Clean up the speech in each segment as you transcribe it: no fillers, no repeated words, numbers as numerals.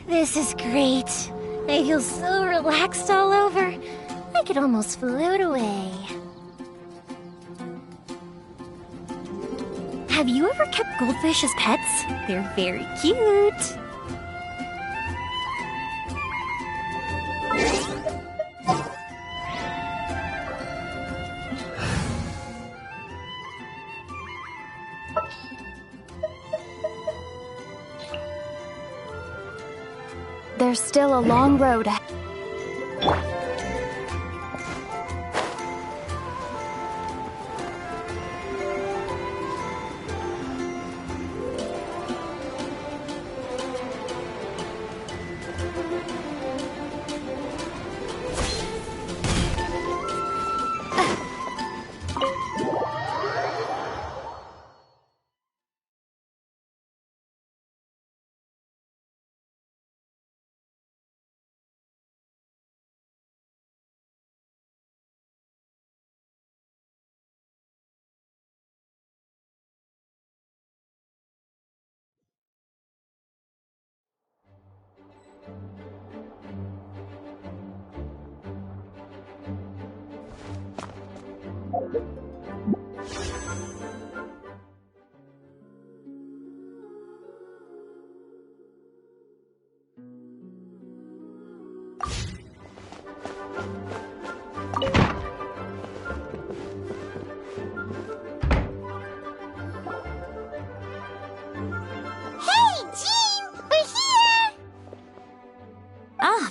This is great. I feel so relaxed all over. I could almost float away. Have you ever kept goldfish as pets? They're very cute. There's still a long road ahead.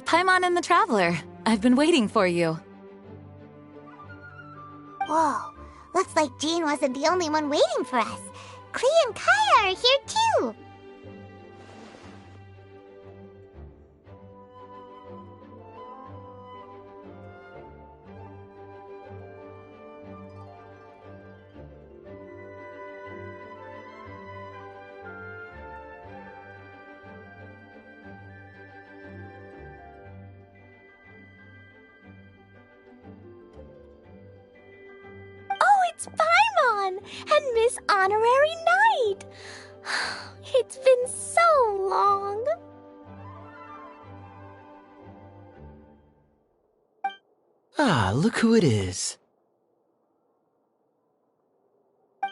Paimon and the Traveler. I've been waiting for you. Whoa, looks like Jean wasn't the only one waiting for us. Klee and Kaya are here too. It's Paimon and Miss Honorary Knight. It's been so long. Ah, look who it is.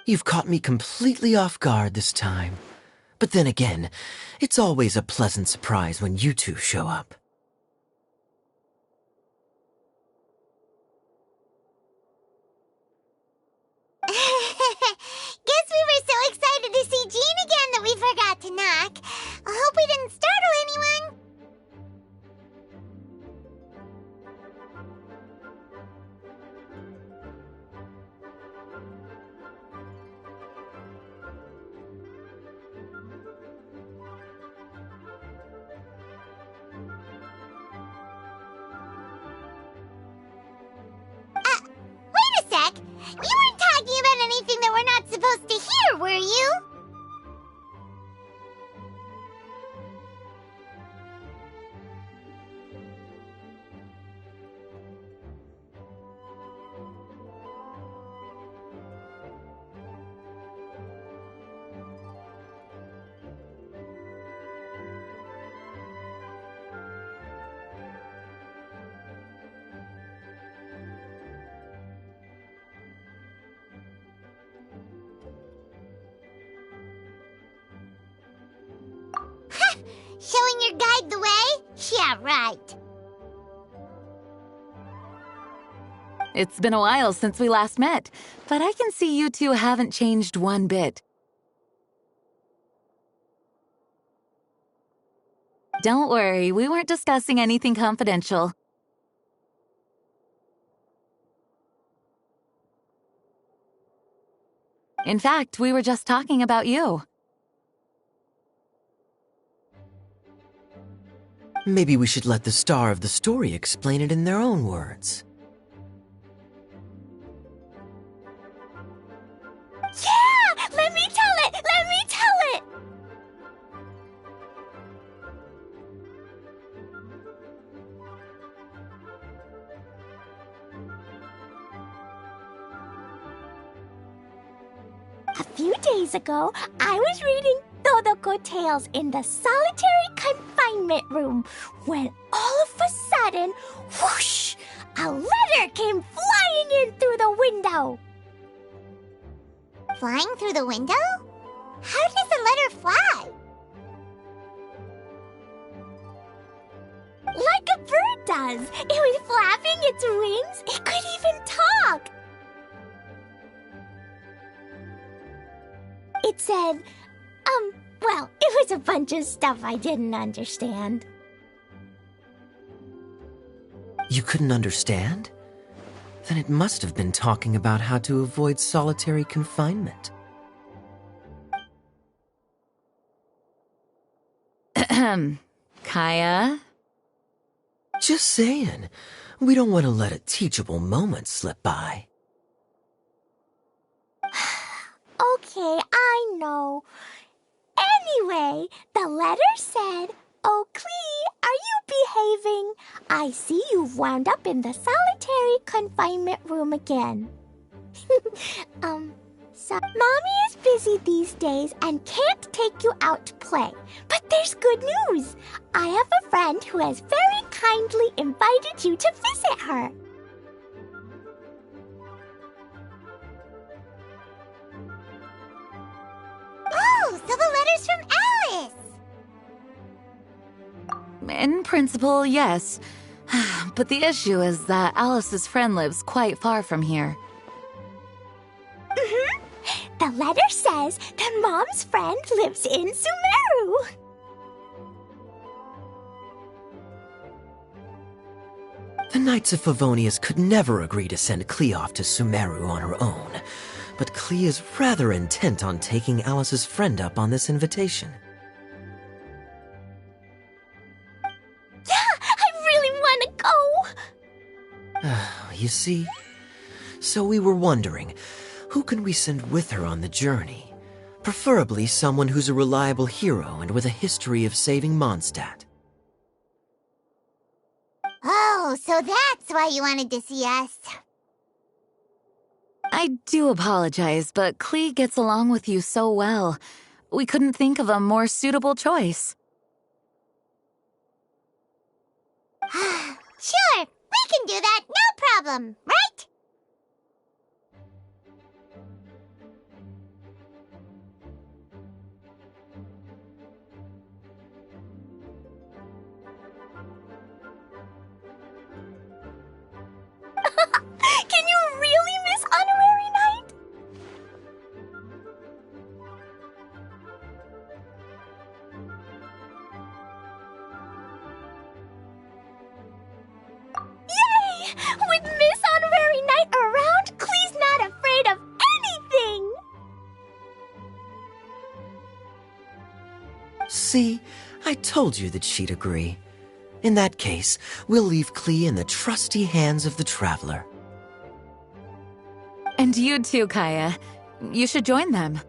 You've caught me completely off guard this time. But then again, it's always a pleasant surprise when you two show up. Guess we were so excited to see Jean again that we forgot to knock. I hope we didn't startle anyone. Wait a sec. You weren't talking about anything that we're not supposed to hear, were you? Showing your guide the way? Yeah, right. It's been a while since we last met, but I can see you two haven't changed one bit. Don't worry, we weren't discussing anything confidential. In fact, we were just talking about you. Maybe we should let the star of the story explain it in their own words. Yeah! Let me tell it! Let me tell it! A few days ago, I was reading Todoko Tales in the solitary confinement room when all of a sudden, whoosh, a letter came flying in through the window. Flying through the window? How does the letter fly? Like a bird does. It was flapping its wings. It could even talk. It said, well, it was a bunch of stuff I didn't understand. You couldn't understand? Then it must have been talking about how to avoid solitary confinement. Kaya? Just saying. We don't want to let a teachable moment slip by. Okay, I know. Anyway, the letter said, "Oh, Klee, are you behaving? I see you've wound up in the solitary confinement room again." So Mommy is busy these days and can't take you out to play. But there's good news. I have a friend who has very kindly invited you to visit her. Oh, so the letter's from Alice! In principle, yes. But the issue is that Alice's friend lives quite far from here. The letter says that Mom's friend lives in Sumeru. The Knights of Favonius could never agree to send Klee off to Sumeru on her own. But Klee is rather intent on taking Alice's friend up on this invitation. Yeah, I really want to go. You see? So we were wondering, who can we send with her on the journey? Preferably someone who's a reliable hero and with a history of saving Mondstadt. Oh, so that's why you wanted to see us. I do apologize, but Klee gets along with you so well. We couldn't think of a more suitable choice. Sure, we can do that, no problem, right? Can you really miss Honorary Night? Yay! With Miss Honorary Night around, Klee's not afraid of anything! See? I told you that she'd agree. In that case, we'll leave Klee in the trusty hands of the Traveler. And you too, Kaya. You should join them.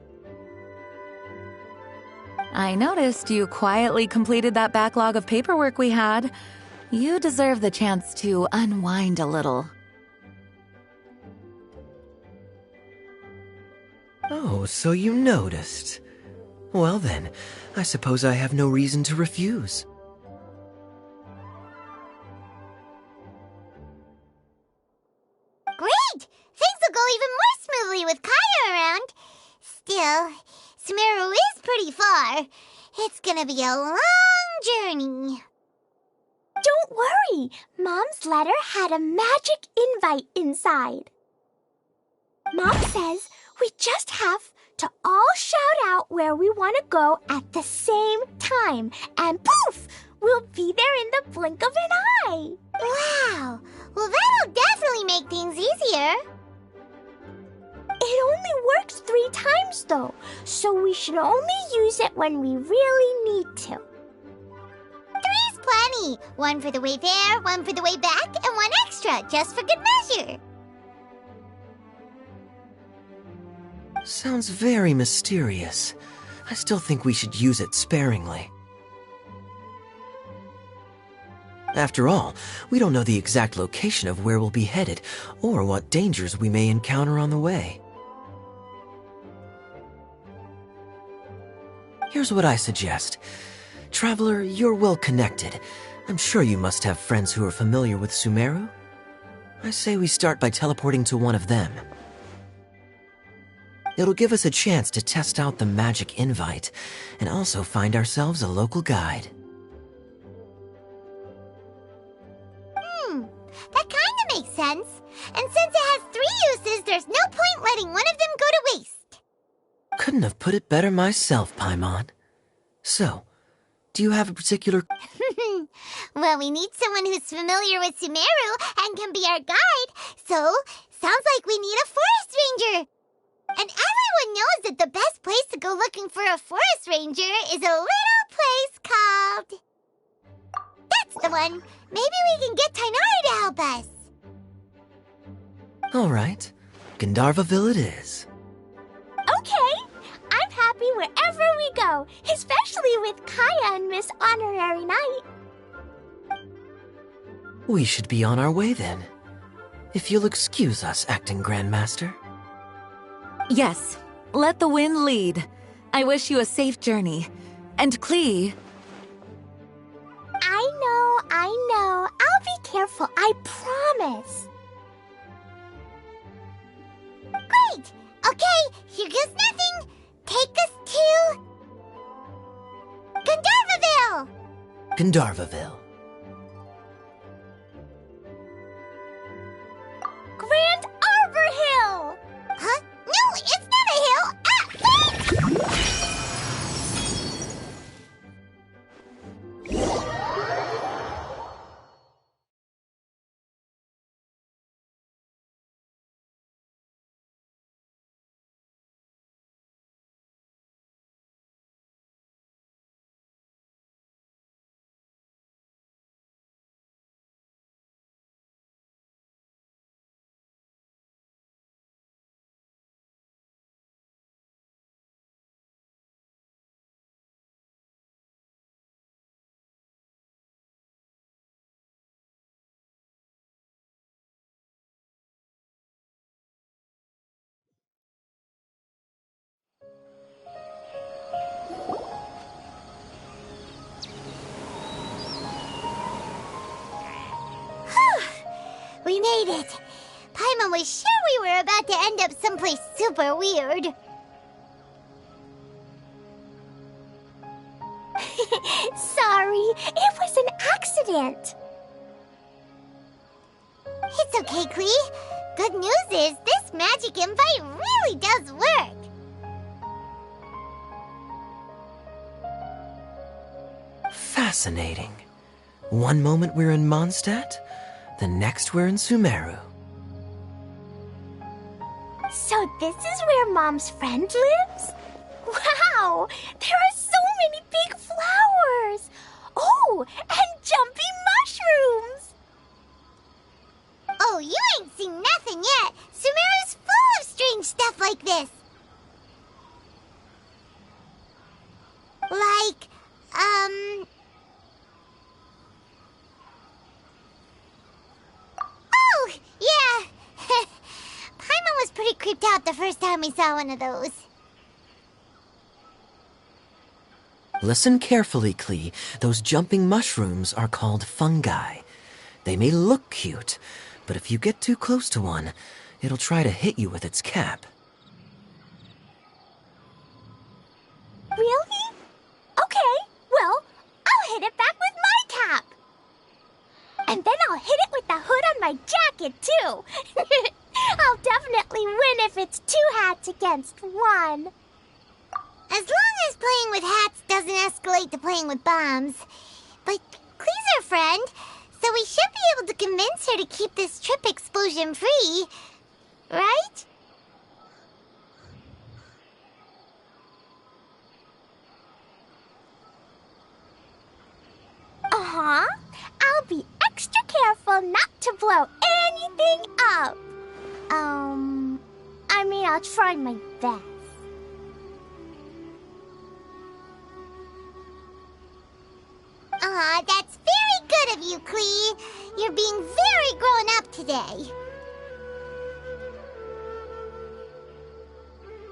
I noticed you quietly completed that backlog of paperwork we had. You deserve the chance to unwind a little. Oh, so you noticed. Well then, I suppose I have no reason to refuse. Great! Things will go even more smoothly with Kaya around. Still, Sumeru is pretty far. It's gonna be a long journey. Don't worry, Mom's letter had a magic invite inside. Mom says we just have to all shout out where we want to go at the same time, and poof, we'll be there in the blink of an eye. Wow! Well, that'll definitely make things easier. It only works 3 times, though, so we should only use it when we really need to. 3's plenty. One for the way there, one for the way back, and one extra, just for good measure. Sounds very mysterious. I still think we should use it sparingly. After all, we don't know the exact location of where we'll be headed, or what dangers we may encounter on the way. Here's what I suggest. Traveler, you're well connected. I'm sure you must have friends who are familiar with Sumeru. I say we start by teleporting to one of them. It'll give us a chance to test out the magic invite, and also find ourselves a local guide. That kinda makes sense. And since it has 3 uses, there's no point letting one of them go to waste. Couldn't have put it better myself, Paimon. So, do you have a particular... Well, we need someone who's familiar with Sumeru and can be our guide, so sounds like we need a forest ranger. And everyone knows that the best place to go looking for a forest ranger is a little place called... That's the one! Maybe we can get Tainari to help us. All right, Gandharvaville it is. Okay, I'm happy wherever we go, especially with Kaya and Miss Honorary Knight. We should be on our way then. If you'll excuse us, Acting Grandmaster. Yes, let the wind lead. I wish you a safe journey. And Klee... I know. I'll be careful, I promise. Great! Okay, here goes nothing. Take us to... Gandharvaville! Gandharvaville. Grand Arbor Hill! Huh? No, it's not a hill! Ah, wait! We made it. Paimon was sure we were about to end up someplace super weird. Sorry, it was an accident. It's okay, Klee. Good news is this magic invite really does work. Fascinating. One moment we're in Mondstadt, the next we're in Sumeru. So this is where Mom's friend lives? Wow! There are so many big flowers! Oh, and jumpy mushrooms! Oh, you ain't seen nothing yet. Sumeru's full of strange stuff like this. Like, Oh, yeah. Paimon was pretty creeped out the first time we saw one of those. Listen carefully, Klee. Those jumping mushrooms are called fungi. They may look cute, but if you get too close to one, it'll try to hit you with its cap. Really? Okay, well, I'll hit it back with my cap. And then I'll hit it with the hood on my jacket, too. I'll definitely win if it's 2 hats against 1. As long as playing with hats doesn't escalate to playing with bombs. But Klee's our friend, so we should be able to convince her to keep this trip explosion-free. Right? Uh-huh. Aw, I'll be extra careful not to blow anything up. I'll try my best. Aw, that's very good of you, Klee. You're being very grown up today.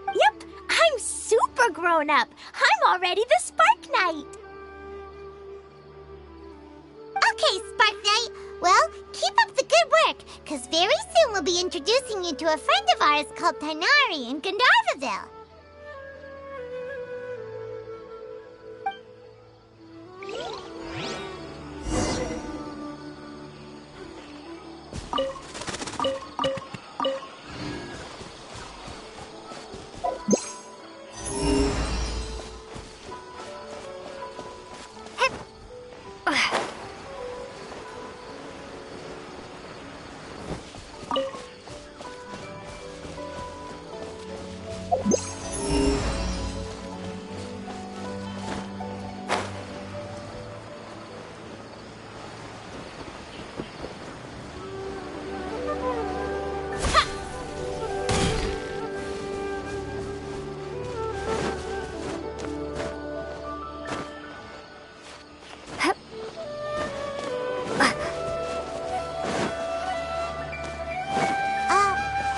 Yep, I'm super grown up. I'm already the Spark Knight. Okay, Spark Knight. Well, keep up the good work, because very soon we'll be introducing you to a friend of ours called Tighnari in Gandharvaville.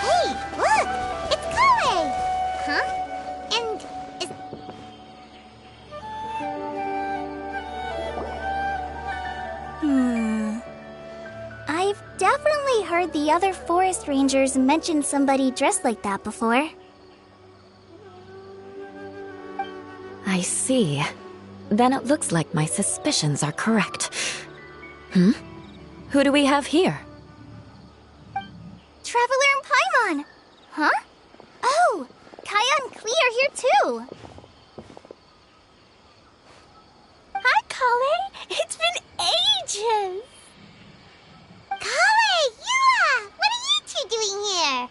Hey, look! It's Chloe! Huh? And is... I've definitely heard the other forest rangers mention somebody dressed like that before. I see. Then it looks like my suspicions are correct. Who do we have here? Traveler and Paimon! Huh? Oh, Kaya and Klee are here too! Hi, Kale! It's been ages! Kale! Yua! What are you two doing here?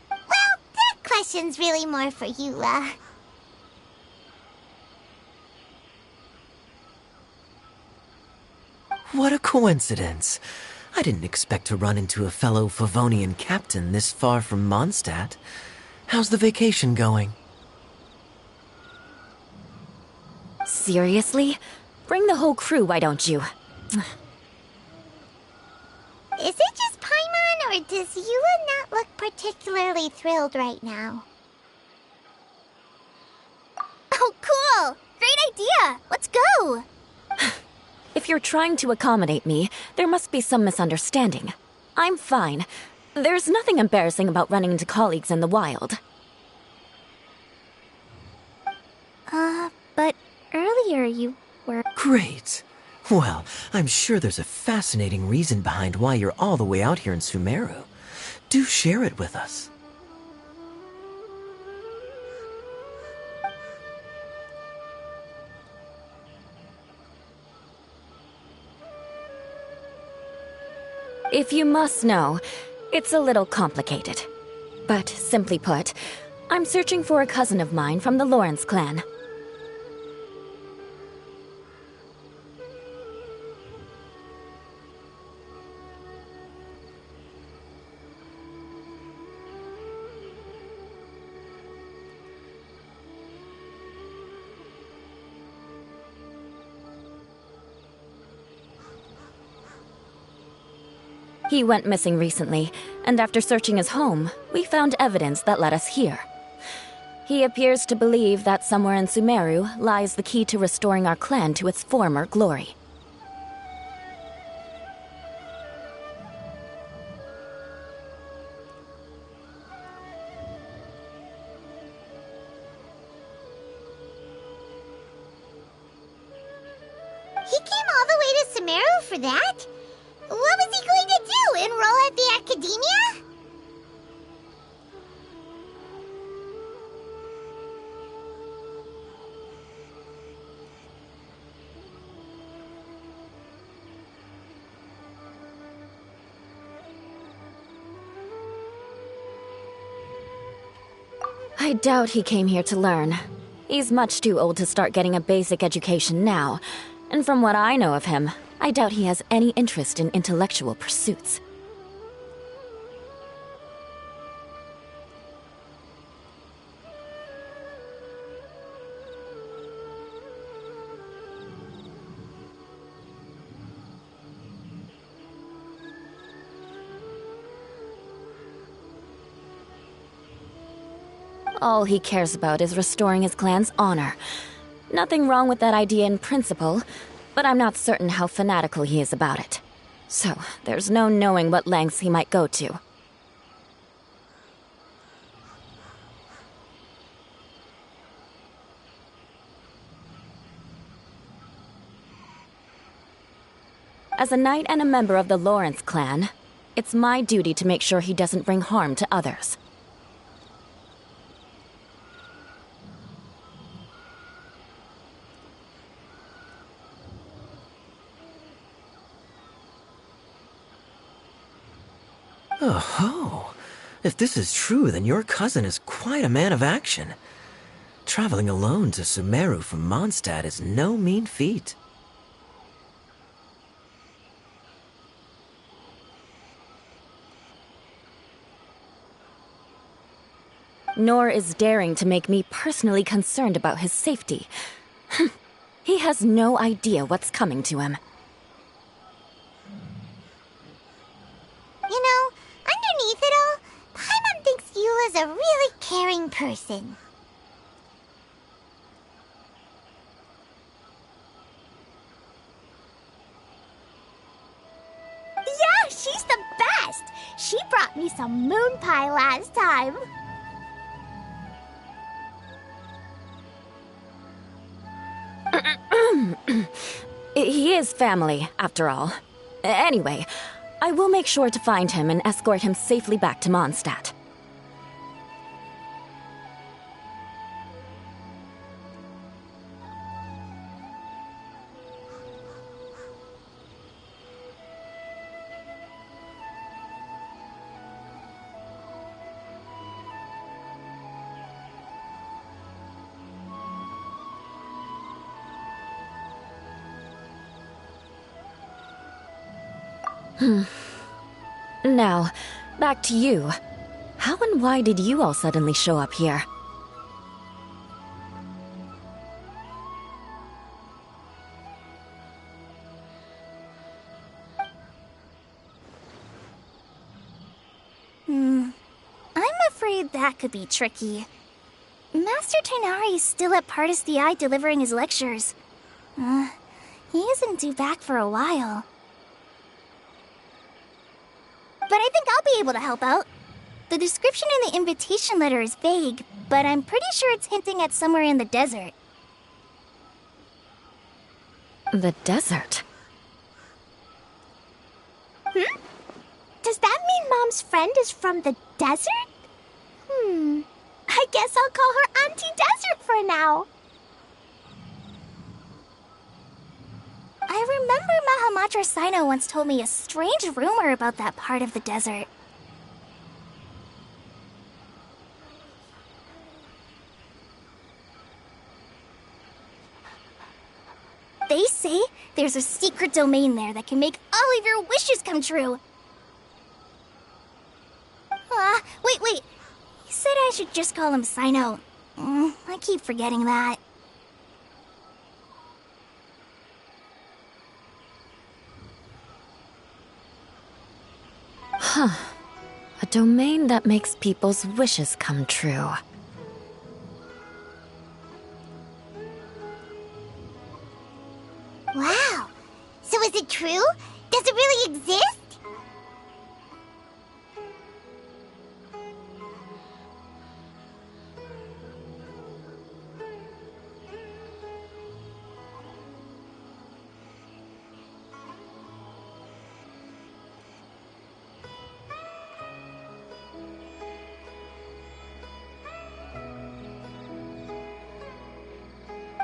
Well, that question's really more for Yua. What a coincidence. I didn't expect to run into a fellow Favonian captain this far from Mondstadt. How's the vacation going? Seriously? Bring the whole crew, why don't you? Is it just Paimon, or does Yua not look particularly thrilled right now? Oh, cool! Great idea! Let's go! If you're trying to accommodate me, there must be some misunderstanding. I'm fine. There's nothing embarrassing about running into colleagues in the wild. But earlier you were... Great. Well, I'm sure there's a fascinating reason behind why you're all the way out here in Sumeru. Do share it with us. If you must know, it's a little complicated. But simply put, I'm searching for a cousin of mine from the Lawrence clan. He went missing recently, and after searching his home, we found evidence that led us here. He appears to believe that somewhere in Sumeru lies the key to restoring our clan to its former glory. He came all the way to Sumeru for that? What was he going to do? Enroll at the academia? I doubt he came here to learn. He's much too old to start getting a basic education now, And from what I know of him, I doubt he has any interest in intellectual pursuits. All he cares about is restoring his clan's honor. Nothing wrong with that idea in principle, but I'm not certain how fanatical he is about it. So, there's no knowing what lengths he might go to. As a knight and a member of the Lawrence clan, it's my duty to make sure he doesn't bring harm to others. Oh, if this is true, then your cousin is quite a man of action. Traveling alone to Sumeru from Mondstadt is no mean feat. Nor is daring to make me personally concerned about his safety. He has no idea what's coming to him. You know, underneath it all, Paimon thinks you as a really caring person. Yeah, she's the best! She brought me some moon pie last time. He is family, after all. Anyway, I will make sure to find him and escort him safely back to Mondstadt. Now, back to you. How and why did you all suddenly show up here? I'm afraid that could be tricky. Master Tighnari is still at Partis the Eye delivering his lectures. He isn't due back for a while. But I think I'll be able to help out. The description in the invitation letter is vague, but I'm pretty sure it's hinting at somewhere in the desert. The desert? Does that mean Mom's friend is from the desert? I guess I'll call her Auntie Desert for now. I remember Mahamatra Sino once told me a strange rumor about that part of the desert. They say there's a secret domain there that can make all of your wishes come true. Wait. He said I should just call him Sino. I keep forgetting that. A domain that makes people's wishes come true. Wow. So is it true? Does it really exist?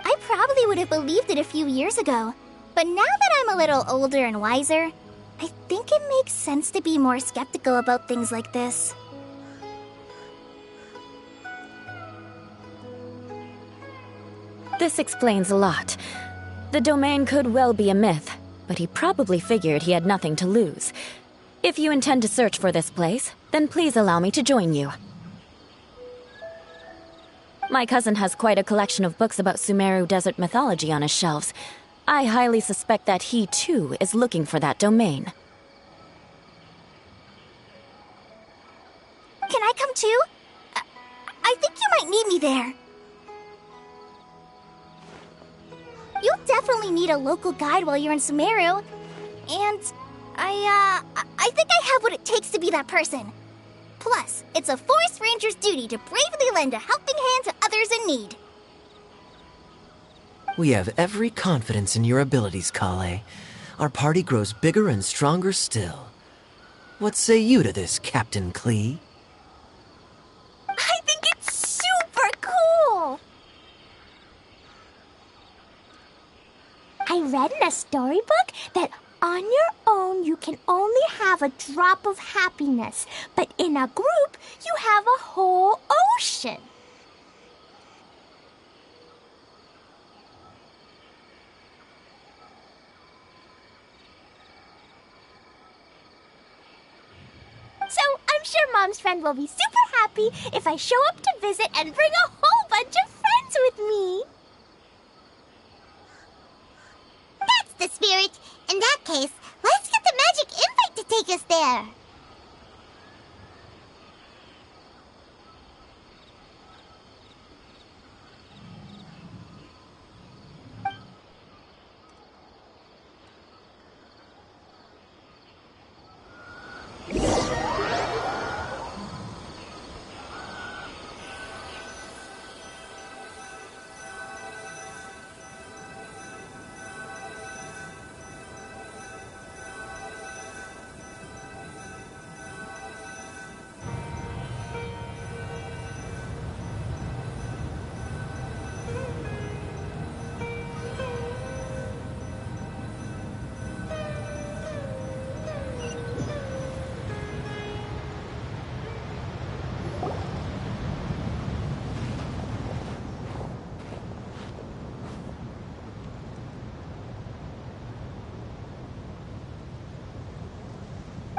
I probably would have believed it a few years ago. But now that I'm a little older and wiser, I think it makes sense to be more skeptical about things like this. This explains a lot. The domain could well be a myth, but he probably figured he had nothing to lose. If you intend to search for this place, then please allow me to join you. My cousin has quite a collection of books about Sumeru desert mythology on his shelves. I highly suspect that he, too, is looking for that domain. Can I come too? I think you might need me there. You'll definitely need a local guide while you're in Sumeru. And I think I have what it takes to be that person. Plus, it's a forest ranger's duty to bravely lend a helping hand to others in need. We have every confidence in your abilities, Kale. Our party grows bigger and stronger still. What say you to this, Captain Klee? I think it's super cool! I read in a storybook that on your own you can only have a drop of happiness, but in a group you have a whole ocean. So I'm sure Mom's friend will be super happy if I show up to visit and bring a whole bunch of friends with me. That's the spirit. In that case, let's get the magic invite to take us there.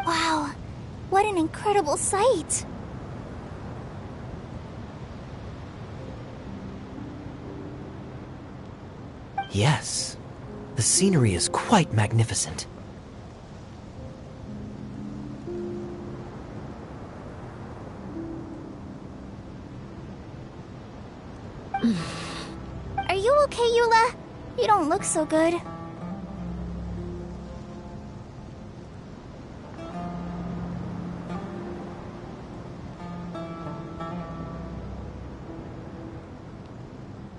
Wow, what an incredible sight! Yes, the scenery is quite magnificent. Are you okay, Eula? You don't look so good.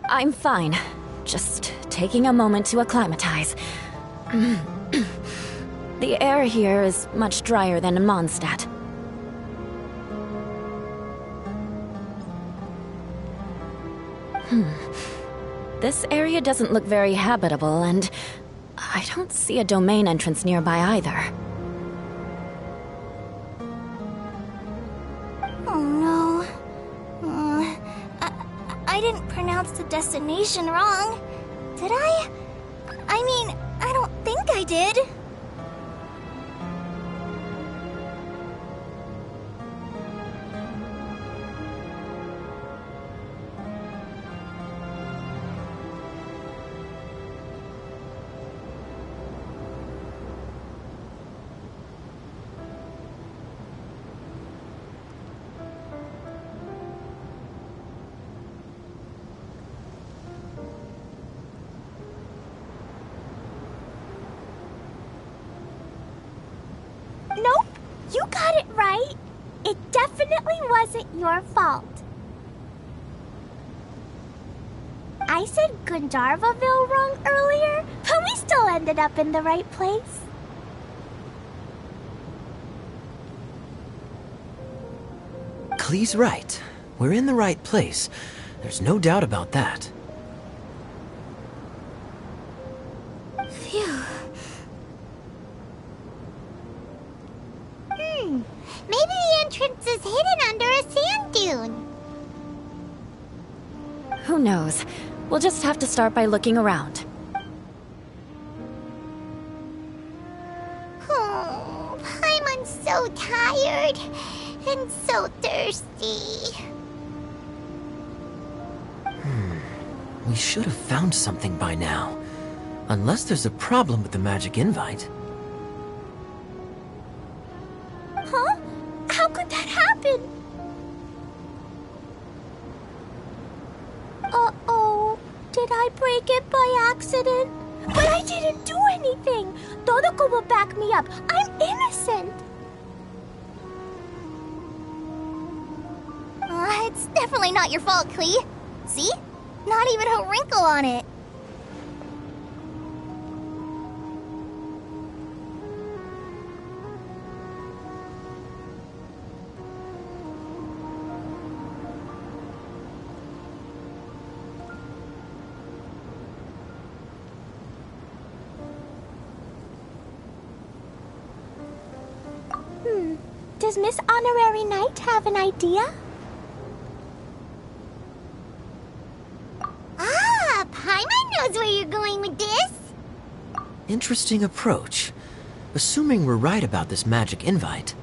I'm fine. Just taking a moment to acclimatize. The air here is much drier than in Mondstadt. This area doesn't look very habitable, and I don't see a domain entrance nearby either. Oh no. I didn't pronounce the destination wrong, did I? I mean, I don't think I did. Nope, you got it right. It definitely wasn't your fault. I said Gandharvaville wrong earlier, but we still ended up in the right place. Klee's right. We're in the right place. There's no doubt about that. Phew. Maybe the entrance is hidden under a sand dune. Who knows? We'll just have to start by looking around. tired and so thirsty. We should have found something by now. Unless there's a problem with the magic invite. Huh? How could that happen? Uh-oh. Did I break it by accident? But I didn't do anything. Todoko will back me up. I'm innocent. It's definitely not your fault, Klee. See? Not even a wrinkle on it. Does Miss Honorary Knight have an idea? Paimon knows where you're going with this. Interesting approach. Assuming we're right about this magic invite.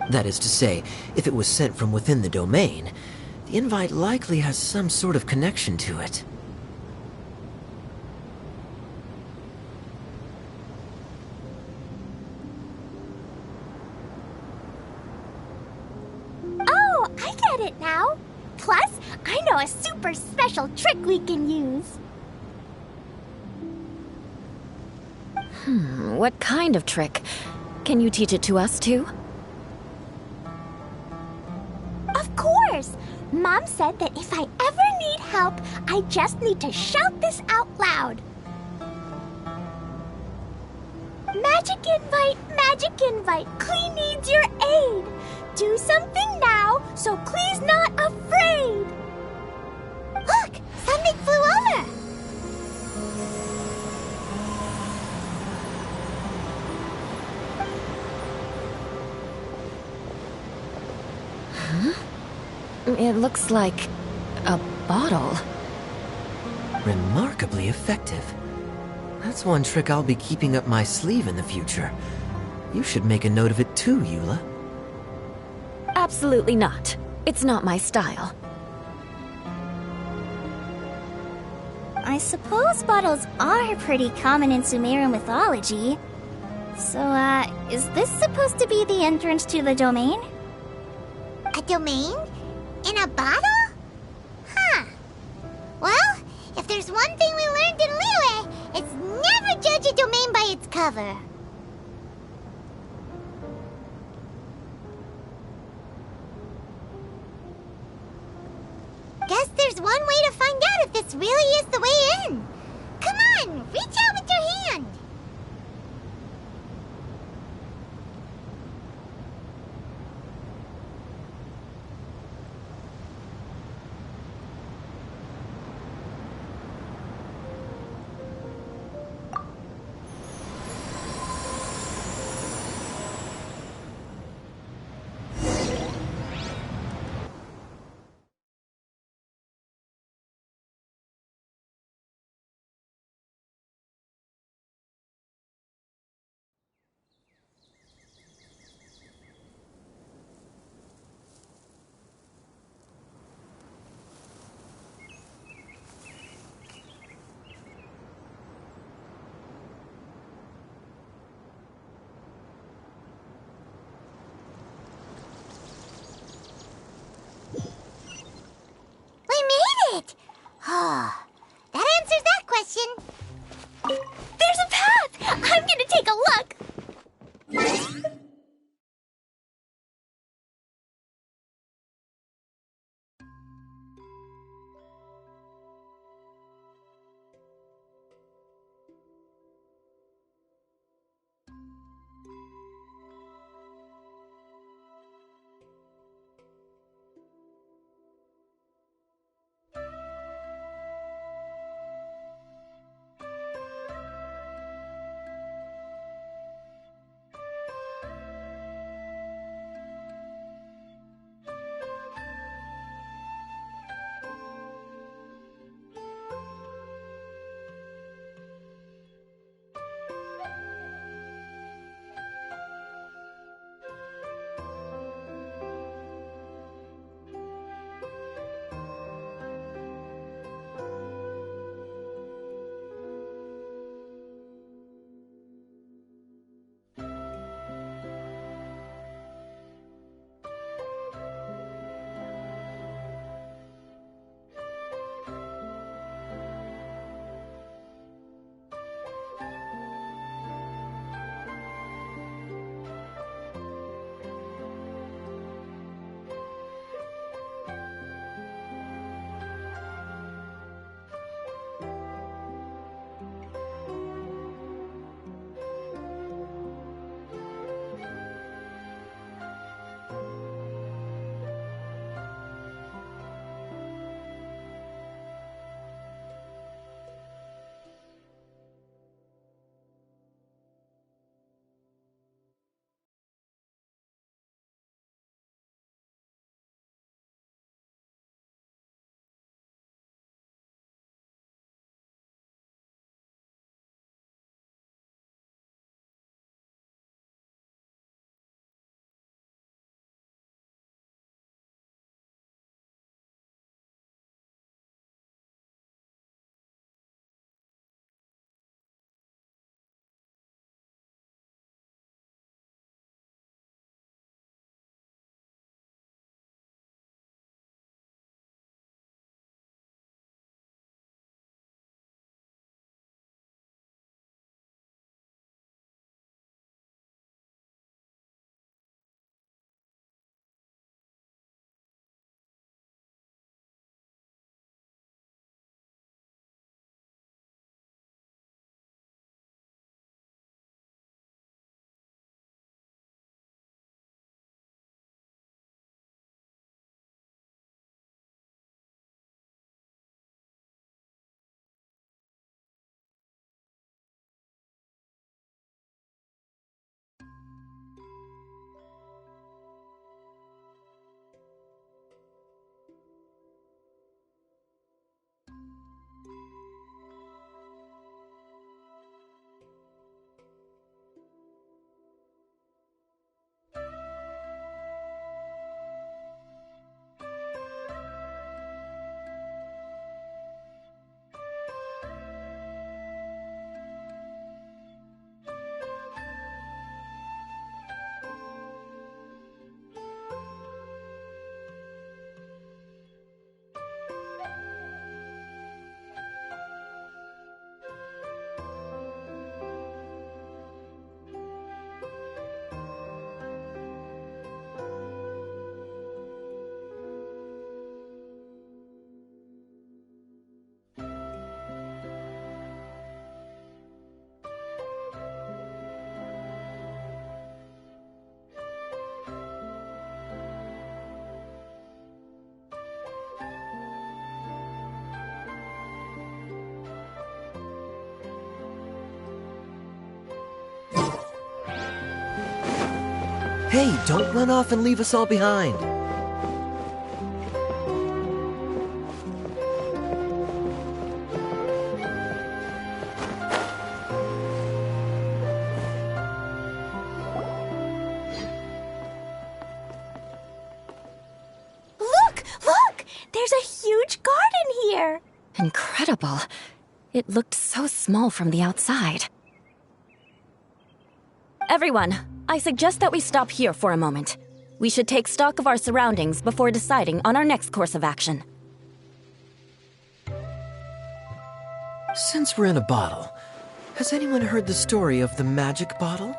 That is to say, if it was sent from within the domain, the invite likely has some sort of connection to it. Oh, I get it now. Plus, I know a super special trick we can use. What kind of trick? Can you teach it to us too? Of course! Mom said that if I ever need help, I just need to shout this out loud. Magic invite, Klee needs your aid. Do something now, so Klee's not afraid. Look! Something flew over! It looks like a bottle. Remarkably effective. That's one trick I'll be keeping up my sleeve in the future. You should make a note of it too, Eula. Absolutely not. It's not my style. I suppose bottles are pretty common in Sumeru mythology. So, is this supposed to be the entrance to the domain? A domain? In a bottle? Huh. Well, if there's one thing we learned in Liyue, it's never judge a domain by its cover. Guess there's one way to find out if this really is the way in. Come on, reach out with your hand. It! Oh, that answers that question. There's a path! I'm gonna take a look. Hey, don't run off and leave us all behind. Look! There's a huge garden here! Incredible. It looked so small from the outside. Everyone, I suggest that we stop here for a moment. We should take stock of our surroundings before deciding on our next course of action. Since we're in a bottle, has anyone heard the story of the magic bottle?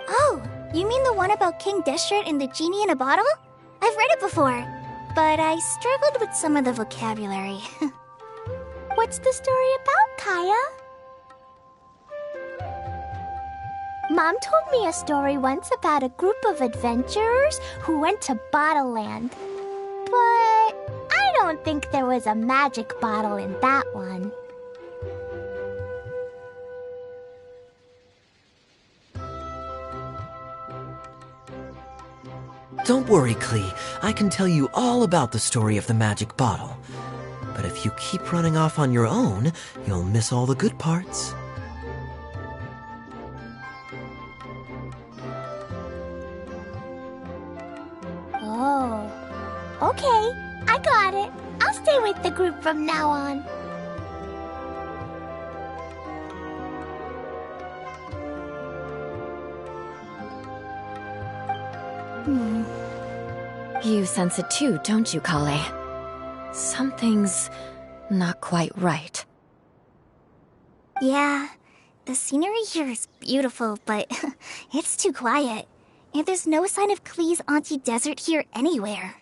Oh, you mean the one about King Deshret and the genie in a bottle? I've read it before, but I struggled with some of the vocabulary. What's the story about, Kaya? Mom told me a story once about a group of adventurers who went to Bottle Land. But I don't think there was a magic bottle in that one. Don't worry, Klee. I can tell you all about the story of the magic bottle. But if you keep running off on your own, you'll miss all the good parts. Oh, okay. I got it. I'll stay with the group from now on. You sense it too, don't you, Kale? Something's not quite right. Yeah, the scenery here is beautiful, but it's too quiet. And there's no sign of Klee's Auntie Desert here anywhere.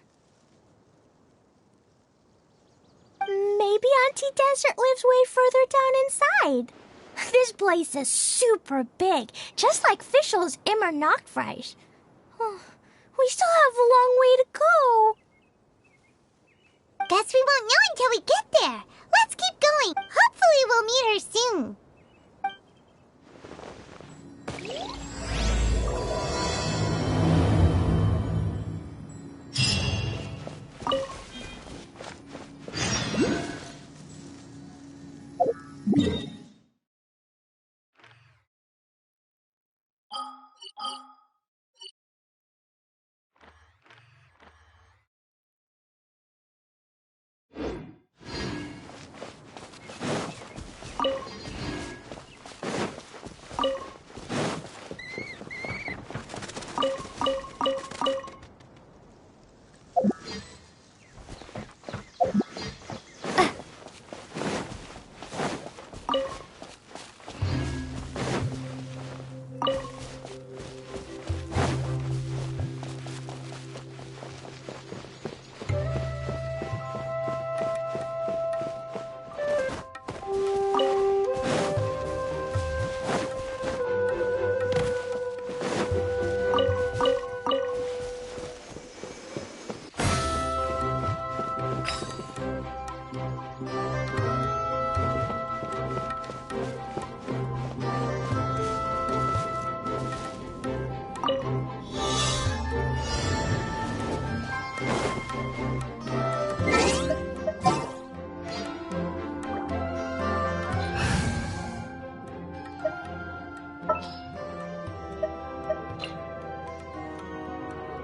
Maybe Auntie Desert lives way further down inside. This place is super big, just like Fischl's Immer Nachtreich. We still have a long way to go. Guess we won't know until we get there. Let's keep going. Hopefully we'll meet her soon.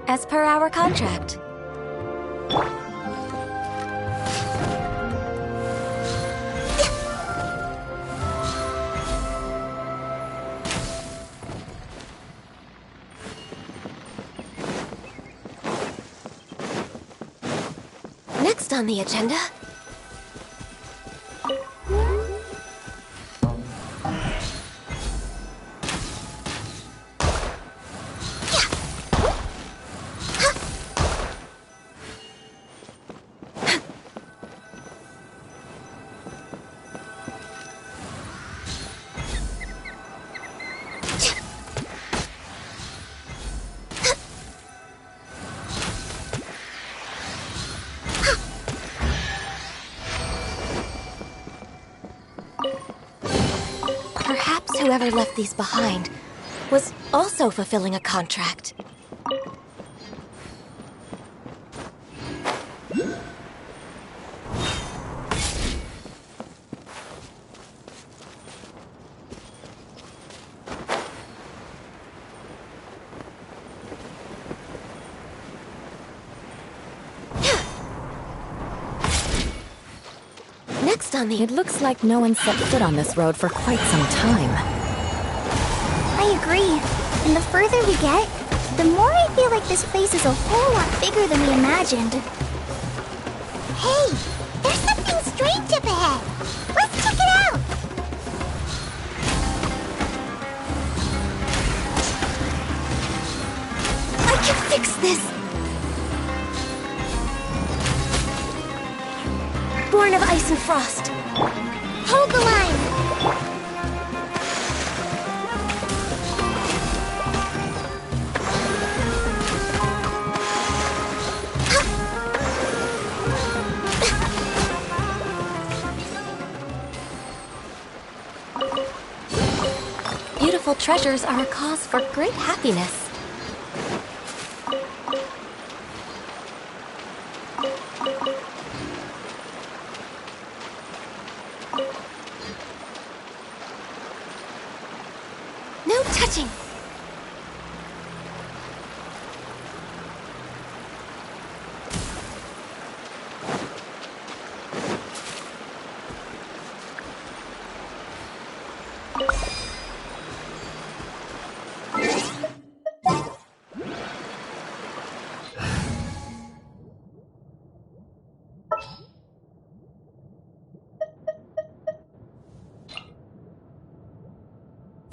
As per our contract. Next on the agenda... Perhaps whoever left these behind was also fulfilling a contract. Next on the... It looks like no one set foot on this road for quite some time. I agree. And the further we get, the more I feel like this place is a whole lot bigger than we imagined. Hey, there's something strange up ahead. Let's check it out. I can fix this! Born of ice and frost. Hold the line. Beautiful treasures are a cause for great happiness. No touching!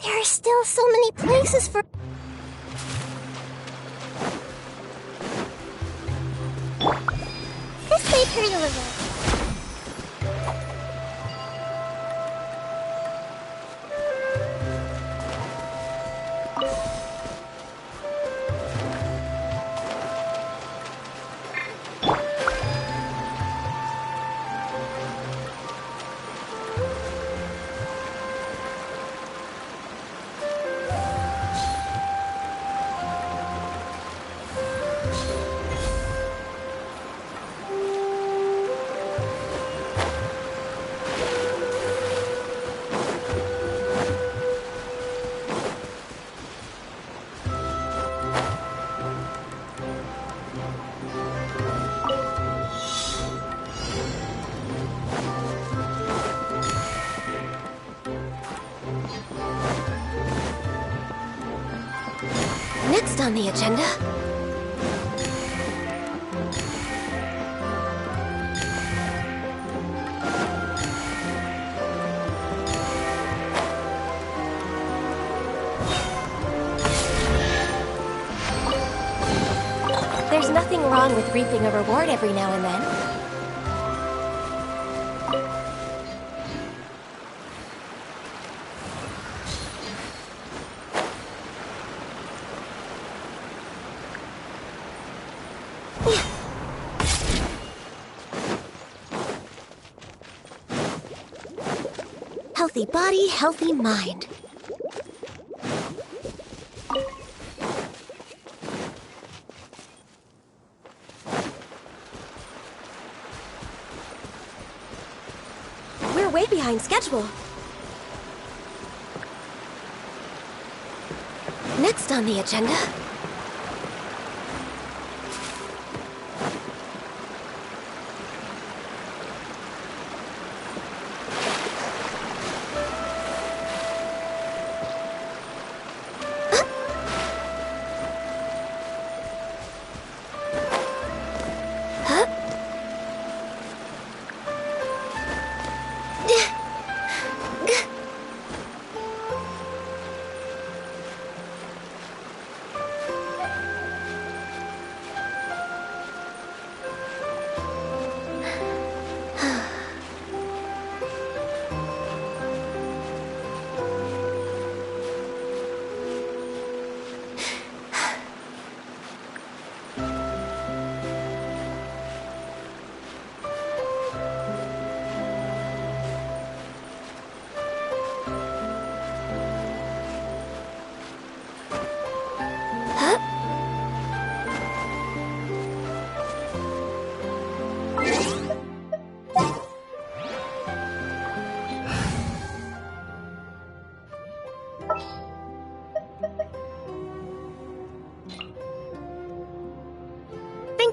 There are still so many places for... This way, Perilla. Next on the agenda... There's nothing wrong with reaping a reward every now and then. Healthy body, healthy mind. We're way behind schedule. Next on the agenda...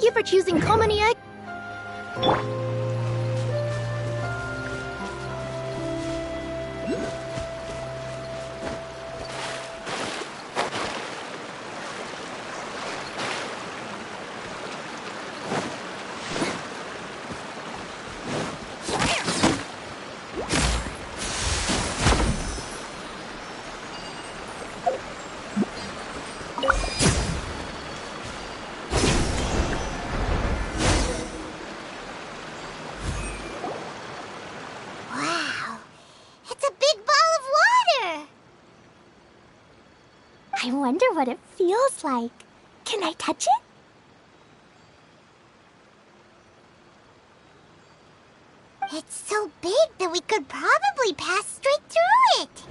Thank you for choosing Komania. Wow, it's a big ball of water. I wonder what it feels like. Can I touch it? It's so big that we could probably pass straight through it.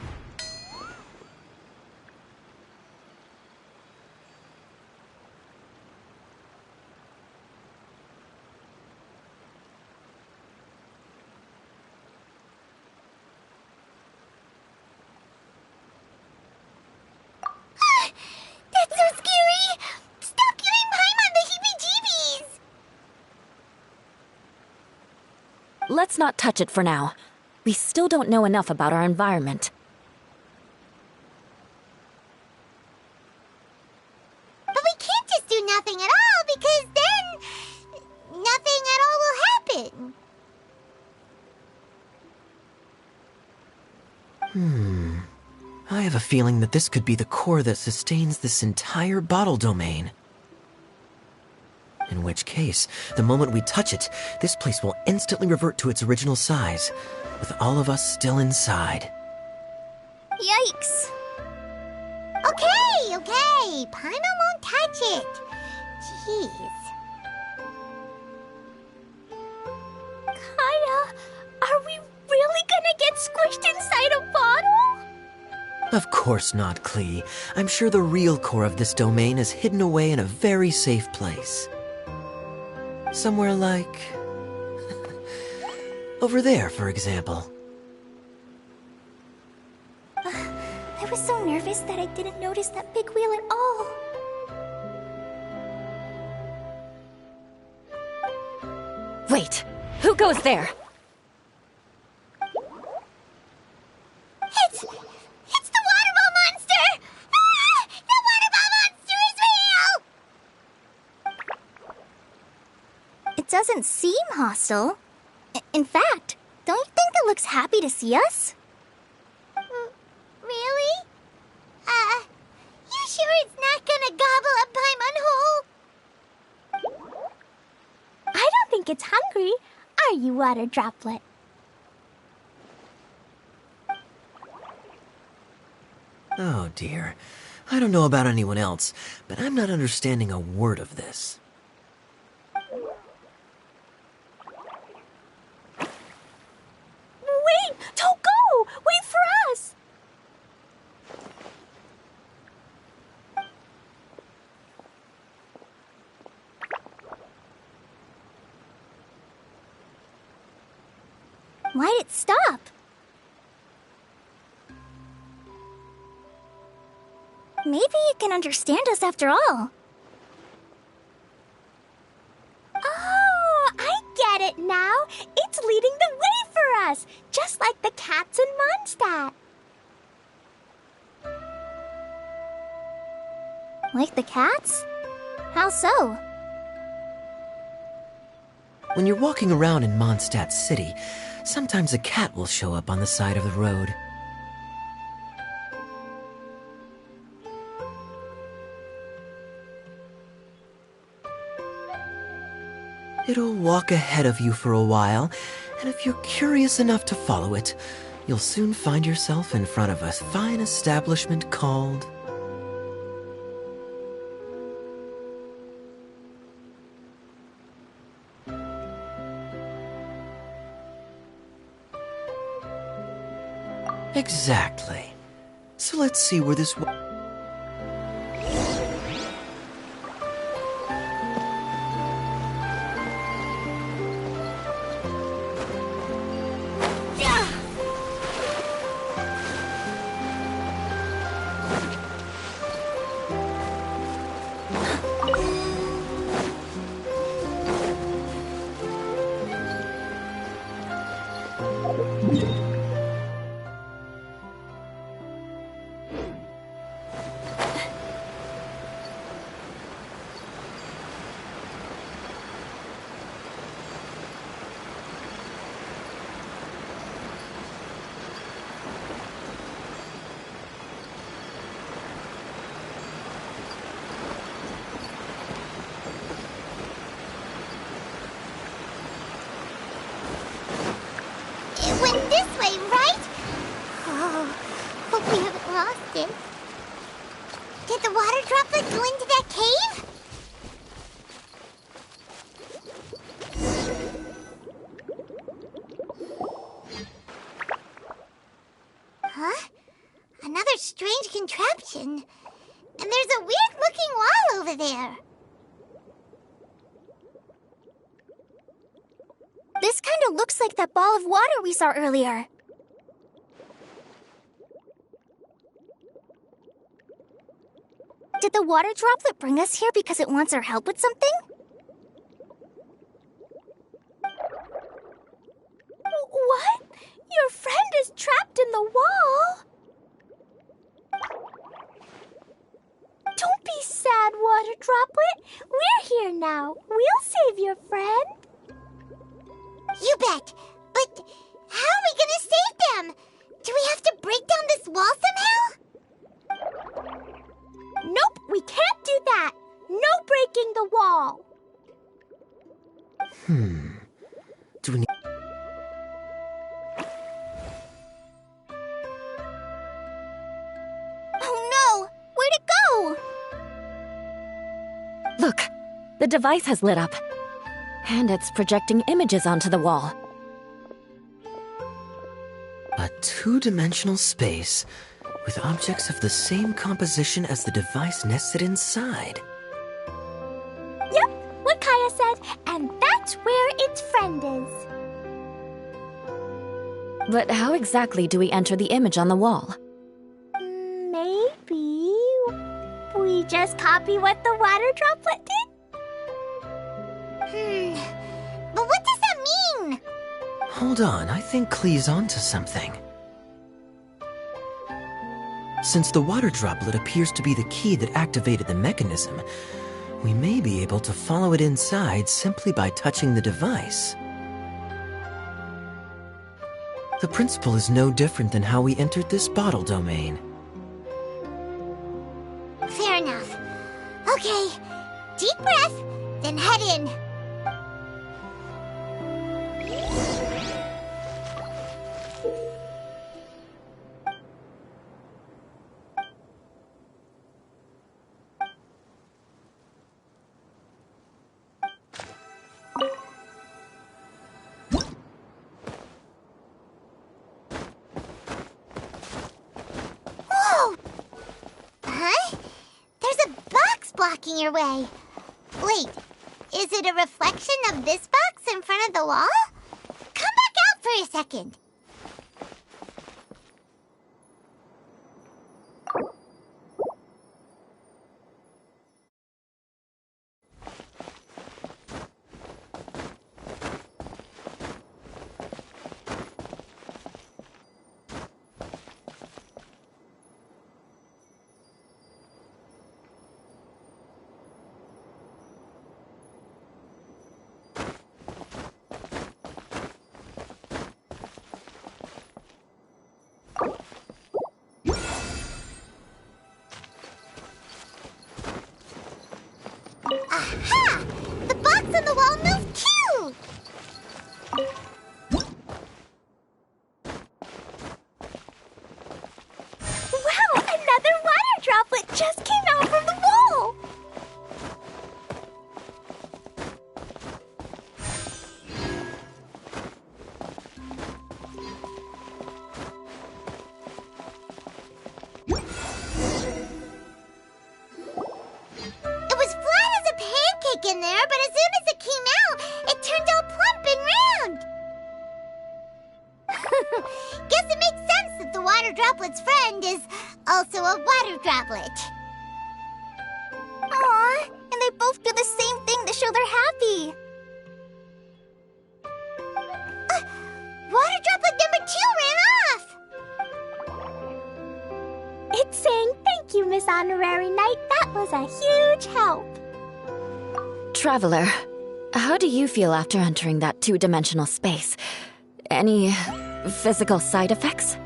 That's so scary! Stop giving Paimon the heebie-jeebies! Let's not touch it for now. We still don't know enough about our environment. But we can't just do nothing at all, because then nothing at all will happen. I have a feeling that this could be the core that sustains this entire bottle domain. In which case, the moment we touch it, this place will instantly revert to its original size, with all of us still inside. Yikes. Okay. Paimon won't touch it. Jeez. Kaya, are we really gonna get squished inside a bottle? Of course not, Klee. I'm sure the real core of this domain is hidden away in a very safe place. Somewhere like... over there, for example. I was so nervous that I didn't notice that big wheel at all. Wait, who goes there? It's the water ball monster! Ah! The water ball monster is real! It doesn't seem hostile. In fact, don't you think it looks happy to see us? Really? You sure it's not gonna gobble up Paimon whole? I don't think it's hungry. Are you, Water Droplet? Oh dear. I don't know about anyone else, but I'm not understanding a word of this. Wait! Don't go! Wait for us! Why'd it stop? Maybe it can understand us after all. Oh, I get it now. It's leading the way for us, just like the cats in Mondstadt. Like the cats? How so? When you're walking around in Mondstadt City, sometimes a cat will show up on the side of the road. It'll walk ahead of you for a while, and if you're curious enough to follow it, you'll soon find yourself in front of a fine establishment called... Exactly. So let's see where this... It went this way, right? Oh, hope we haven't lost it. Did the water droplet go into that cave? Huh? Another strange contraption. And there's a weird-looking wall over there. This kind of looks like that ball of water we saw earlier. Did the water droplet bring us here because it wants our help with something? What? Your friend is trapped in the wall? Don't be sad, water droplet. We're here now. We'll save your friend. You bet. But how are we gonna save them? Do we have to break down this wall somehow? Nope, we can't do that. No breaking the wall. Do we need... Oh no! Where'd it go? Look, the device has lit up. And it's projecting images onto the wall. A two-dimensional space with objects of the same composition as the device nested inside. Yep, what Kaya said, and that's where its friend is. But how exactly do we enter the image on the wall? Maybe we just copy what the water droplet did? But what does that mean? Hold on, I think Klee's onto something. Since the water droplet appears to be the key that activated the mechanism, we may be able to follow it inside simply by touching the device. The principle is no different than how we entered this bottle domain. Fair enough. Okay, deep breath, then head in. Whoa! Huh? There's a box blocking your way. Wait, is it a reflection of this box in front of the wall? Come back out for a second. Aha! The box on the wall moved too! Wow, another water droplet just came out from the wall! It was flat as a pancake in there, but as soon as it came out, it turned all plump and round. Guess it makes sense that the water droplet's friend is also a water droplet. Aw, and they both do the same thing to show they're happy. Water droplet number 2 honorary knight, that was a huge help. Traveler, how do you feel after entering that two-dimensional space? Any physical side effects?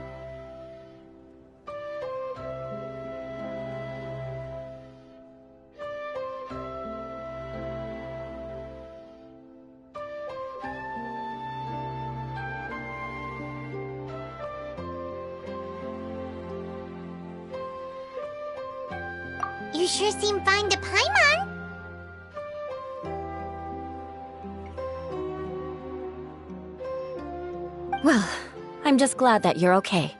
You sure seem fine to Paimon. Well, I'm just glad that you're okay.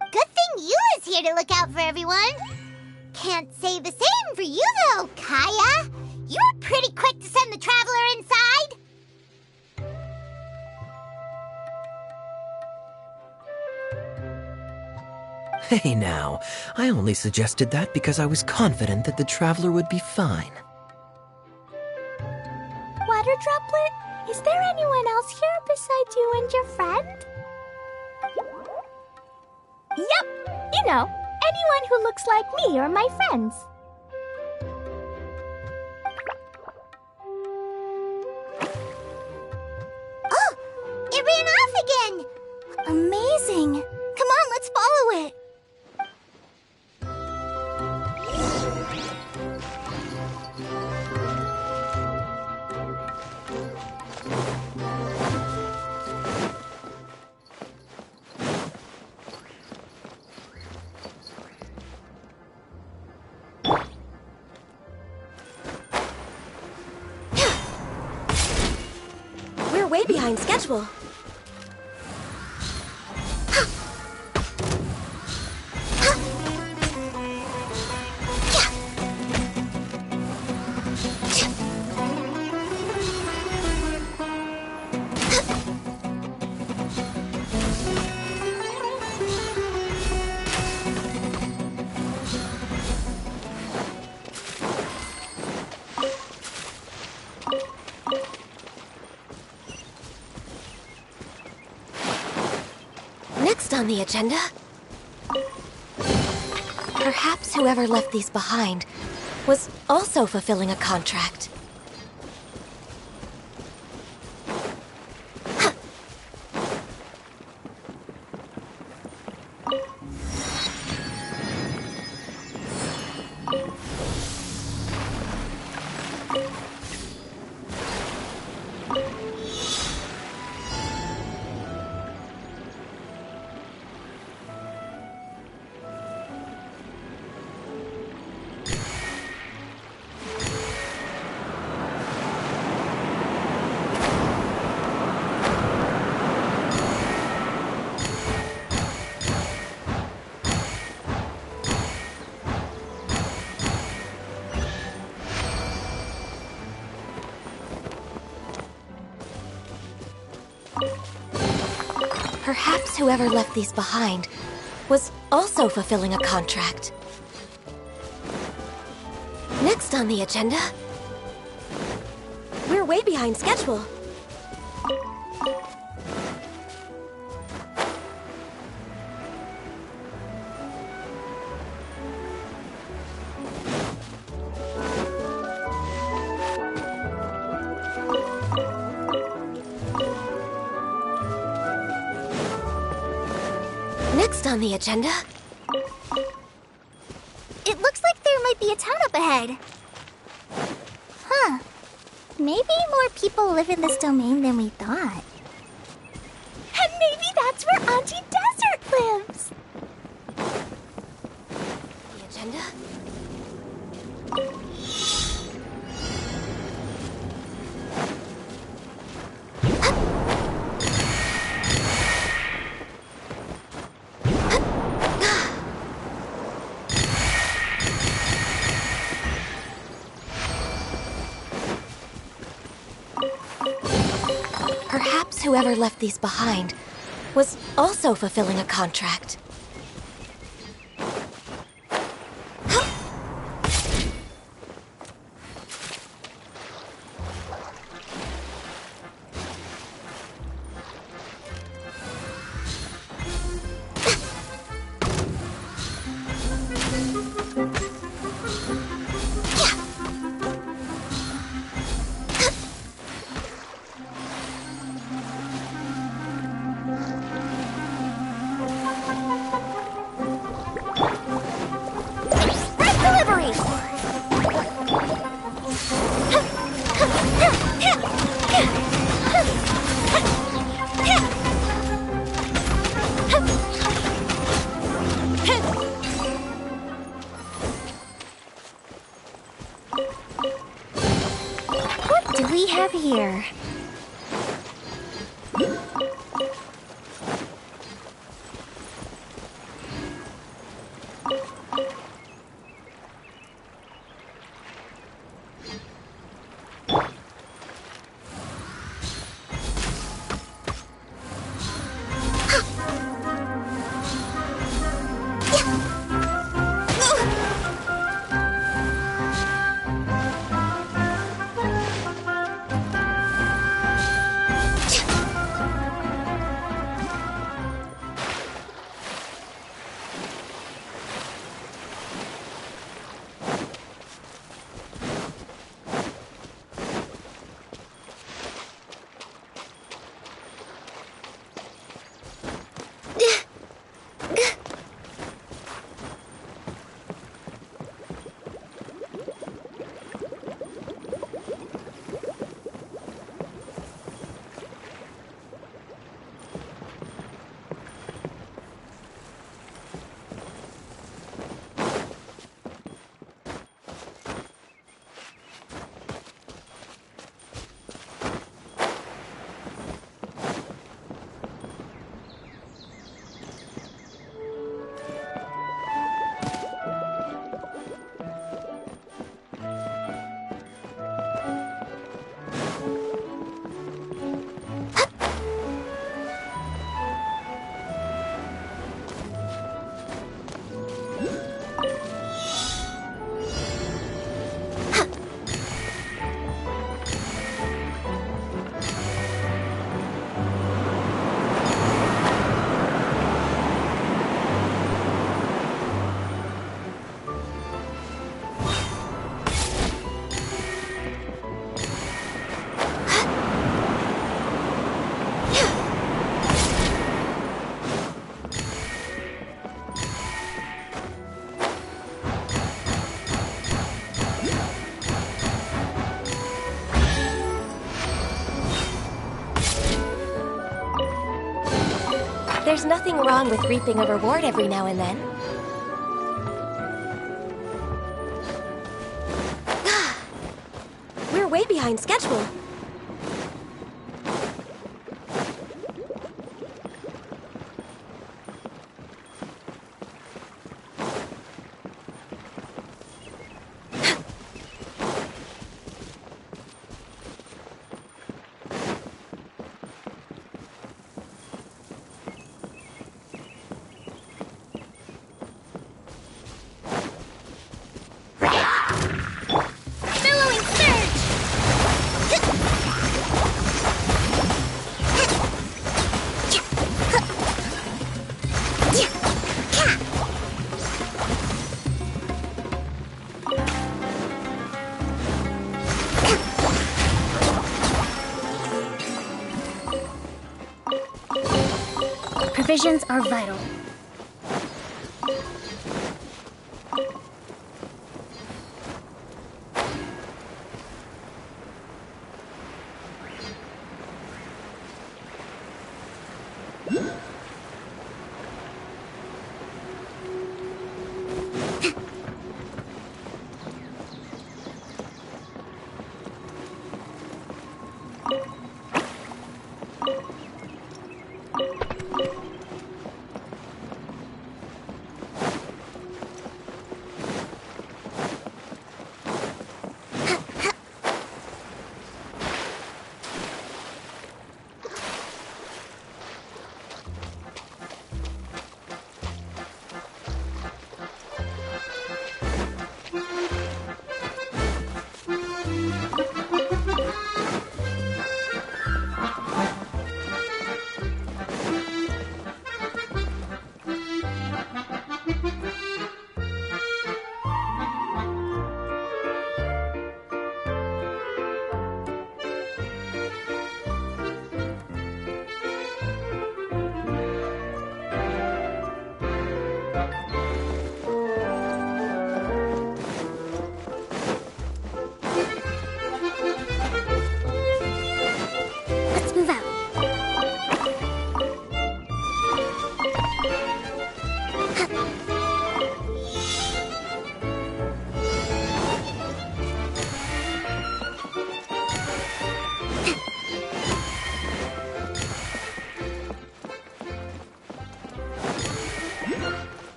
Good thing you is here to look out for everyone. Can't say the same for you though, Kaya. You were pretty quick to send the traveler inside. Hey now, I only suggested that because I was confident that the traveler would be fine. Water Droplet, is there anyone else here besides you and your friend? Yep, you know, anyone who looks like me or my friends. Oh, it ran off again. Amazing. Come on, let's follow it. We're way behind schedule. Next on the agenda, perhaps whoever left these behind was also fulfilling a contract. Perhaps whoever left these behind was also fulfilling a contract. Next on the agenda, we're way behind schedule. Next on the agenda, It looks like there might be a town up ahead. Huh. Maybe more people live in this domain than we thought. And maybe that's where Auntie Desert lives. the agenda. Perhaps whoever left these behind was also fulfilling a contract. What do we have here? There's nothing wrong with reaping a reward every now and then. We're way behind schedule. Provisions are vital.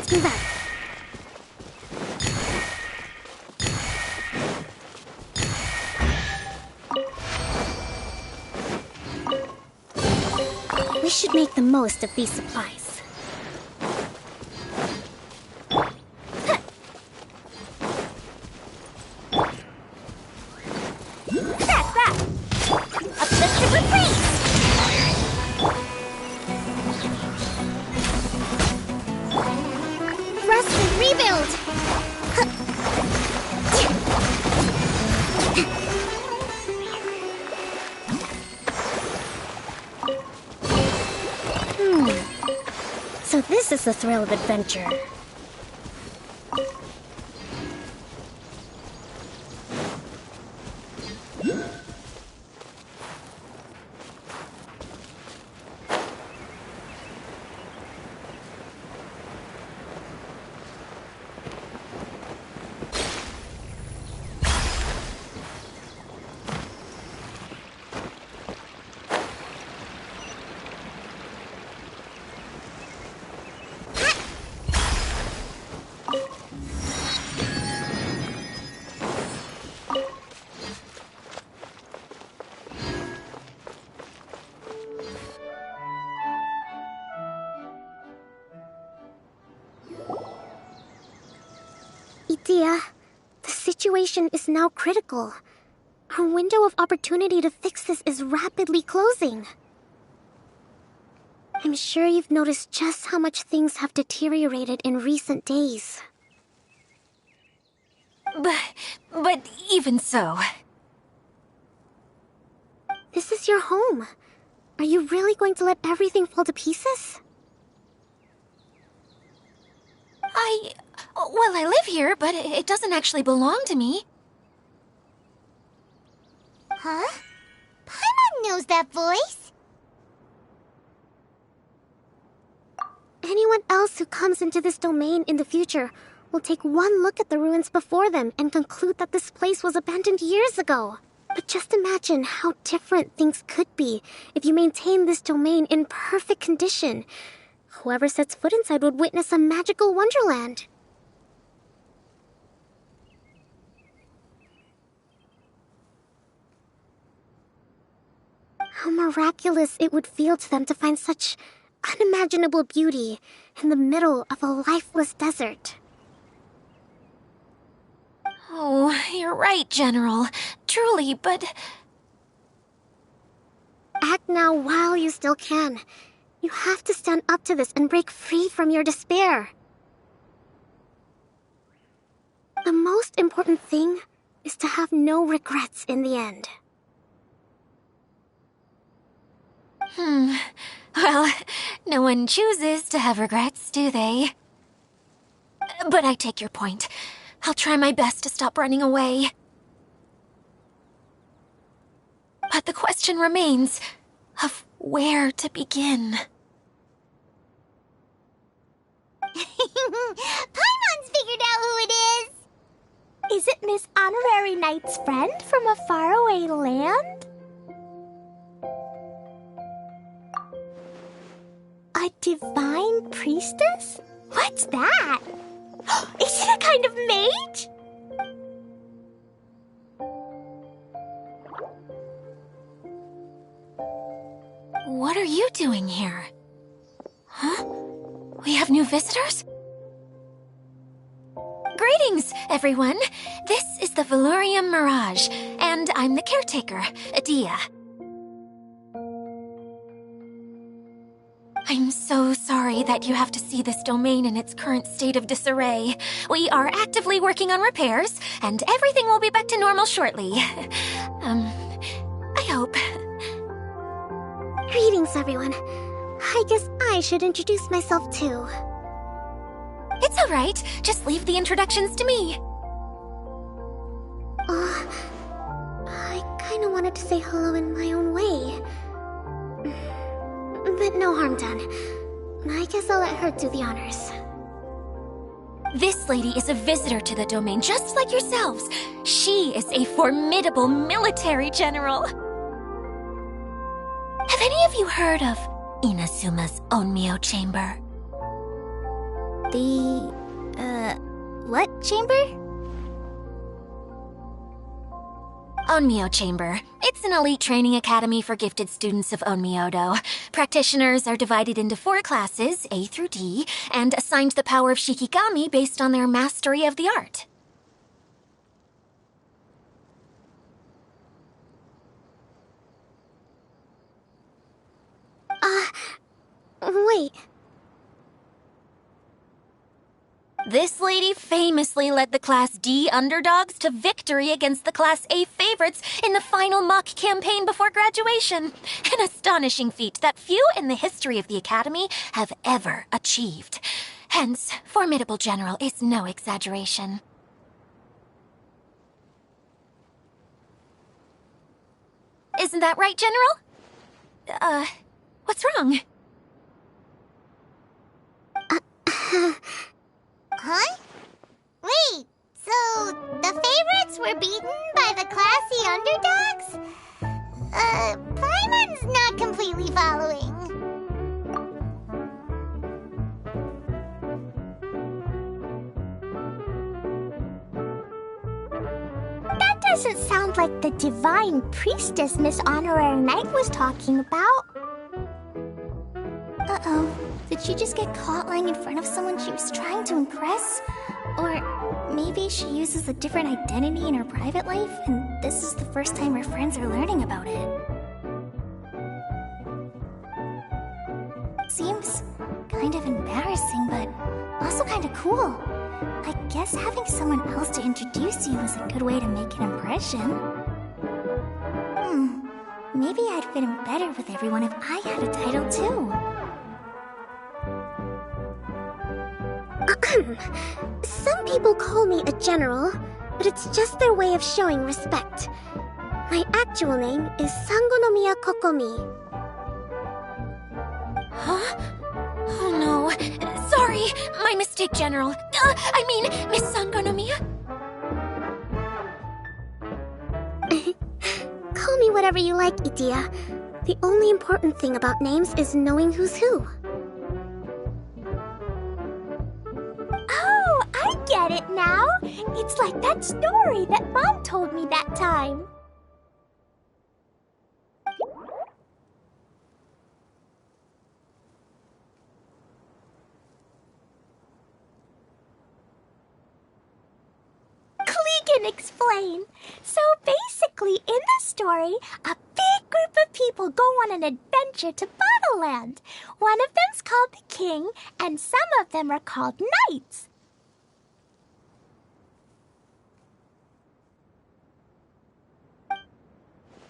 That. We should make the most of these supplies. That's that! Up the sugar freeze! Thrust and rebuild! So this is the thrill of adventure. Idea, the situation is now critical. Our window of opportunity to fix this is rapidly closing. I'm sure you've noticed just how much things have deteriorated in recent days. But even so... This is your home. Are you really going to let everything fall to pieces? Well, I live here, but it doesn't actually belong to me. Huh? Paimon knows that voice. Anyone else who comes into this domain in the future will take one look at the ruins before them and conclude that this place was abandoned years ago. But just imagine how different things could be if you maintain this domain in perfect condition. Whoever sets foot inside would witness a magical wonderland. How miraculous it would feel to them to find such unimaginable beauty in the middle of a lifeless desert. Oh, you're right, General. Truly, but... Act now while you still can. You have to stand up to this and break free from your despair. The most important thing is to have no regrets in the end. Well, no one chooses to have regrets, do they? But I take your point. I'll try my best to stop running away. But the question remains of where to begin. Paimon's figured out who it is! Is it Miss Honorary Knight's friend from a faraway land? A divine priestess? What's that? Is it a kind of mage? What are you doing here? Huh? We have new visitors? Greetings, everyone. This is the Valorium Mirage, and I'm the caretaker, Adia. I'm so sorry that you have to see this domain in its current state of disarray. We are actively working on repairs, and everything will be back to normal shortly. I hope. Greetings, everyone. I guess I should introduce myself too. It's all right. Just leave the introductions to me. I kinda wanted to say hello in my own way. But no harm done. I guess I'll let her do the honors. This lady is a visitor to the domain, just like yourselves. She is a formidable military general. Have any of you heard of Inazuma's Onmyo Chamber? What chamber? Onmyo Chamber. It's an elite training academy for gifted students of Onmyodo. Practitioners are divided into 4 classes, A through D, and assigned the power of Shikigami based on their mastery of the art. Wait. This lady famously led the Class D underdogs to victory against the Class A favorites in the final mock campaign before graduation. An astonishing feat that few in the history of the Academy have ever achieved. Hence, formidable general is no exaggeration. Isn't that right, General? What's wrong? Huh? Wait, so the favorites were beaten by the classy underdogs? Paimon's not completely following. That doesn't sound like the divine priestess Miss Honorary Knight was talking about. Uh-oh. Did she just get caught lying in front of someone she was trying to impress? Or maybe she uses a different identity in her private life, and this is the first time her friends are learning about it. Seems kind of embarrassing, but also kind of cool. I guess having someone else to introduce you is a good way to make an impression. Maybe I'd fit in better with everyone if I had a title too. Some people call me a general, but it's just their way of showing respect. My actual name is Sangonomiya Kokomi. Huh? Oh no. Sorry, my mistake, General. I mean, Miss Sangonomiya? Call me whatever you like, Itia. The only important thing about names is knowing who's who. Oh, I get it now. It's like that story that Mom told me that time. Can explain. So basically, in the story, a big group of people go on an adventure to Bottleland. One of them's called the King, and some of them are called Knights.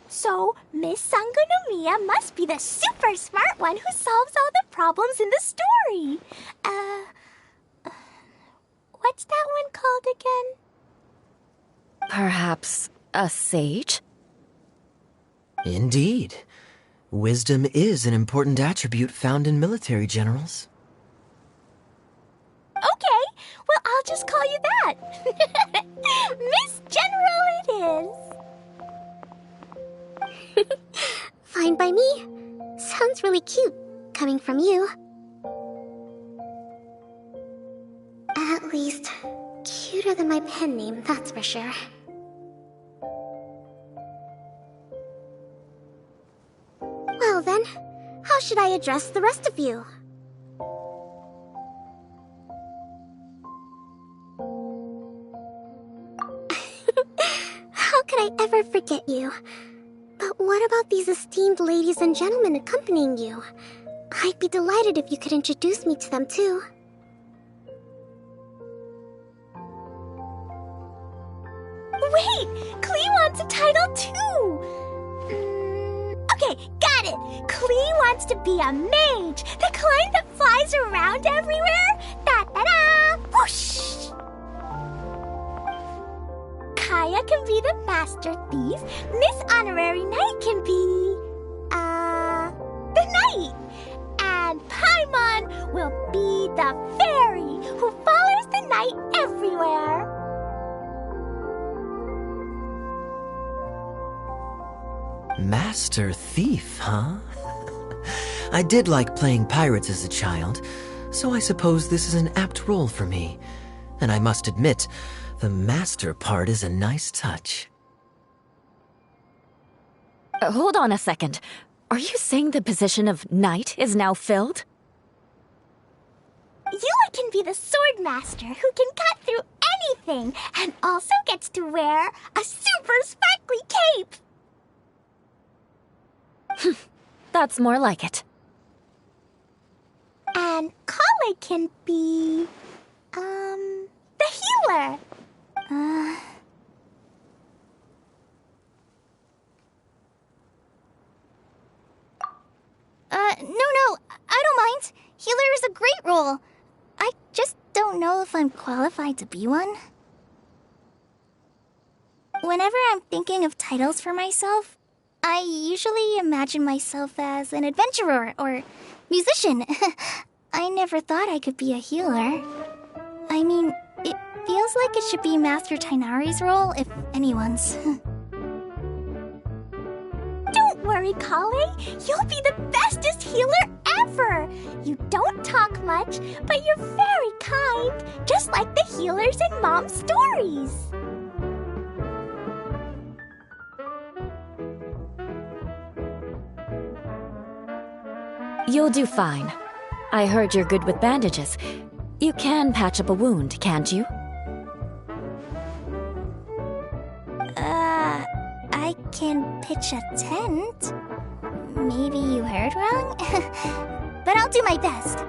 So, Miss Sangonomiya must be the super smart one who solves all the problems in the story. What's that one called again? Perhaps a sage? Indeed. Wisdom is an important attribute found in military generals. Okay, well, I'll just call you that. Miss General it is. Fine by me. Sounds really cute, coming from you. At least, cuter than my pen name, that's for sure. Well then, how should I address the rest of you? How could I ever forget you? But what about these esteemed ladies and gentlemen accompanying you? I'd be delighted if you could introduce me to them too. Wait, Klee wants a title too. Okay, got it. Klee wants to be a mage, the kind that flies around everywhere. Da-da-da! Whoosh! Kaya can be the master thief. Miss Honorary Knight can be... the knight. And Paimon will be the fairy who follows the knight everywhere. Master thief, huh? I did like playing pirates as a child, so I suppose this is an apt role for me. And I must admit, the master part is a nice touch. Hold on a second. Are you saying the position of knight is now filled? Eula can be the sword master who can cut through anything and also gets to wear a super sparkly cape. That's more like it. And Kale can be, the healer. No, I don't mind. Healer is a great role. I just don't know if I'm qualified to be one. Whenever I'm thinking of titles for myself, I usually imagine myself as an adventurer or musician. I never thought I could be a healer. I mean, it feels like it should be Master Tainari's role, if anyone's. Don't worry, Kale. You'll be the bestest healer ever. You don't talk much, but you're very kind, just like the healers in Mom's stories. You'll do fine. I heard you're good with bandages. You can patch up a wound, can't you? I can pitch a tent. Maybe you heard wrong? But I'll do my best.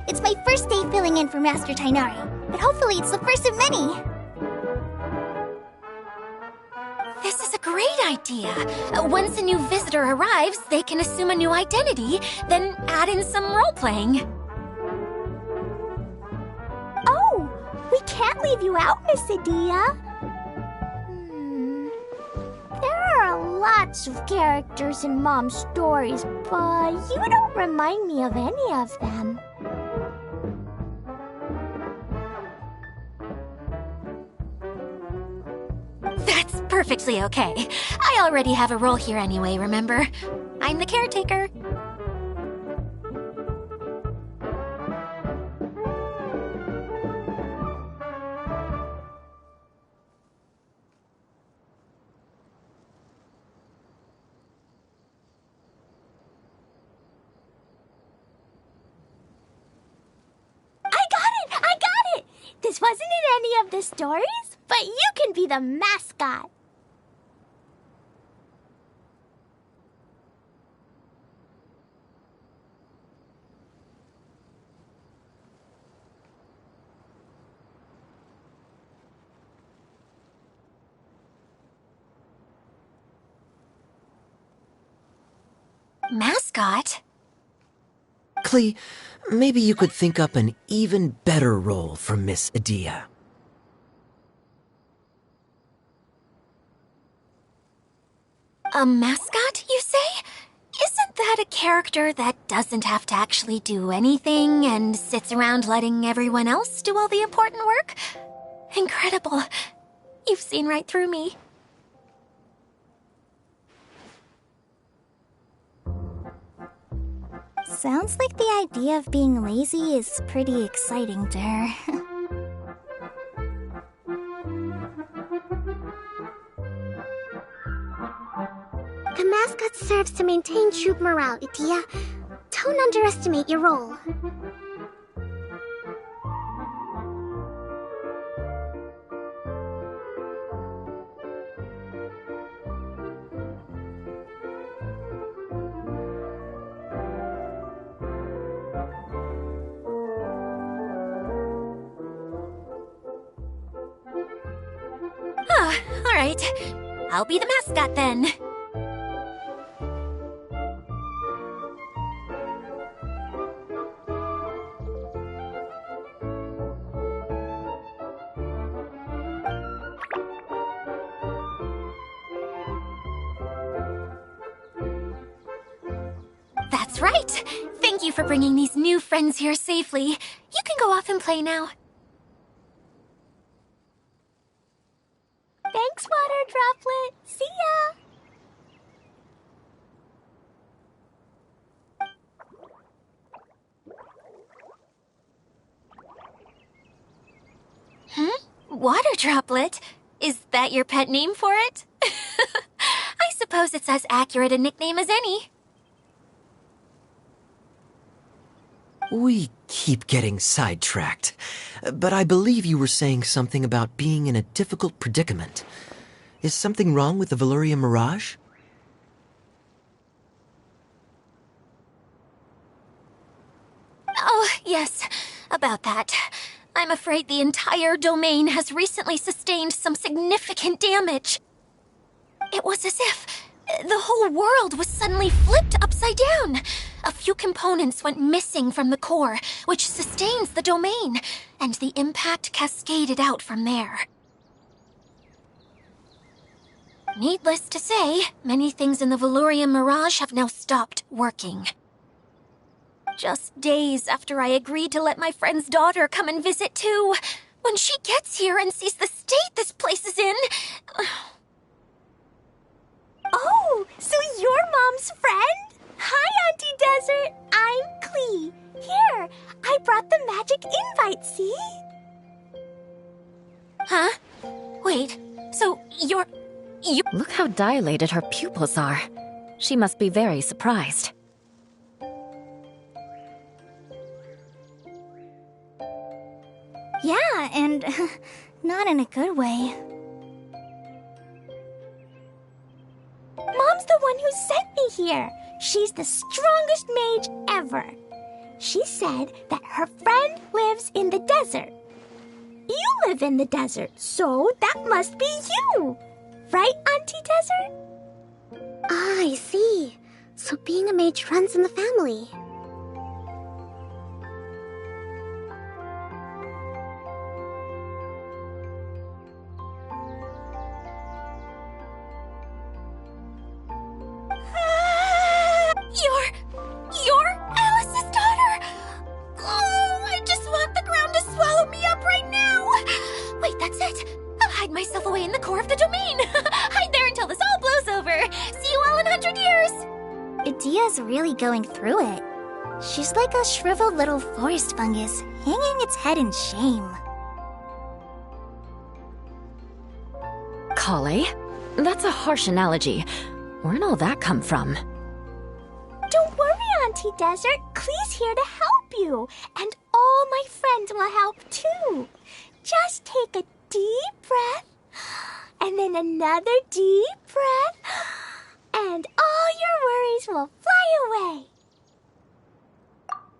It's my first day filling in for Master Tainari, but hopefully it's the first of many. This is a great idea. Once a new visitor arrives, they can assume a new identity, then add in some role-playing. Oh, we can't leave you out, Miss Adia. There are lots of characters in Mom's stories, but you don't remind me of any of them. That's perfectly okay. I already have a role here anyway, remember? I'm the caretaker. I got it! This wasn't in any of the stories, but you can be the mascot. Mascot? Klee, maybe you could think up an even better role for Miss Adia. A mascot, you say? Isn't that a character that doesn't have to actually do anything and sits around letting everyone else do all the important work? Incredible. You've seen right through me. Sounds like the idea of being lazy is pretty exciting to her. The mascot serves to maintain troop morale, Adia. Don't underestimate your role. Ah, all right. I'll be the mascot then. That's right. Thank you for bringing these new friends here safely. You can go off and play now. Thanks, Water Droplet. See ya! Water droplet? Is that your pet name for it? I suppose it's as accurate a nickname as any. We keep getting sidetracked, but I believe you were saying something about being in a difficult predicament. Is something wrong with the Veluria Mirage? Oh, yes, about that. I'm afraid the entire domain has recently sustained some significant damage. It was as if the whole world was suddenly flipped upside down. A few components went missing from the core, which sustains the domain, and the impact cascaded out from there. Needless to say, many things in the Veluria Mirage have now stopped working. Just days after I agreed to let my friend's daughter come and visit too. When she gets here and sees the state this place is in... Oh, so you're Mom's friend? Hi, Auntie Desert. I'm Klee. Here, I brought the magic invite, see? Huh? Wait, so you're... Look how dilated her pupils are. She must be very surprised. Yeah, and not in a good way. Mom's the one who sent me here. She's the strongest mage ever. She said that her friend lives in the desert. You live in the desert, so that must be you. Right, Auntie Desert? Ah, I see. So being a mage runs in the family. You're Alice's daughter! Oh, I just want the ground to swallow me up right now! Wait, that's it! I'll hide myself away in the core of the domain! Hide there until this all blows over! See you all in 100 years! Idia's really going through it. She's like a shriveled little forest fungus, hanging its head in shame. Kale? That's a harsh analogy. Where'd all that come from? Don't worry, Auntie Desert. Klee's here to help you. And all my friends will help too. Just take a deep breath, and then another deep breath, and all your worries will fly away.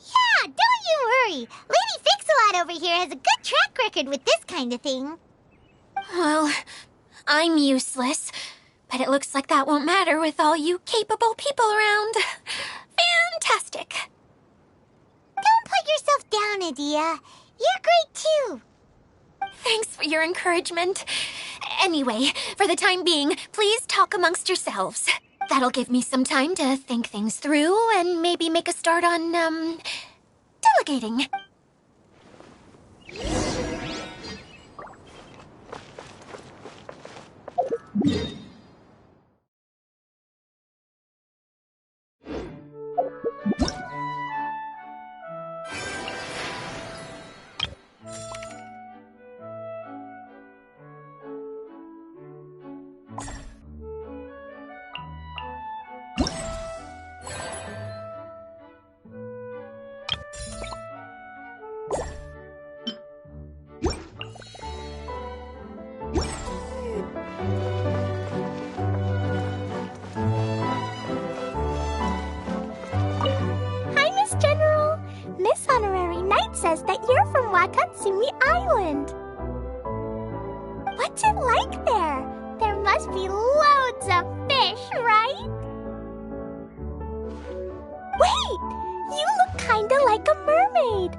Yeah, don't you worry. Lady Fix-A-Lot over here has a good track record with this kind of thing. Well, I'm useless, but it looks like that won't matter with all you capable people around. Fantastic. Don't put yourself down, Idia. You're great too. Thanks for your encouragement. Anyway, for the time being, please talk amongst yourselves. That'll give me some time to think things through and maybe make a start on, delegating. Says that you're from Watatsumi Island. What's it like there? There must be loads of fish, right? Wait! You look kinda like a mermaid.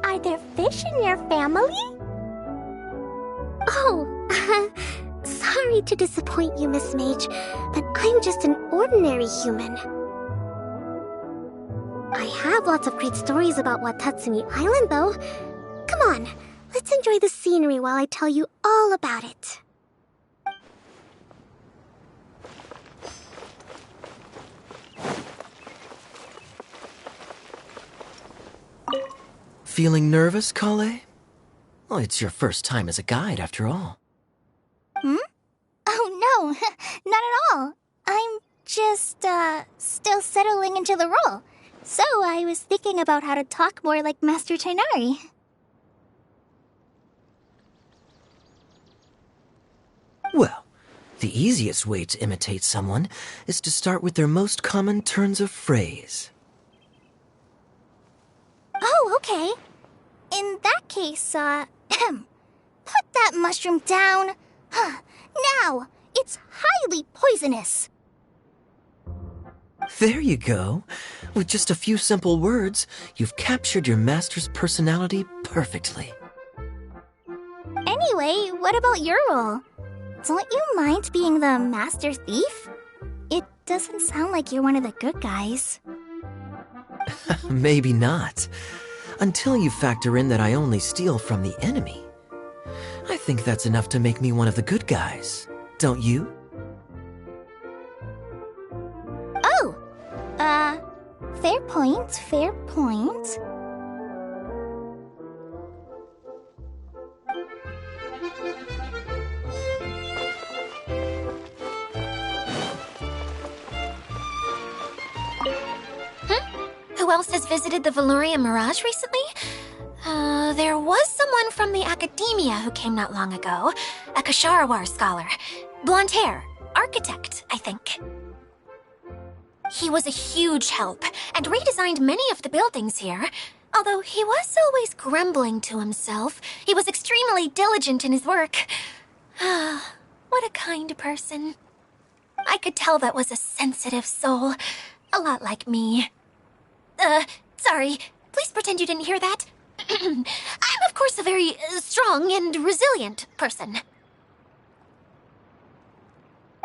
Are there fish in your family? Oh, sorry to disappoint you, Miss Mage, but I'm just an ordinary human. I have lots of great stories about Watatsumi Island, though. Come on, let's enjoy the scenery while I tell you all about it. Feeling nervous, Kale? Well, it's your first time as a guide, after all. Hmm? Oh, no, not at all. I'm just, still settling into the role. So I was thinking about how to talk more like Master Tighnari. Well, the easiest way to imitate someone is to start with their most common turns of phrase. Oh, okay. In that case, put that mushroom down. Now, it's highly poisonous. There you go. With just a few simple words, you've captured your master's personality perfectly. Anyway, what about your role? Don't you mind being the master thief? It doesn't sound like you're one of the good guys. Maybe not. Until you factor in that I only steal from the enemy. I think that's enough to make me one of the good guys. Don't you? Oh! Fair point, fair point. Who else has visited the Veloria Mirage recently? There was someone from the academia who came not long ago. A Kasharawar scholar. Blonde hair. Architect, I think. He was a huge help and redesigned many of the buildings here. Although he was always grumbling to himself, he was extremely diligent in his work. What a kind person. I could tell that was a sensitive soul. A lot like me. Sorry. Please pretend you didn't hear that. I'm, of course, a very strong and resilient person.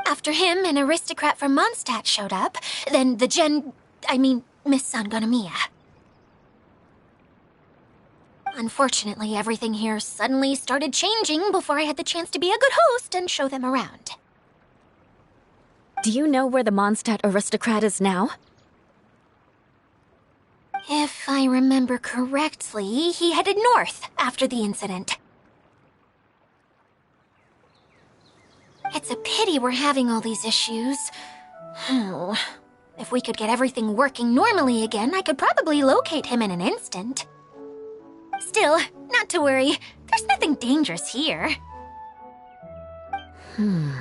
After him, an aristocrat from Mondstadt showed up. Then Miss Sangonomiya. Unfortunately, everything here suddenly started changing before I had the chance to be a good host and show them around. Do you know where the Mondstadt aristocrat is now? If I remember correctly, he headed north after the incident. It's a pity we're having all these issues. If we could get everything working normally again, I could probably locate him in an instant. Still, not to worry. There's nothing dangerous here. Hey,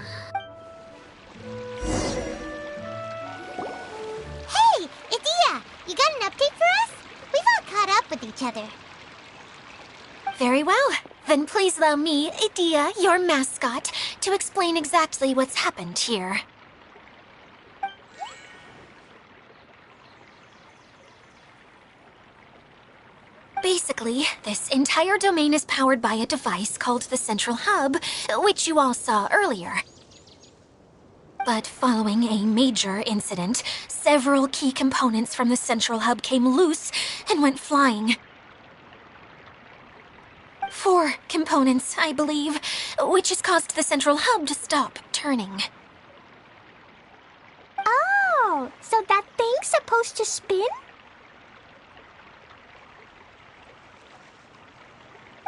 Idia! You got an update for us? We've all caught up with each other. Very well. Then please allow me, Idia, your mascot, to explain exactly what's happened here. Basically, this entire domain is powered by a device called the Central Hub, which you all saw earlier. But following a major incident, several key components from the Central Hub came loose and went flying. 4 components, I believe, which has caused the Central Hub to stop turning. Oh, so that thing's supposed to spin?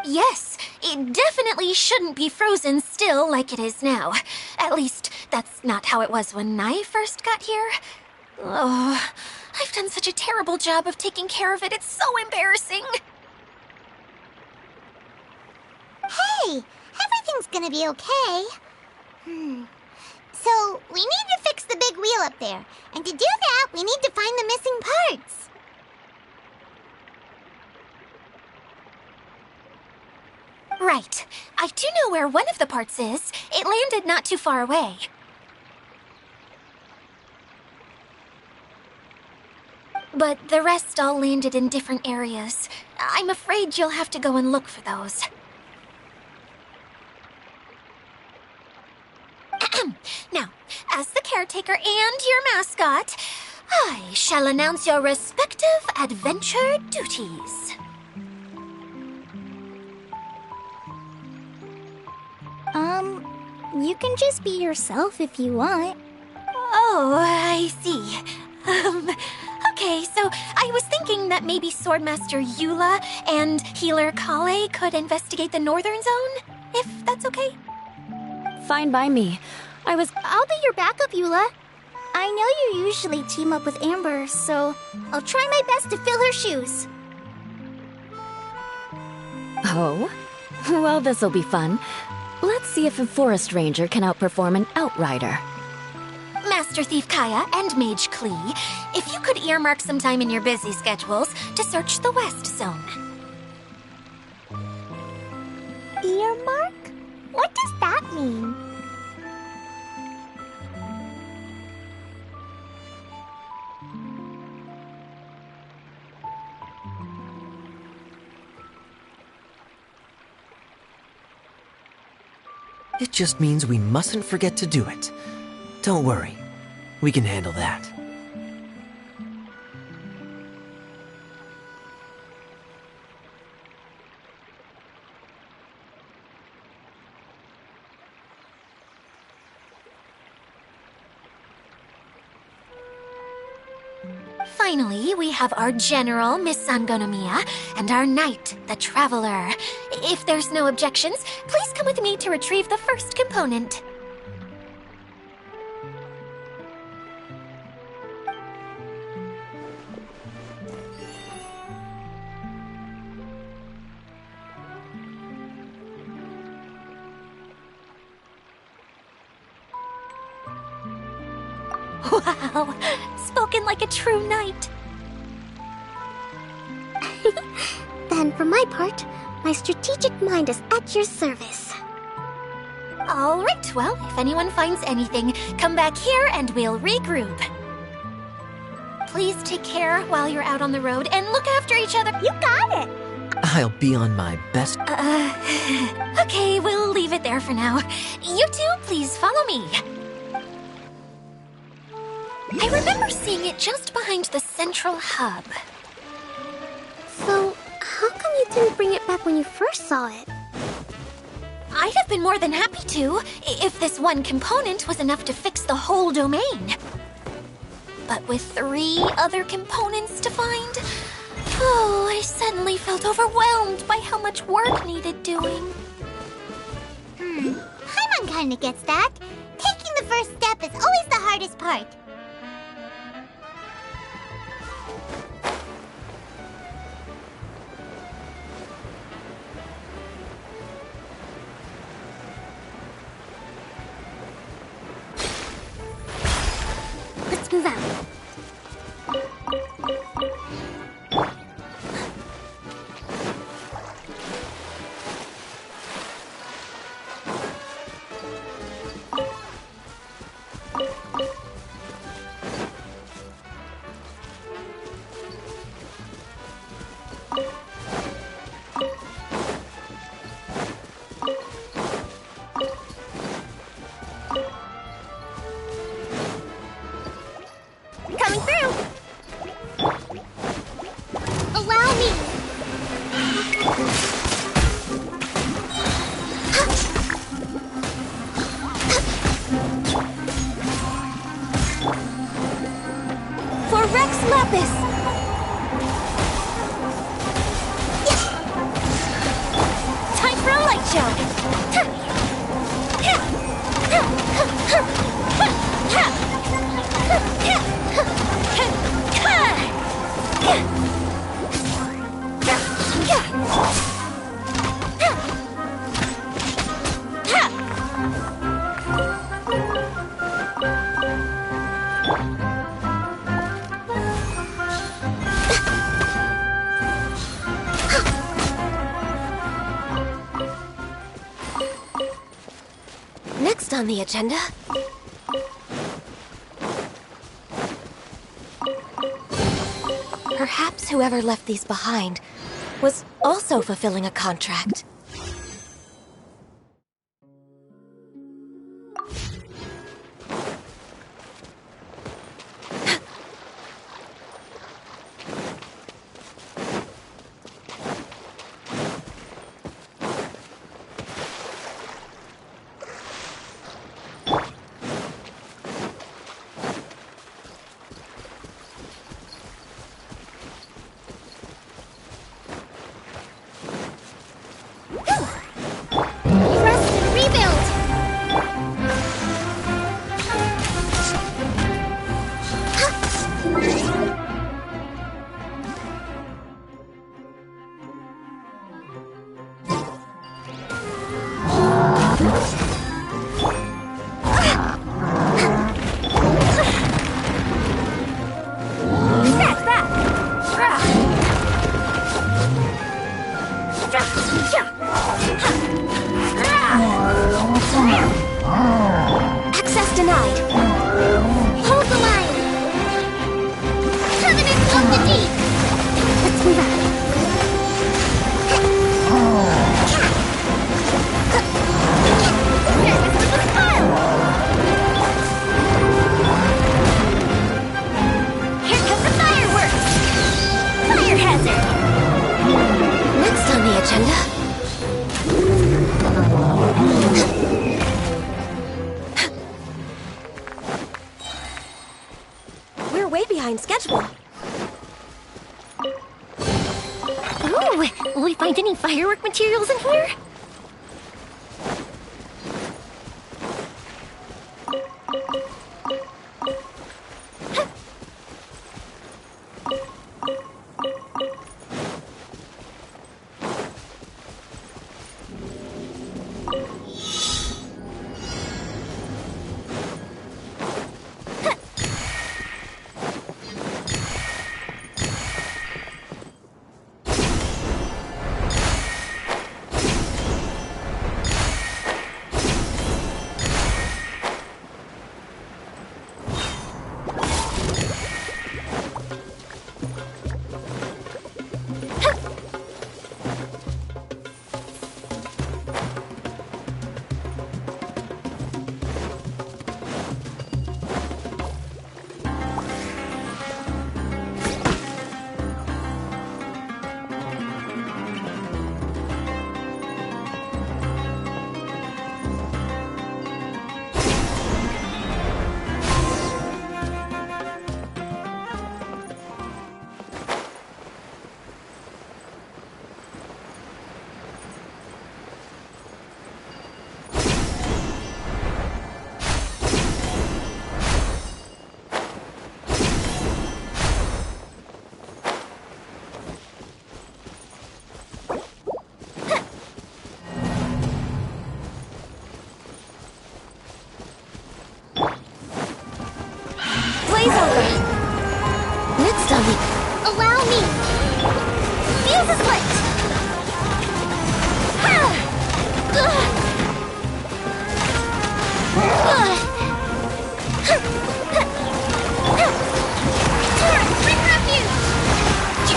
Yes, it definitely shouldn't be frozen still like it is now. At least, that's not how it was when I first got here. Oh, I've done such a terrible job of taking care of it. It's so embarrassing. Hey, everything's gonna be okay. So, we need to fix the big wheel up there. And to do that, we need to find the missing parts. Right. I do know where one of the parts is. It landed not too far away. But the rest all landed in different areas. I'm afraid you'll have to go and look for those. Now, as the caretaker and your mascot, I shall announce your respective adventure duties. You can just be yourself if you want. Oh, I see. Okay, so I was thinking that maybe Swordmaster Eula and Healer Kale could investigate the northern zone, if that's okay? Fine by me. I'll be your backup, Eula. I know you usually team up with Amber, so I'll try my best to fill her shoes. Oh? Well, this'll be fun. Let's see if a forest ranger can outperform an outrider. Master Thief Kaya and Mage Klee, if you could earmark some time in your busy schedules to search the West Zone. Earmark? What does that mean? It just means we mustn't forget to do it. Don't worry. We can handle that. Finally, we have our General, Miss Sangonomiya, and our Knight, the Traveler. If there's no objections, please come with me to retrieve the first component. Wow, spoken like a true knight. Then, for my part, my strategic mind is at your service. All right, well, if anyone finds anything, come back here and we'll regroup. Please take care while you're out on the road and look after each other. You got it! I'll be on my best. Okay, we'll leave it there for now. You two, please follow me. I remember seeing it just behind the central hub. So, how come you didn't bring it back when you first saw it? I'd have been more than happy to, if this one component was enough to fix the whole domain. But with 3 other components to find, I suddenly felt overwhelmed by how much work needed doing. Paimon kinda gets that. Taking the first step is always the hardest part. Let's move out. Coming through! Allow me! For Rex Lapis! Time for a light show! Next on the agenda... Perhaps whoever left these behind was also fulfilling a contract. schedule. Ooh, will we find any firework materials in here? Blaze over! Next on me! Allow me! Fuse is lit! Torrent, bring refuge!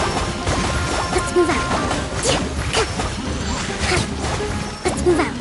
Let's move out. Let's move out.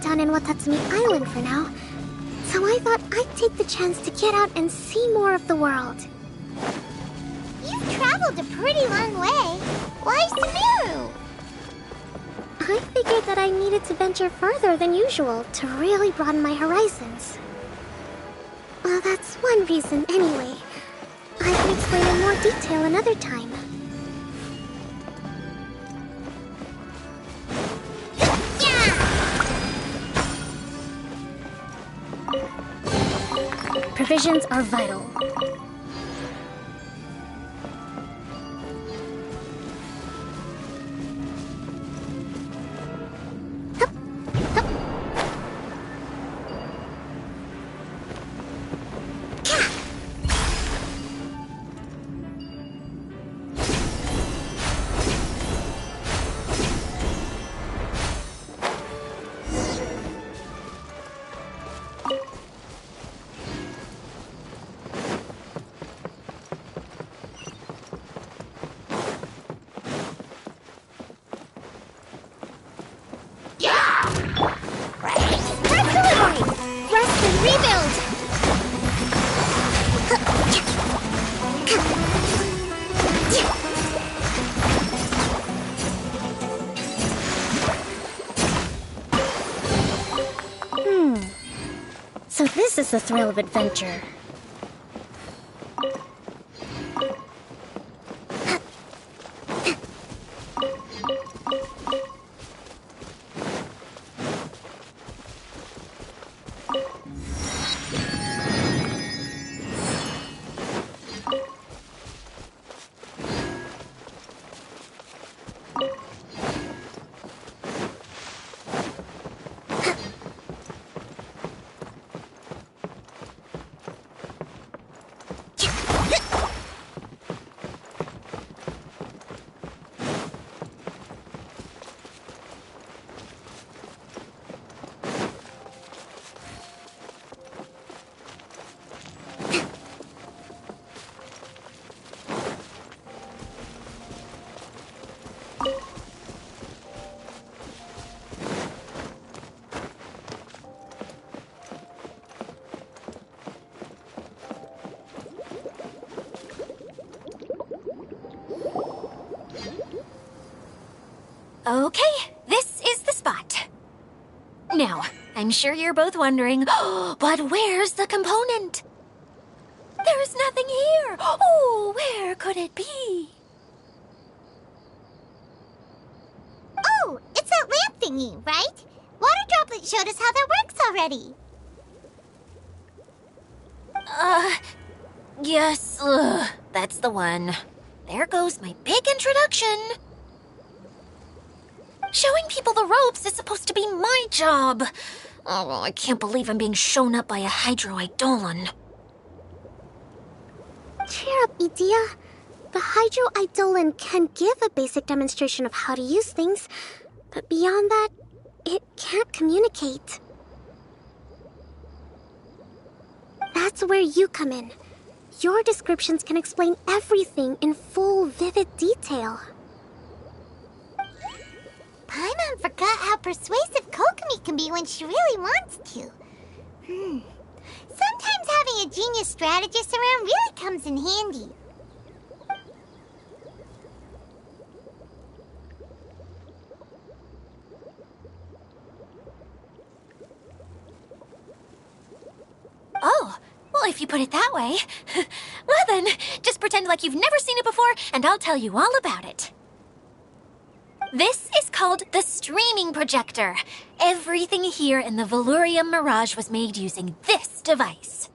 Done in Watatsumi Island for now, so I thought I'd take the chance to get out and see more of the world. You've traveled a pretty long way. Why Sumeru? I figured that I needed to venture further than usual to really broaden my horizons. Well, that's one reason anyway. I can explain in more detail another time. Provisions are vital. This is the thrill of adventure. Okay, this is the spot. Now, I'm sure you're both wondering, but where's the component? There's nothing here. Oh, where could it be? Oh, it's that lamp thingy, right? Water Droplet showed us how that works already. Yes, that's the one. There goes my big introduction. Showing people the ropes is supposed to be my job. Oh, I can't believe I'm being shown up by a Hydro Eidolon. Cheer up, Edea. The Hydro Eidolon can give a basic demonstration of how to use things, but beyond that, it can't communicate. That's where you come in. Your descriptions can explain everything in full, vivid detail. Paimon forgot how persuasive Kokomi can be when she really wants to. Sometimes having a genius strategist around really comes in handy. Oh, well, if you put it that way. Well then, just pretend like you've never seen it before, and I'll tell you all about it. This is called the streaming projector. Everything here in the Velurium Mirage was made using this device.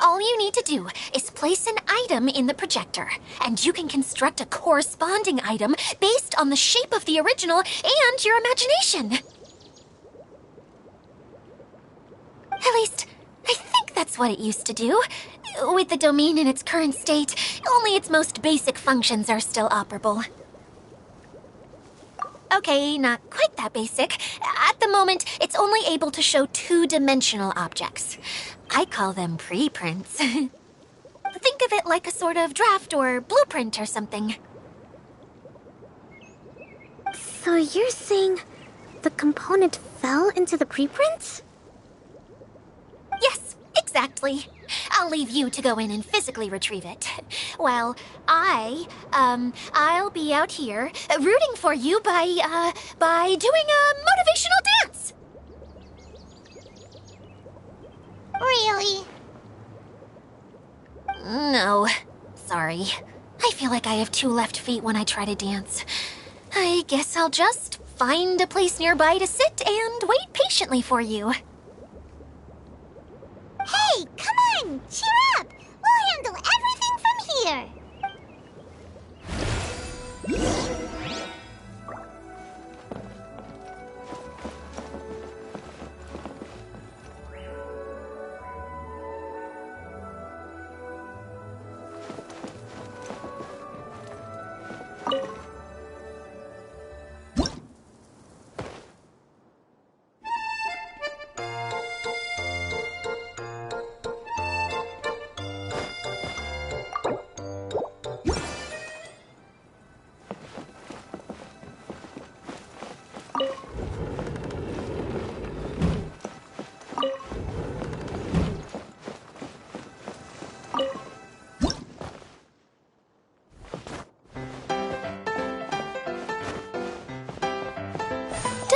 All you need to do is place an item in the projector, and you can construct a corresponding item based on the shape of the original and your imagination. At least, I think that's what it used to do. With the domain in its current state, only its most basic functions are still operable. Okay, not quite that basic. At the moment, it's only able to show two-dimensional objects. I call them preprints. Think of it like a sort of draft or blueprint or something. So you're saying the component fell into the preprints? Yes, exactly. I'll leave you to go in and physically retrieve it. Well, I'll be out here rooting for you by doing a motivational dance. Really? No, sorry. I feel like I have two left feet when I try to dance. I guess I'll just find a place nearby to sit and wait patiently for you. Hey, come on! Cheer up! We'll handle everything from here!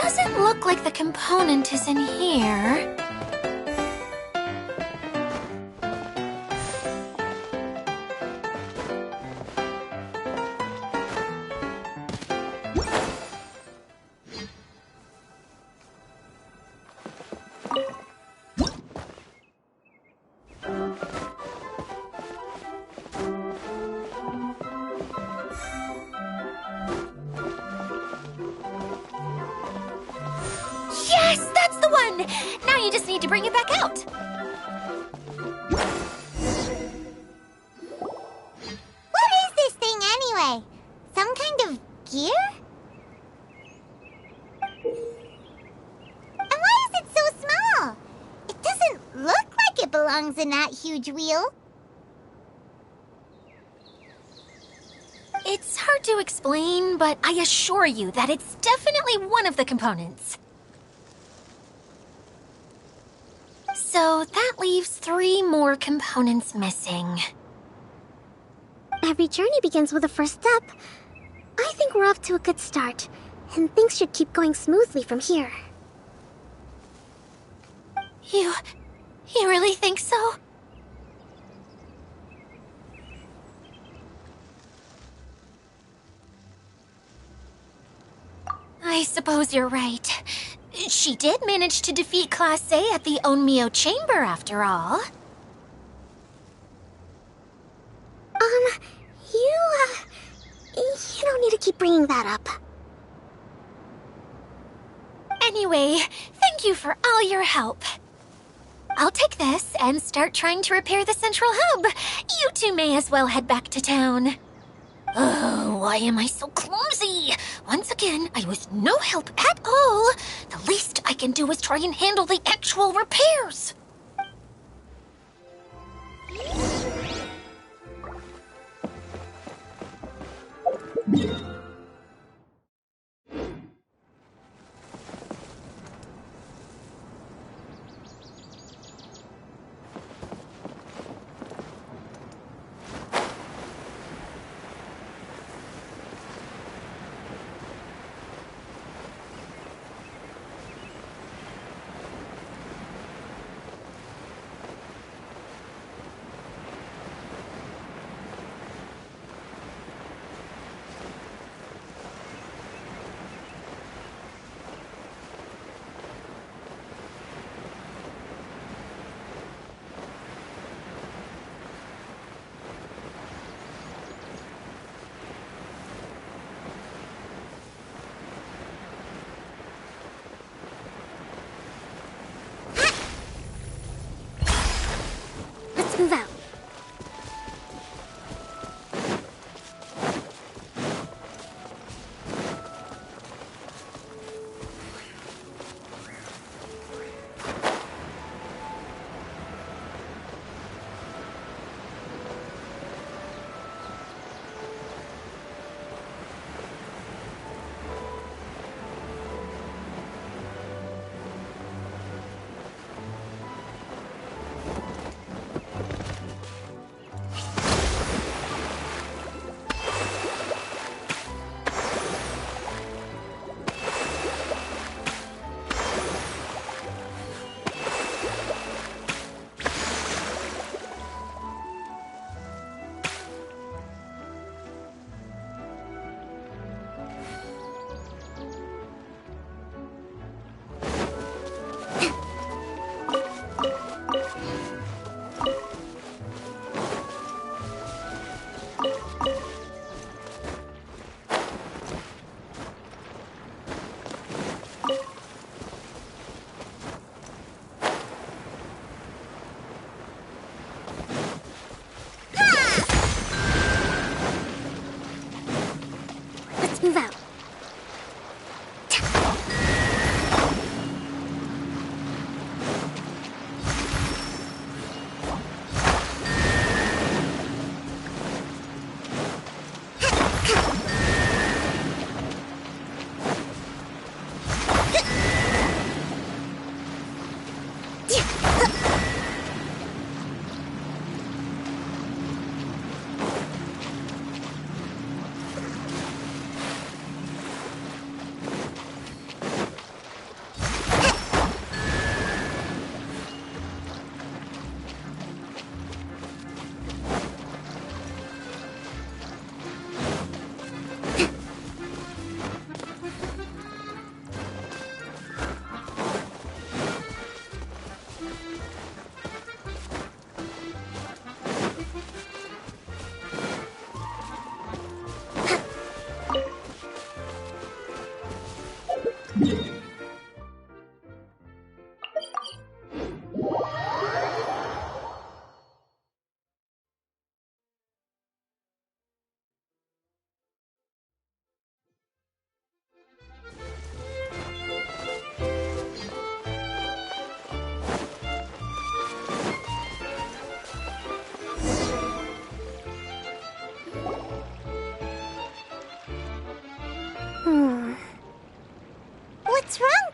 doesn't look like the component is in here. Yes, that's the one! Now you just need to bring it back out. What is this thing anyway? Some kind of gear? And why is it so small? It doesn't look like it belongs in that huge wheel. It's hard to explain, but I assure you that it's definitely one of the components. So that leaves 3 more components missing. Every journey begins with a first step. I think we're off to a good start, and things should keep going smoothly from here. You really think so? I suppose you're right. She did manage to defeat Class A at the Onmyo Chamber, after all. You don't need to keep bringing that up. Anyway, thank you for all your help. I'll take this and start trying to repair the central hub. You two may as well head back to town. Oh, why am I so clumsy? Once again, I was no help at all. The least I can do is try and handle the actual repairs. Let's move out. Let's move out.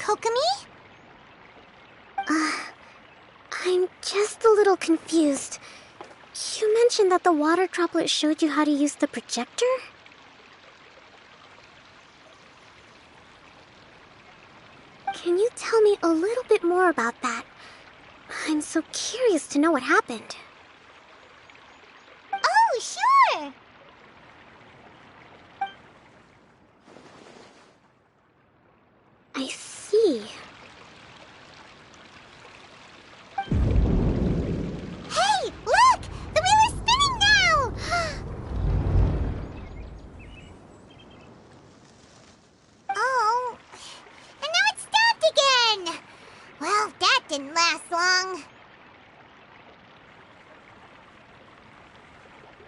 Kokomi? I'm just a little confused. You mentioned that the water droplet showed you how to use the projector? Can you tell me a little bit more about that? I'm so curious to know what happened. Oh, sure! I see. Hey, look! The wheel is spinning now! Oh, and now it's stopped again! Well, that didn't last long.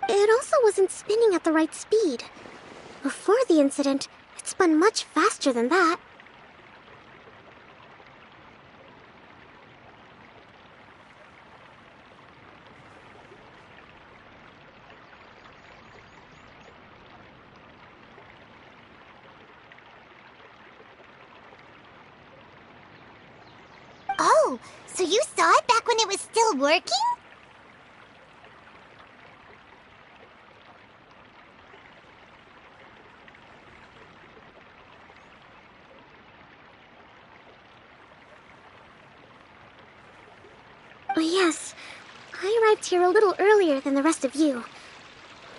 It also wasn't spinning at the right speed. Before the incident, it spun much faster than that. Oh, so you saw it back when it was still working? Yes, I arrived here a little earlier than the rest of you.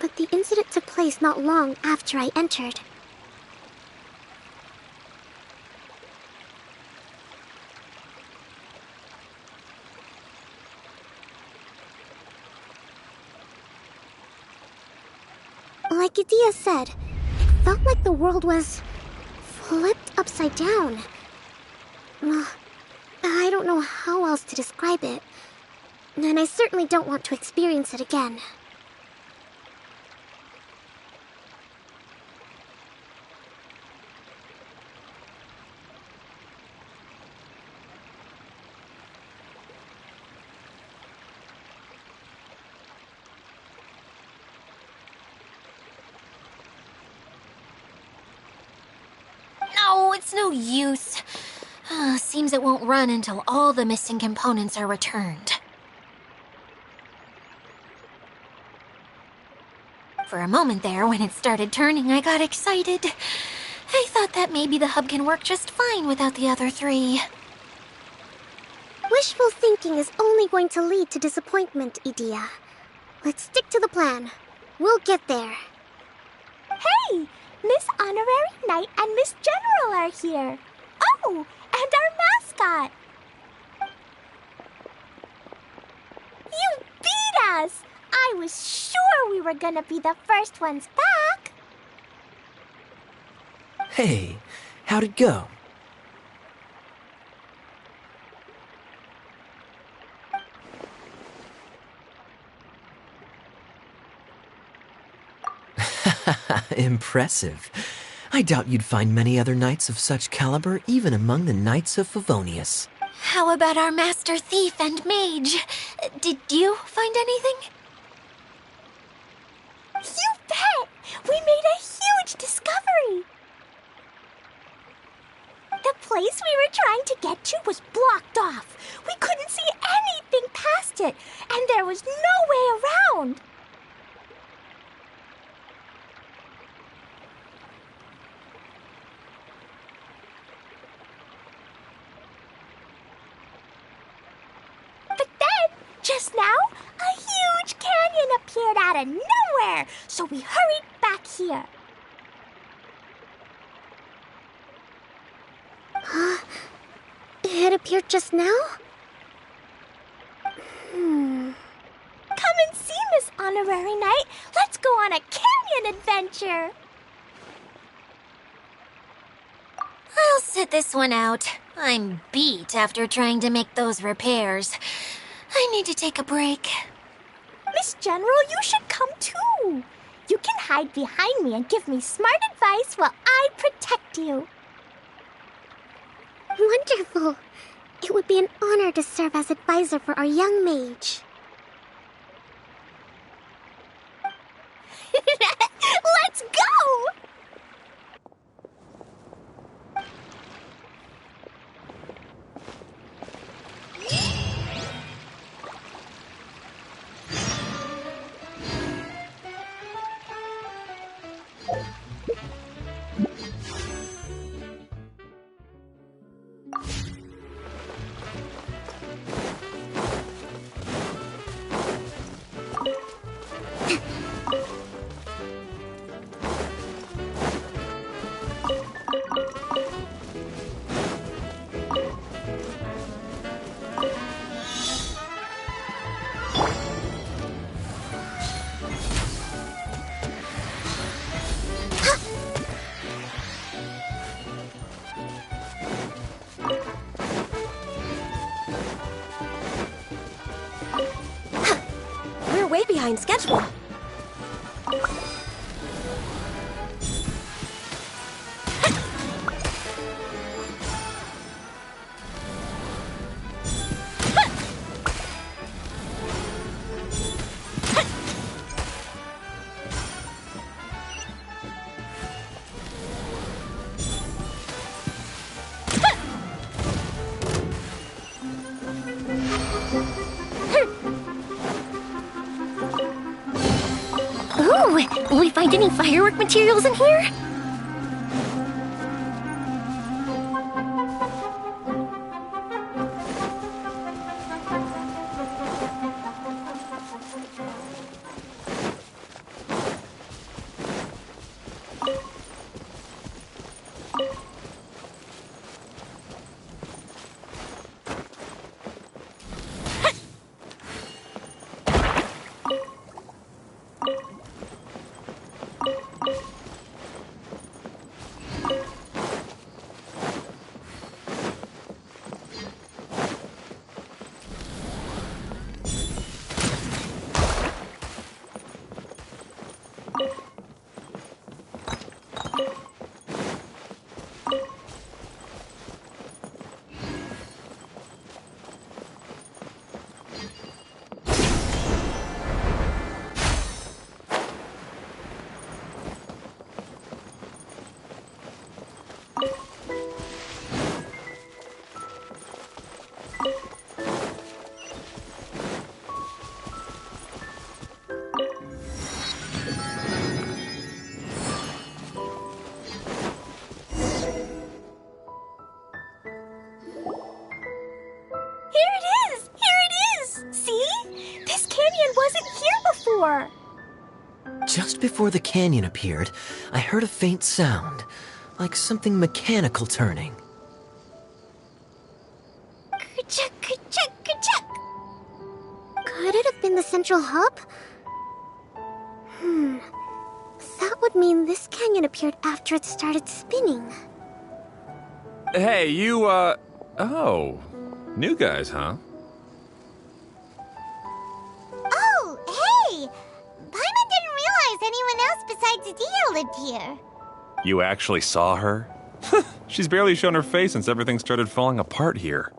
But the incident took place not long after I entered. Like Idia said, it felt like the world was flipped upside down. Well, I don't know how else to describe it, and I certainly don't want to experience it again. No, it's no use. Seems it won't run until all the missing components are returned. For a moment there, when it started turning, I got excited. I thought that maybe the hub can work just fine without the other three. Wishful thinking is only going to lead to disappointment, Idia. Let's stick to the plan. We'll get there. Hey! Miss Honorary Knight and Miss General are here. Oh, and our mascot. You beat us! I was sure we were gonna be the first ones back. Hey, how'd it go? Impressive. I doubt you'd find many other knights of such caliber even among the Knights of Favonius. How about our master thief and mage? Did you find anything? You bet! We made a huge discovery. The place we were trying to get to was blocked off. We couldn't see anything past it, and there was no way around. But then, just now, a huge canyon appeared out of nowhere, so we hurried back here. It appeared just now? Come and see, Miss Honorary Knight. Let's go on a canyon adventure. I'll sit this one out. I'm beat after trying to make those repairs. I need to take a break. Miss General, you should come too. You can hide behind me and give me smart advice while I protect you. Wonderful. It would be an honor to serve as advisor for our young mage. Let's go! behind schedule. Will we find any firework materials in here? Just before the canyon appeared, I heard a faint sound, like something mechanical turning. Ka-chuck, ka-chuck, ka-chuck. Could it have been the central hub? That would mean this canyon appeared after it started spinning. Hey, you, oh. New guys, huh? Oh, hey! Paimon didn't realize anyone else besides Adia lived here. You actually saw her? She's barely shown her face since everything started falling apart here.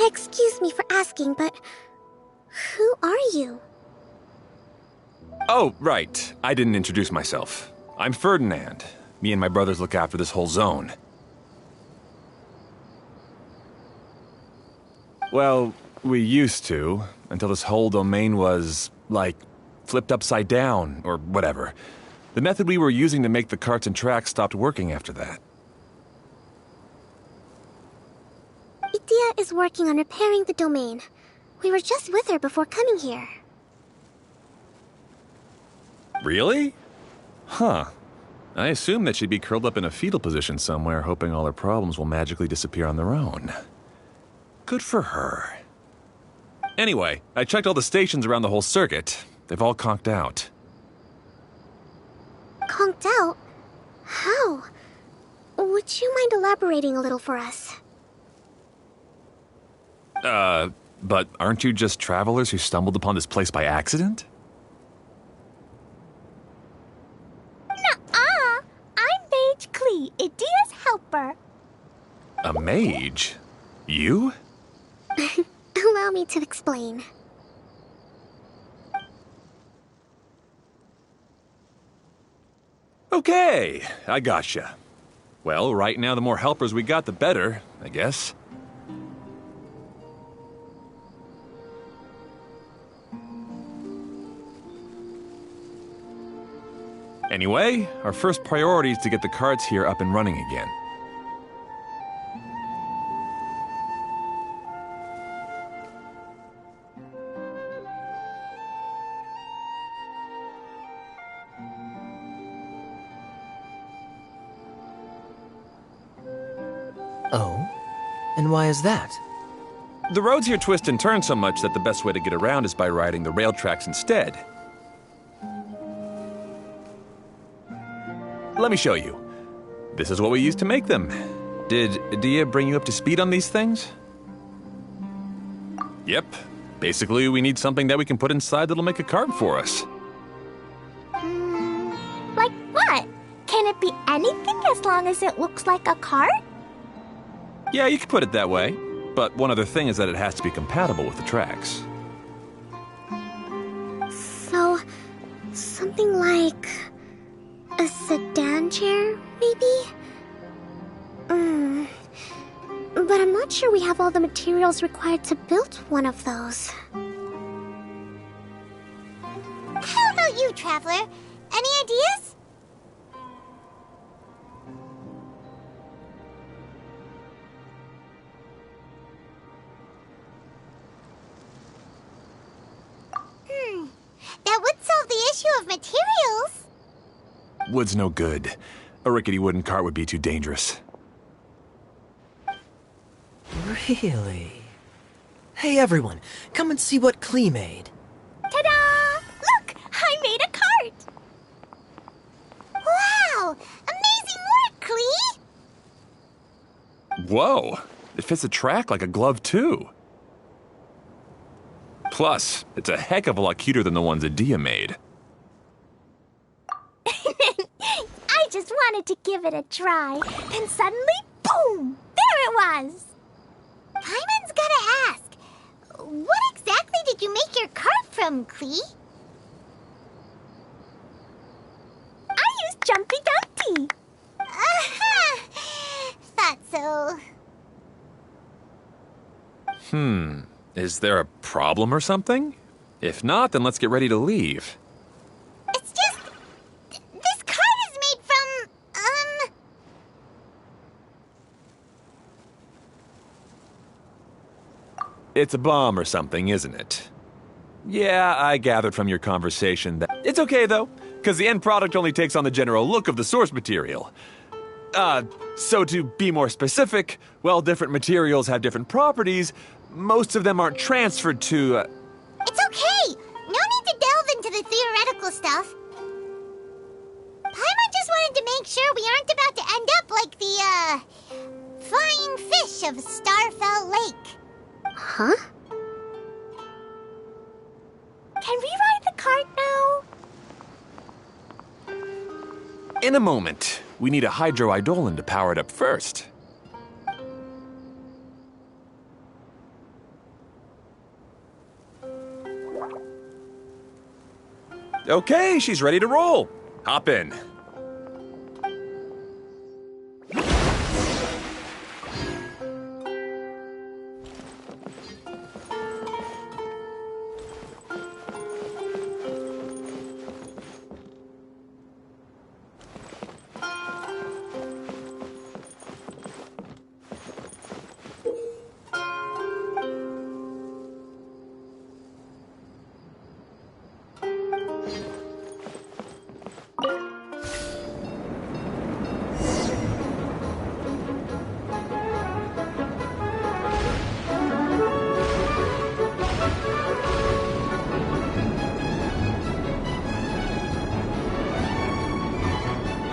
Excuse me for asking, but who are you? Oh, right. I didn't introduce myself. I'm Ferdinand. Me and my brothers look after this whole zone. Well, we used to, until this whole domain was, like, flipped upside down, or whatever. The method we were using to make the carts and tracks stopped working after that. Idia is working on repairing the domain. We were just with her before coming here. Really? Huh. I assume that she'd be curled up in a fetal position somewhere, hoping all her problems will magically disappear on their own. Good for her. Anyway, I checked all the stations around the whole circuit. They've all conked out. Conked out? How? Would you mind elaborating a little for us? But aren't you just travelers who stumbled upon this place by accident? Nuh-uh! I'm Mage Klee, Idia's helper. A mage? You? Allow me to explain. Okay, I gotcha. Well, right now the more helpers we got, the better, I guess. Anyway, our first priority is to get the carts here up and running again. Oh? And why is that? The roads here twist and turn so much that the best way to get around is by riding the rail tracks instead. Let me show you. This is what we used to make them. Did Adia bring you up to speed on these things? Yep. Basically, we need something that we can put inside that'll make a cart for us. Like what? Can it be anything as long as it looks like a cart? Yeah, you could put it that way. But one other thing is that it has to be compatible with the tracks. So, something like a sedan chair, maybe? But I'm not sure we have all the materials required to build one of those. How about you, Traveler? Any ideas? That would solve the issue of materials. Wood's no good. A rickety wooden cart would be too dangerous. Really? Hey everyone, come and see what Klee made. Ta-da! Look! I made a cart! Wow! Amazing work, Klee! Whoa! It fits the track like a glove, too. Plus, it's a heck of a lot cuter than the ones Adia made. I just wanted to give it a try. Then suddenly, boom! There it was! Paimon's gotta ask, what exactly did you make your cart from, Klee? I used Jumpy Dumpty. Thought so. Is there a problem or something? If not, then let's get ready to leave. It's just... this cart is made from, It's a bomb or something, isn't it? Yeah, I gathered from your conversation that... It's okay, though, because the end product only takes on the general look of the source material. So to be more specific, while different materials have different properties, most of them aren't transferred to... It's okay! No need to delve into the theoretical stuff. Paimon just wanted to make sure we aren't about to end up like the, flying fish of Starfell Lake. Huh? Can we ride the cart now? In a moment. We need a hydroidolin to power it up first. Okay, she's ready to roll. Hop in.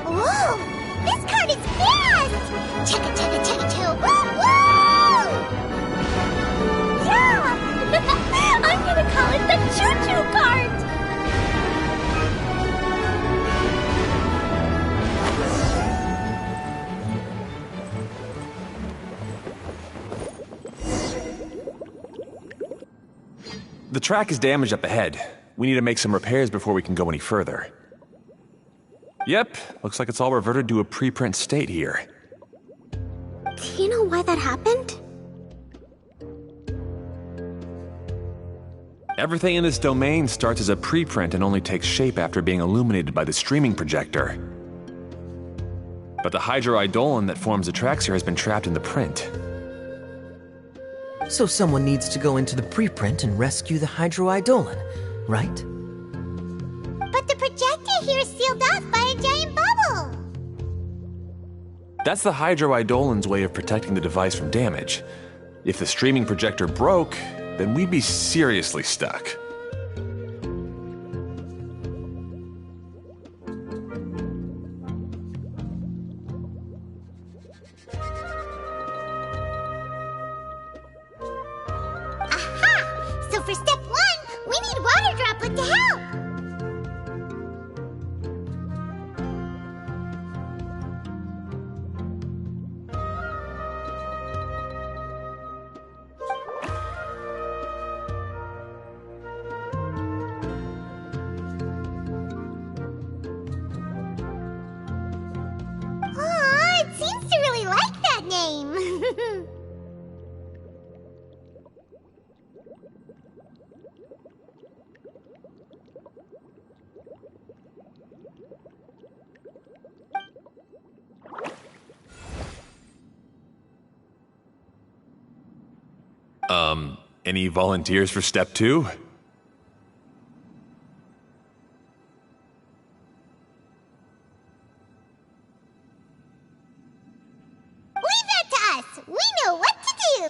Whoa! This cart is fast! Chugga chugga chugga chugga! Woo woo! Yeah! I'm gonna call it the choo-choo cart! The track is damaged up ahead. We need to make some repairs before we can go any further. Yep, looks like it's all reverted to a preprint state here. Do you know why that happened? Everything in this domain starts as a preprint and only takes shape after being illuminated by the streaming projector. But the hydroidolin that forms the tracks here has been trapped in the print. So someone needs to go into the preprint and rescue the hydroidolin, right? But the projector here is sealed off by a giant bubble! That's the hydroidolin's way of protecting the device from damage. If the streaming projector broke, then we'd be seriously stuck. Aha! So for to help. Aw, it seems to really like that name. Any volunteers for step 2? Leave that to us. We know what to do.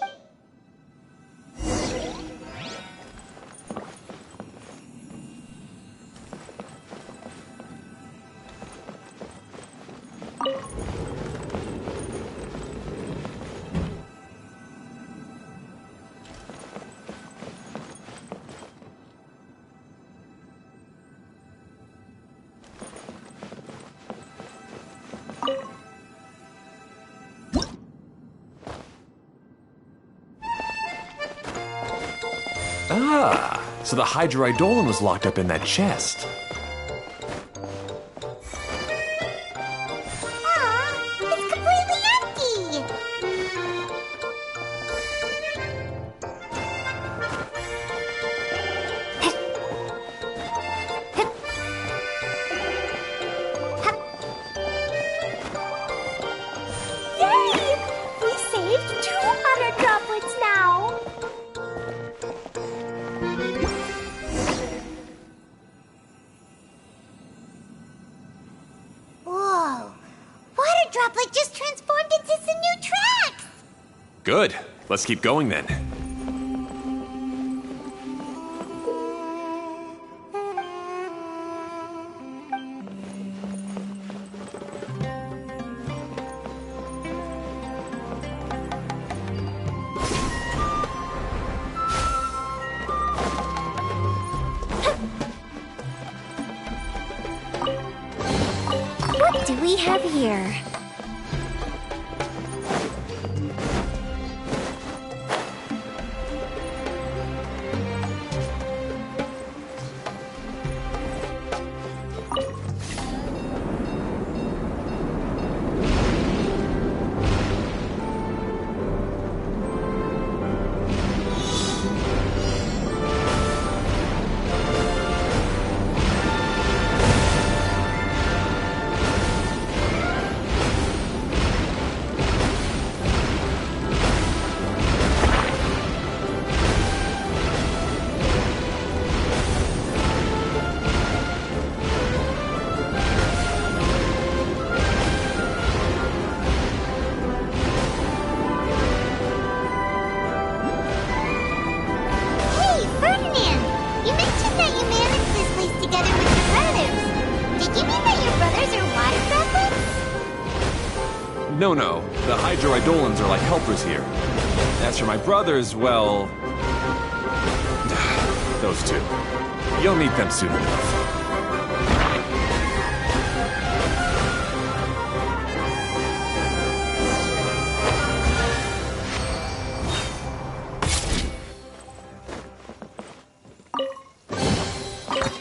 Ah, so the hydroidolin was locked up in that chest. Aw, it's completely empty. Yay! We saved 2 water droplets now. Whoa, water droplet just transformed into some new tracks. Good. Let's keep going then. What do we have here? Hey, Ferdinand! You mentioned that you managed this place together with your brothers. Did you mean that your brothers are water droplets? No, the hydroidolins are like helpers here. As for my brothers, well... those two. You'll meet them soon enough.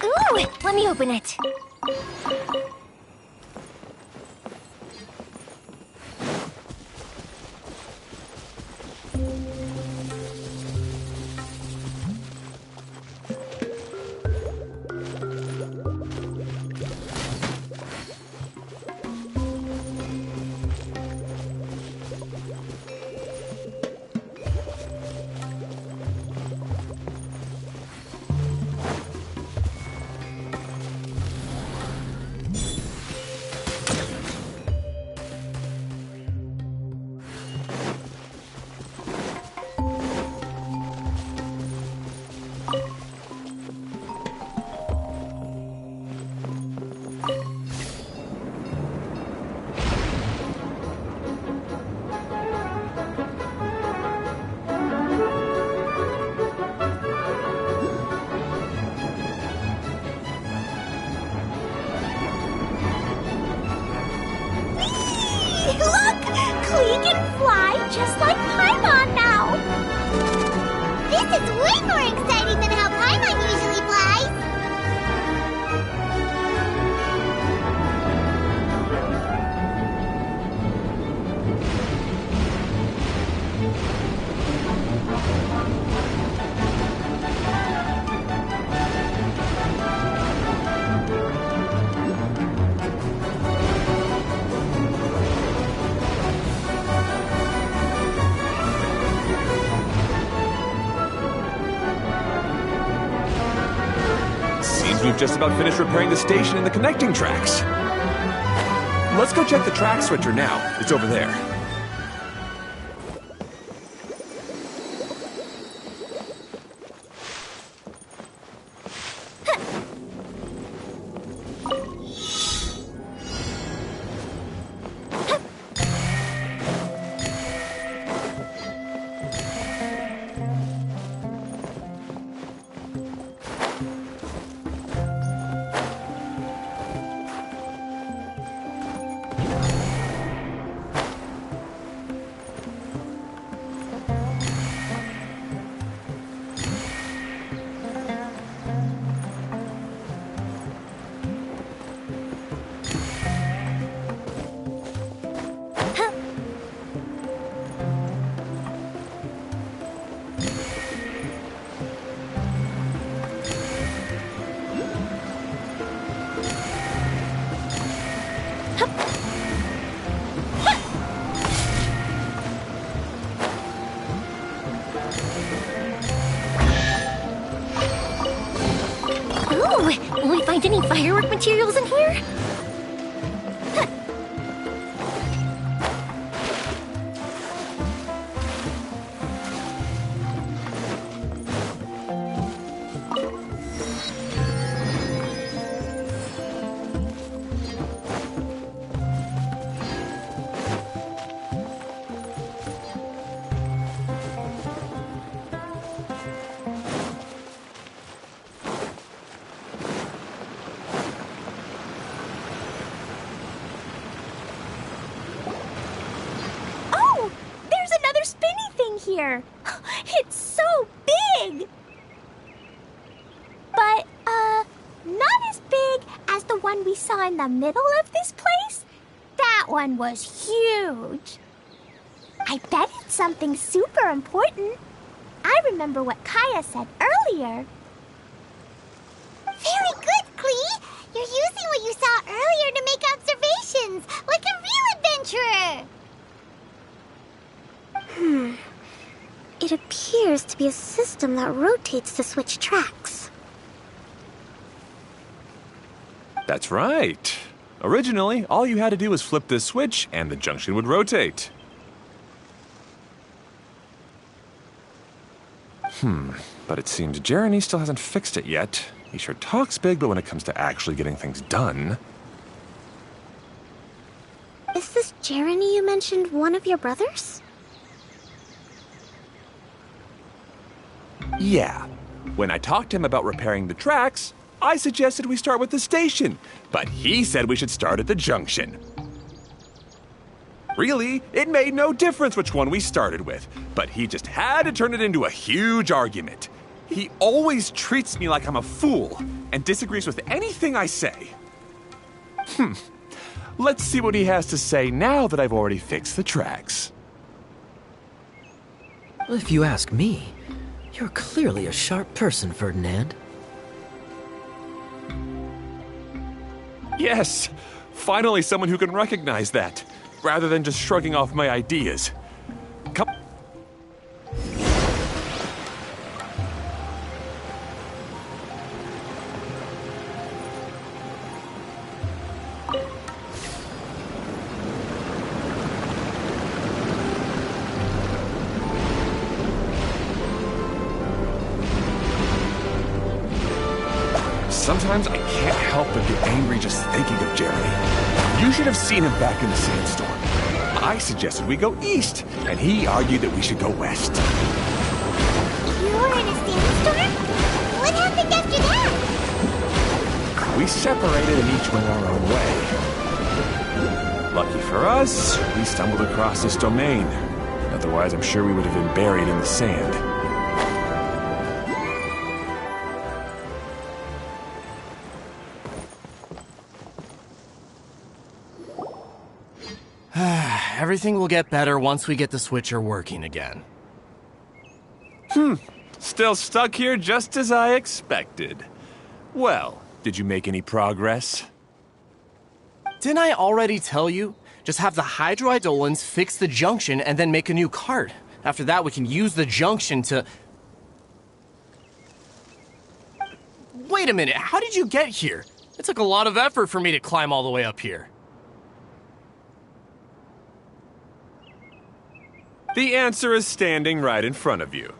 Ooh, let me open it. just like Paimon now! This is way more exciting than how Paimon usually flies! We've just about finished repairing the station and the connecting tracks. Let's go check the track switcher now. It's over there. Will we find any firework materials in here? Here. It's so big! But, not as big as the one we saw in the middle of this place. That one was huge. I bet it's something super important. I remember what Kaya said earlier. Very good, Klee! You're using what you saw earlier to make observations, like a real adventurer! It appears to be a system that rotates to switch tracks. That's right. Originally, all you had to do was flip this switch and the junction would rotate. But it seems Jeremy still hasn't fixed it yet. He sure talks big, but when it comes to actually getting things done... Is this Jeremy you mentioned one of your brothers? Yeah. When I talked to him about repairing the tracks, I suggested we start with the station, but he said we should start at the junction. Really, it made no difference which one we started with, but he just had to turn it into a huge argument. He always treats me like I'm a fool and disagrees with anything I say. Let's see what he has to say now that I've already fixed the tracks. If you ask me, you're clearly a sharp person, Ferdinand. Yes, finally someone who can recognize that, rather than just shrugging off my ideas. Come. Sometimes I can't help but get angry just thinking of Jeremy. You should have seen him back in the sandstorm. I suggested we go east, and he argued that we should go west. You were in a sandstorm? What happened after that? We separated and each went our own way. Lucky for us, we stumbled across this domain. Now Otherwise, I'm sure we would have been buried in the sand. Everything will get better once we get the switcher working again. Still stuck here just as I expected. Well, did you make any progress? Didn't I already tell you? Just have the hydroidolins fix the junction and then make a new cart. After that, we can use the junction to... Wait a minute, how did you get here? It took a lot of effort for me to climb all the way up here. The answer is standing right in front of you.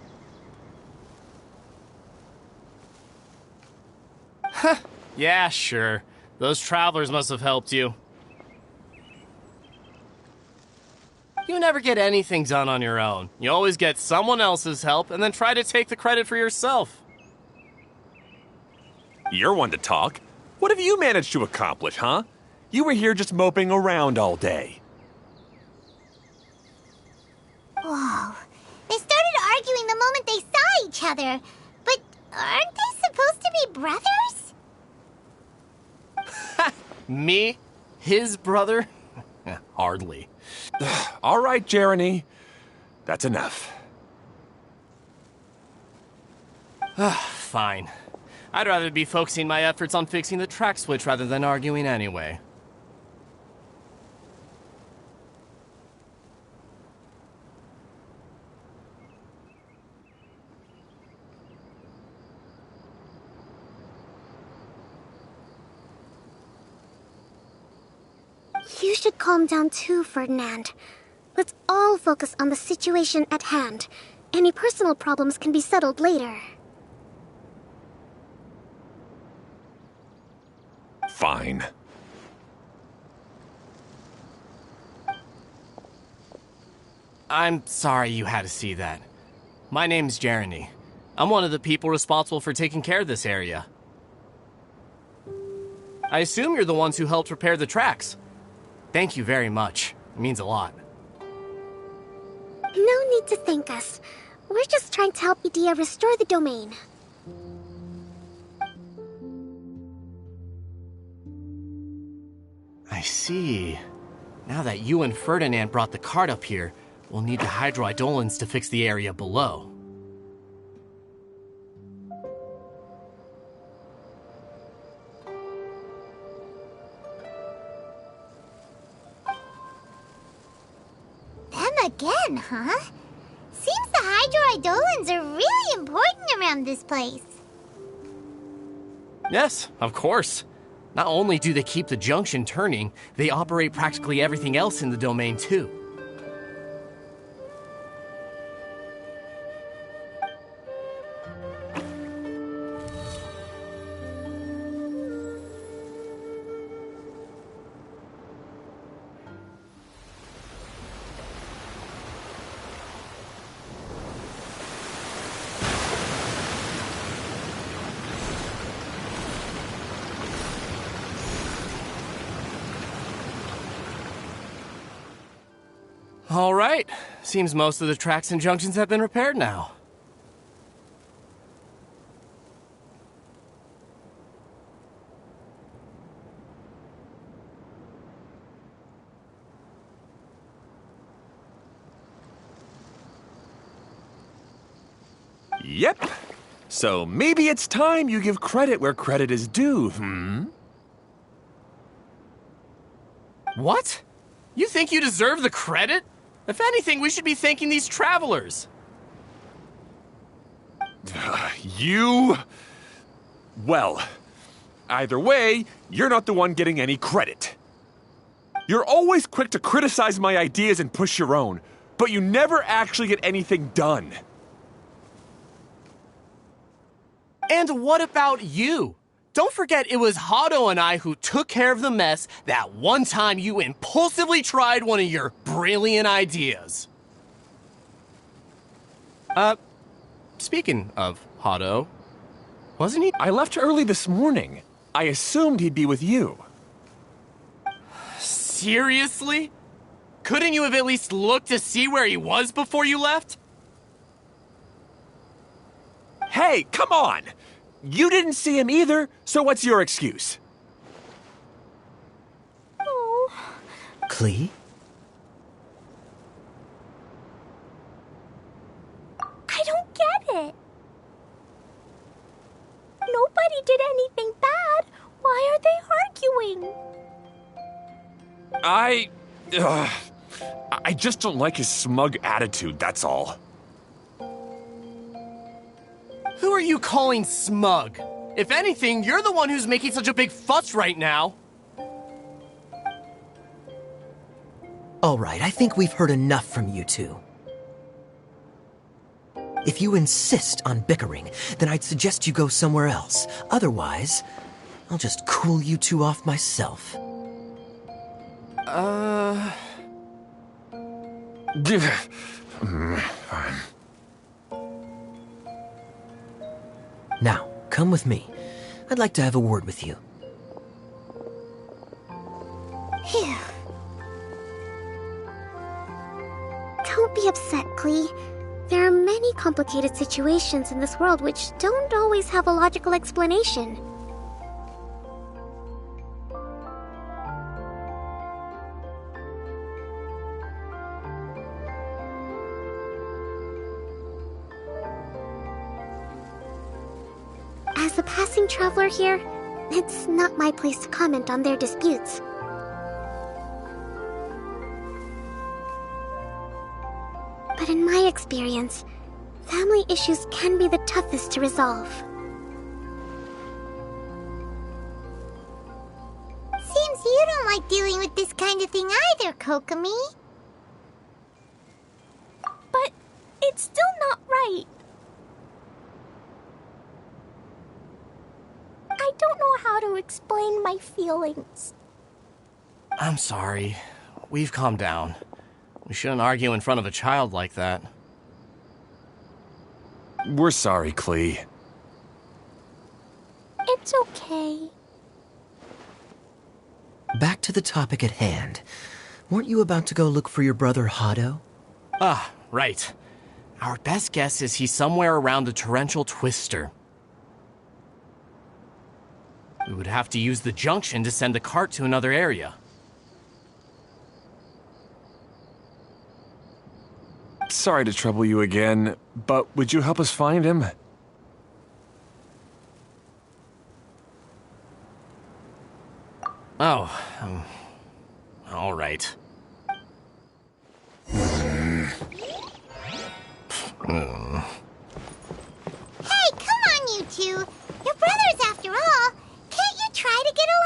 Yeah, sure. Those travelers must have helped you. You never get anything done on your own. You always get someone else's help and then try to take the credit for yourself. You're one to talk. What have you managed to accomplish, huh? You were here just moping around all day. Whoa. They started arguing the moment they saw each other. But aren't they supposed to be brothers? Me? His brother? Hardly. All right, Jeremy. That's enough. Fine. I'd rather be focusing my efforts on fixing the track switch rather than arguing anyway. You should calm down too, Ferdinand. Let's all focus on the situation at hand. Any personal problems can be settled later. Fine. I'm sorry you had to see that. My name's Jeremy. I'm one of the people responsible for taking care of this area. I assume you're the ones who helped repair the tracks. Thank you very much. It means a lot. No need to thank us. We're just trying to help Edea restore the domain. I see. Now that you and Ferdinand brought the cart up here, we'll need the hydroidolins to fix the area below. Them again, huh? Seems the hydroidolins are really important around this place. Yes, of course. Not only do they keep the junction turning, they operate practically everything else in the domain too. All right. Seems most of the tracks and junctions have been repaired now. Yep. So maybe it's time you give credit where credit is due, What? You think you deserve the credit? If anything, we should be thanking these travelers. You... Well, either way, you're not the one getting any credit. You're always quick to criticize my ideas and push your own, but you never actually get anything done. And what about you? Don't forget it was Hado and I who took care of the mess that one time you impulsively tried one of your brilliant ideas. Speaking of Hado, wasn't he? I left early this morning. I assumed he'd be with you. Seriously? Couldn't you have at least looked to see where he was before you left? Hey, come on! You didn't see him either, so what's your excuse? Oh. Klee? I don't get it. Nobody did anything bad. Why are they arguing? I just don't like his smug attitude, that's all. Who are you calling smug? If anything, you're the one who's making such a big fuss right now. All right, I think we've heard enough from you two. If you insist on bickering, then I'd suggest you go somewhere else. Otherwise, I'll just cool you two off myself. Fine. Now, come with me. I'd like to have a word with you. Phew. Don't be upset, Klee. There are many complicated situations in this world which don't always have a logical explanation. As a passing traveler here, it's not my place to comment on their disputes. But in my experience, family issues can be the toughest to resolve. Seems you don't like dealing with this kind of thing either, Kokomi. But it's still not right. I don't know how to explain my feelings. I'm sorry. We've calmed down. We shouldn't argue in front of a child like that. We're sorry, Klee. It's okay. Back to the topic at hand. Weren't you about to go look for your brother Hado? Ah, right. Our best guess is he's somewhere around the torrential twister. We would have to use the junction to send the cart to another area. Sorry to trouble you again, but would you help us find him? Oh, all right. Hey, come on, you two. You're brothers after all. Can't you try to get along?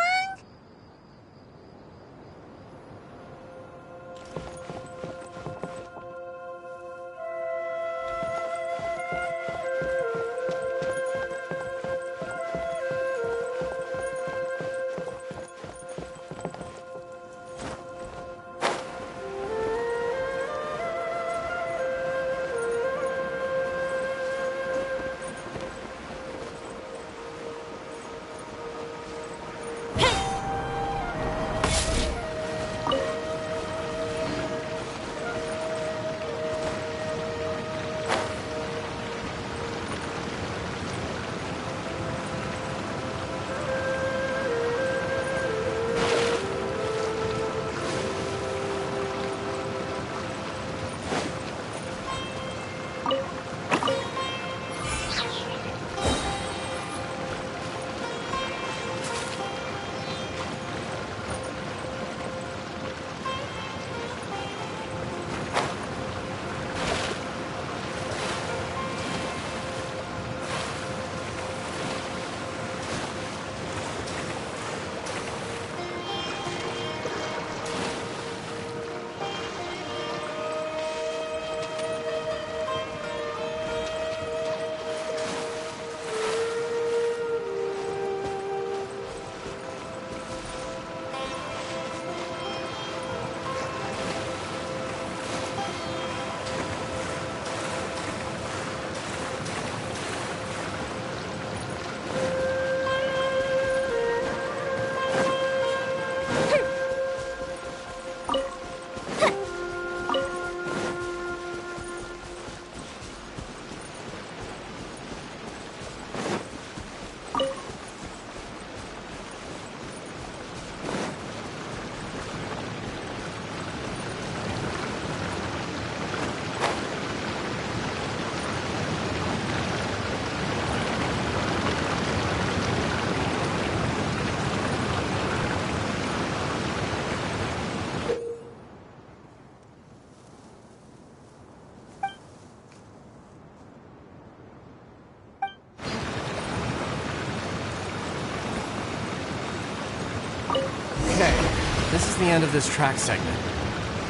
the end of this track segment.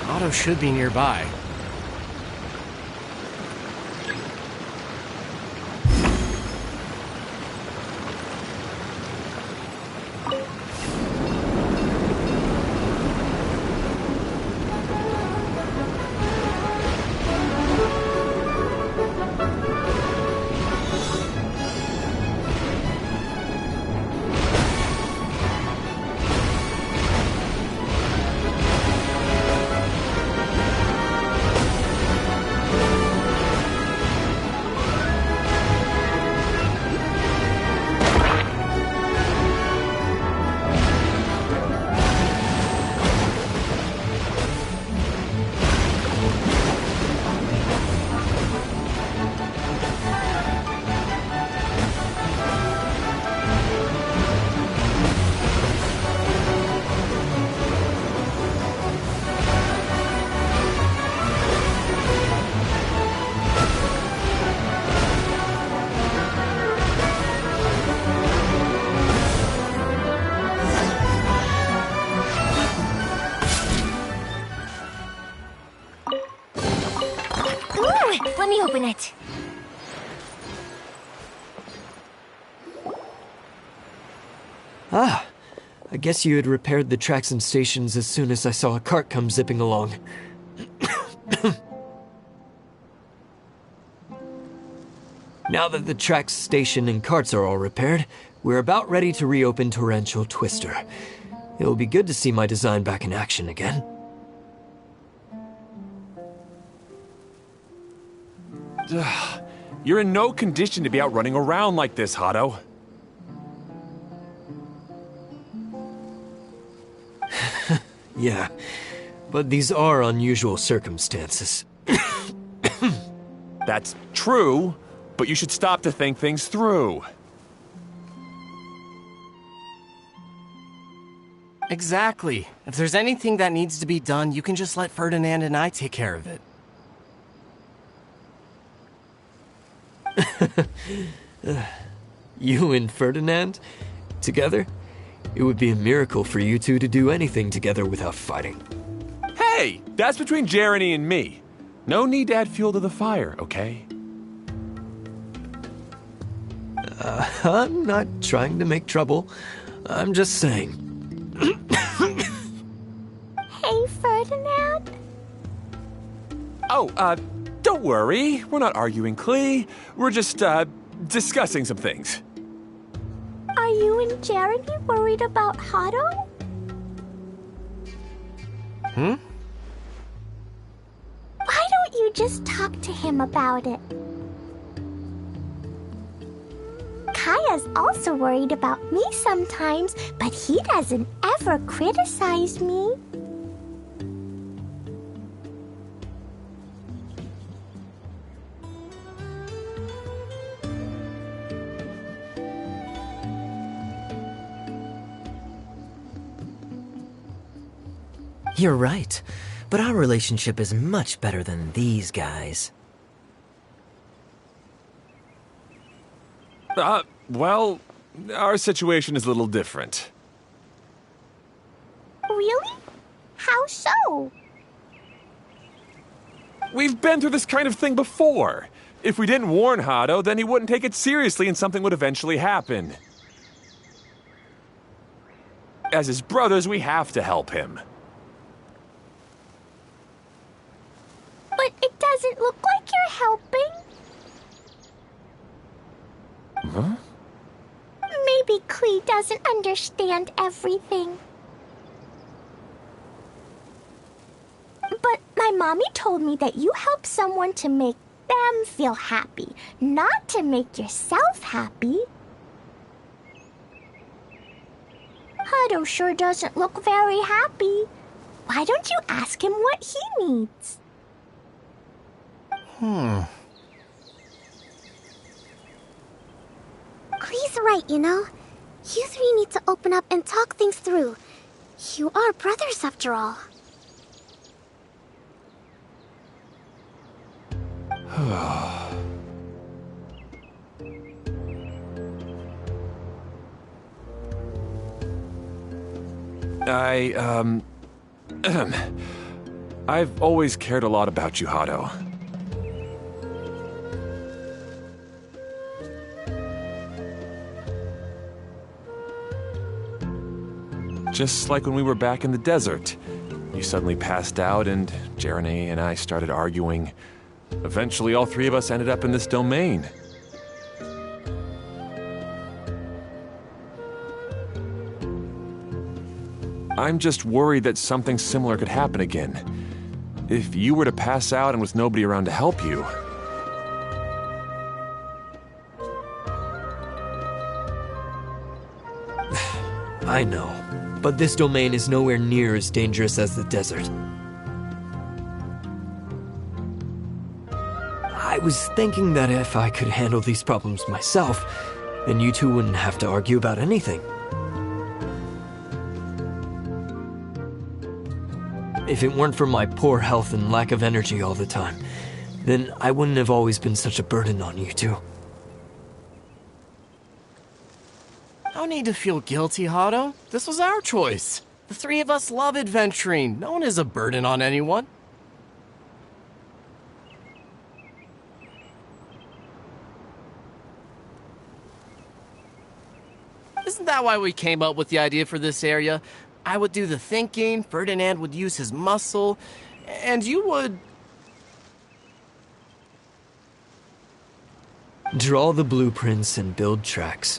Otto should be nearby. Let me open it. Ah, I guess you had repaired the tracks and stations as soon as I saw a cart come zipping along. Now that the tracks, station, and carts are all repaired, we're about ready to reopen Torrential Twister. It'll be good to see my design back in action again. You're in no condition to be out running around like this, Hado. Yeah, but these are unusual circumstances. That's true, but you should stop to think things through. Exactly. If there's anything that needs to be done, you can just let Ferdinand and I take care of it. You and Ferdinand? Together? It would be a miracle for you two to do anything together without fighting. Hey, that's between Jeremy and me. No need to add fuel to the fire, okay? I'm not trying to make trouble. I'm just saying. Hey, Ferdinand. Oh, don't worry. We're not arguing, Clee. We're just, discussing some things. Are you and Jeremy worried about Hado? Hmm? Why don't you just talk to him about it? Kaya's also worried about me sometimes, but he doesn't ever criticize me. You're right, but our relationship is much better than these guys. Well, our situation is a little different. Really? How so? We've been through this kind of thing before. If we didn't warn Hado, then he wouldn't take it seriously and something would eventually happen. As his brothers, we have to help him. But it doesn't look like you're helping. Huh? Maybe Clee doesn't understand everything. But my mommy told me that you help someone to make them feel happy, not to make yourself happy. Hado sure doesn't look very happy. Why don't you ask him what he needs? Clee's right, you know. You three need to open up and talk things through. You are brothers, after all. I've always cared a lot about you, Hado. Just like when we were back in the desert. You suddenly passed out and Jeremy and I started arguing. Eventually, all three of us ended up in this domain. I'm just worried that something similar could happen again. If you were to pass out and with nobody around to help you... I know, but this domain is nowhere near as dangerous as the desert. I was thinking that if I could handle these problems myself, then you two wouldn't have to argue about anything. If it weren't for my poor health and lack of energy all the time, then I wouldn't have always been such a burden on you two. No need to feel guilty, Hado. This was our choice. The three of us love adventuring. No one is a burden on anyone. Isn't that why we came up with the idea for this area? I would do the thinking, Ferdinand would use his muscle, and you would... Draw the blueprints and build tracks.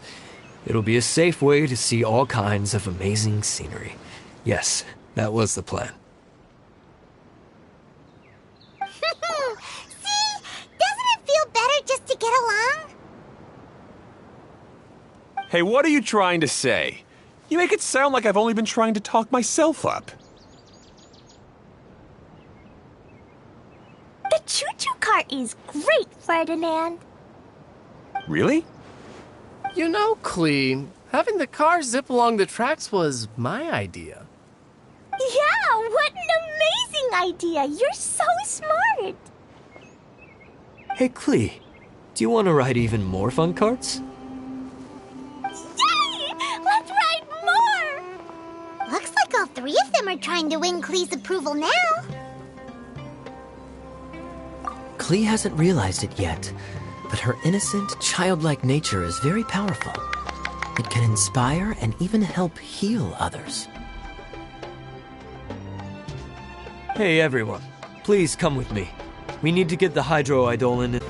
It'll be a safe way to see all kinds of amazing scenery. Yes, that was the plan. See? Doesn't it feel better just to get along? Hey, what are you trying to say? You make it sound like I've only been trying to talk myself up. The choo-choo cart is great, Ferdinand. Really? You know, Clee, having the car zip along the tracks was my idea. Yeah, what an amazing idea. You're so smart. Hey, Clee, do you want to ride even more fun carts? Yay! Let's ride more! Looks like all three of them are trying to win Klee's approval now. Clee hasn't realized it yet, but her innocent, childlike nature is very powerful. It can inspire and even help heal others. Hey, everyone. Please come with me. We need to get the hydroidolin in.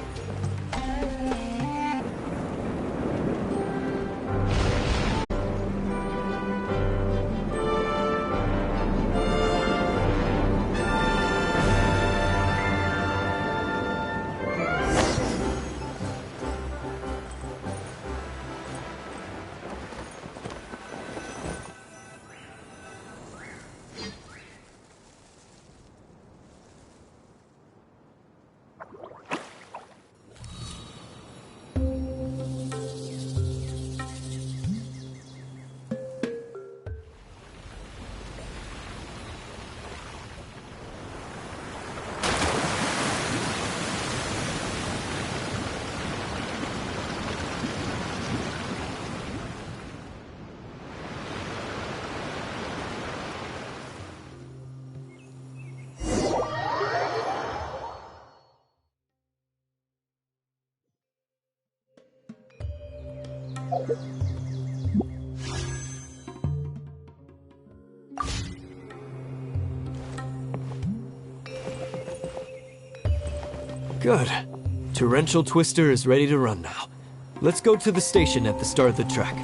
Good. Torrential Twister is ready to run now. Let's go to the station at the start of the track.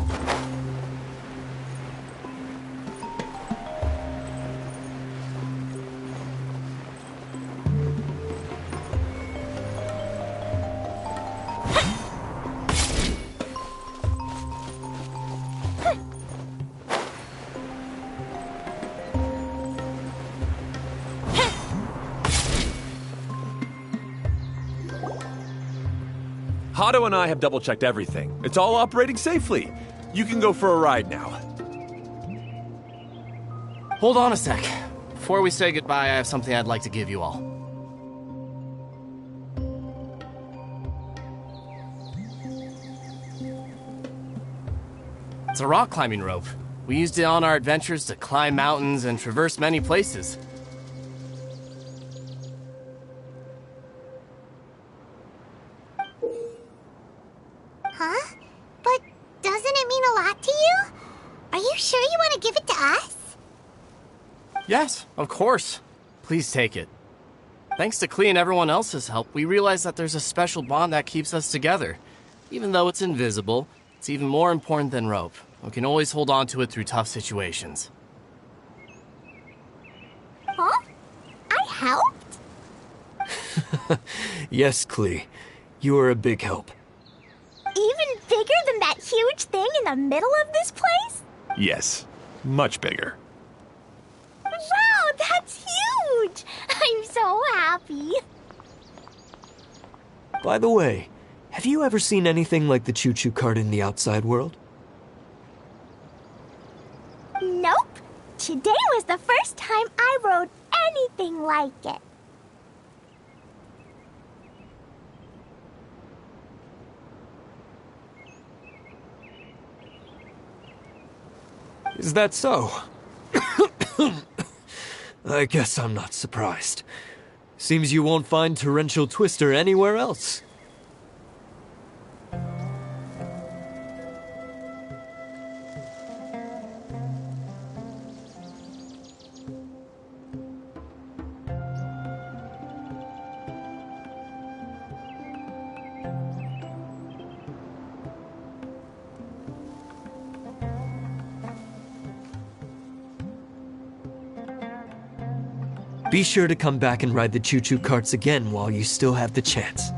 Hado and I have double-checked everything. It's all operating safely. You can go for a ride now. Hold on a sec. Before we say goodbye, I have something I'd like to give you all. It's a rock climbing rope. We used it on our adventures to climb mountains and traverse many places. Huh? But doesn't it mean a lot to you? Are you sure you want to give it to us? Yes, of course. Please take it. Thanks to Klee and everyone else's help, we realized that there's a special bond that keeps us together. Even though it's invisible, it's even more important than rope. We can always hold on to it through tough situations. Huh? I helped? Yes, Klee. You are a big help. Even bigger than that huge thing in the middle of this place? Yes, much bigger. Wow, that's huge! I'm so happy. By the way, have you ever seen anything like the choo-choo cart in the outside world? Nope. Today was the first time I rode anything like it. Is that so? I guess I'm not surprised. Seems you won't find Torrential Twister anywhere else. Be sure to come back and ride the choo-choo carts again while you still have the chance.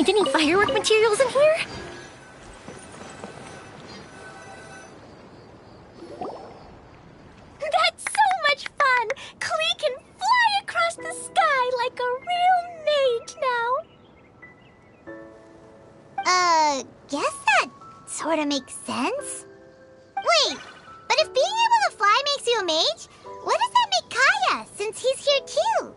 find any firework materials in here? That's so much fun! Klee can fly across the sky like a real mage now. Guess that sort of makes sense. Wait, but if being able to fly makes you a mage, what does that make Kaya, since he's here too?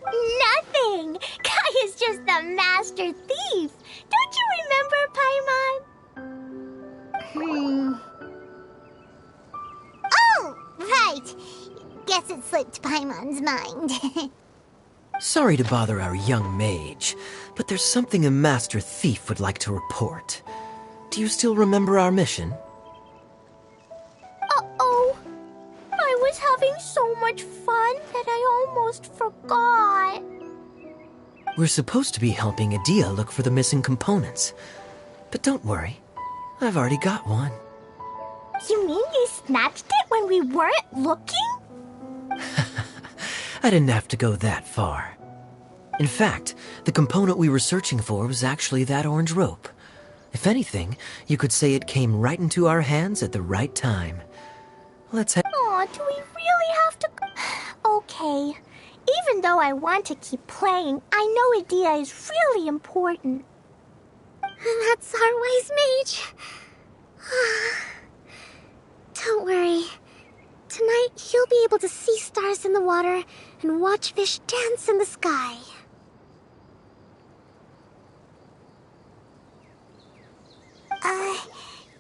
Nothing! Kaya's just the master thief! Don't you remember, Paimon? Oh, right. Guess it slipped Paimon's mind. Sorry to bother our young mage, but there's something a master thief would like to report. Do you still remember our mission? Uh-oh. I was having so much fun that I almost forgot. We're supposed to be helping Adia look for the missing components. But don't worry, I've already got one. You mean you snatched it when we weren't looking? I didn't have to go that far. In fact, the component we were searching for was actually that orange rope. If anything, you could say it came right into our hands at the right time. Let's head. Aw, do we really have to... Okay. Even though I want to keep playing, I know Adia is really important. That's our wise mage. Don't worry. Tonight, he'll be able to see stars in the water and watch fish dance in the sky.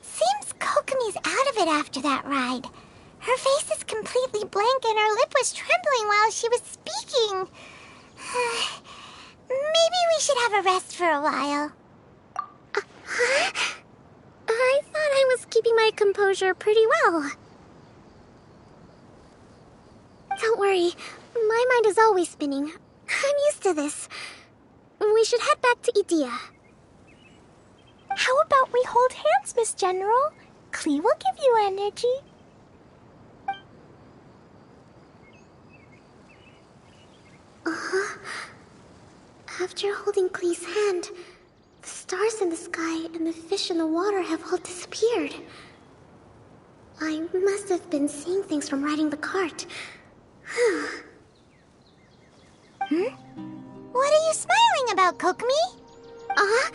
Seems Kokomi's out of it after that ride. Her face is completely blank and her lip was trembling while she was speaking. Maybe we should have a rest for a while. I thought I was keeping my composure pretty well. Don't worry, my mind is always spinning. I'm used to this. We should head back to Idia. How about we hold hands, Miss General? Klee will give you energy. After holding Klee's hand, the stars in the sky and the fish in the water have all disappeared. I must have been seeing things from riding the cart. What are you smiling about, Kokomi? Oh.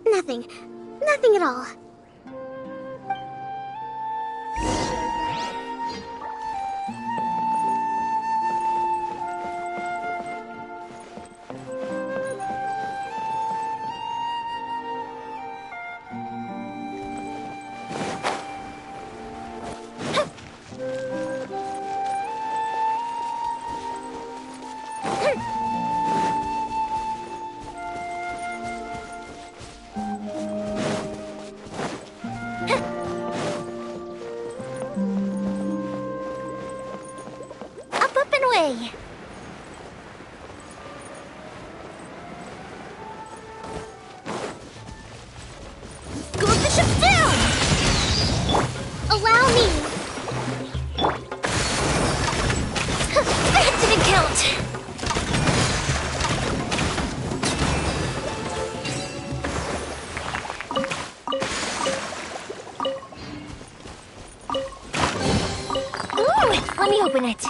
Nothing. Nothing at all. Up and away. Ghost the ship down! Allow me. That didn't count. Ooh, let me open it.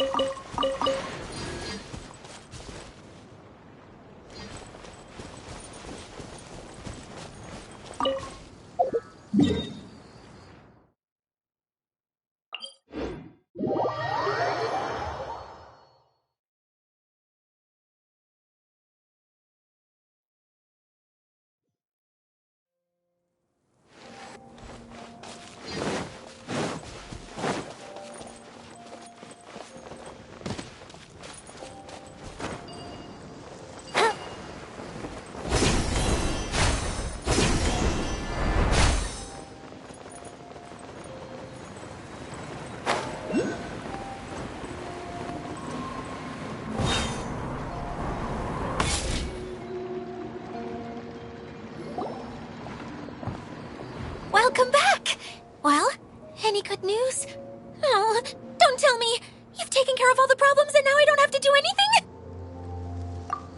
Welcome back! Well, any good news? Oh, don't tell me! You've taken care of all the problems and now I don't have to do anything?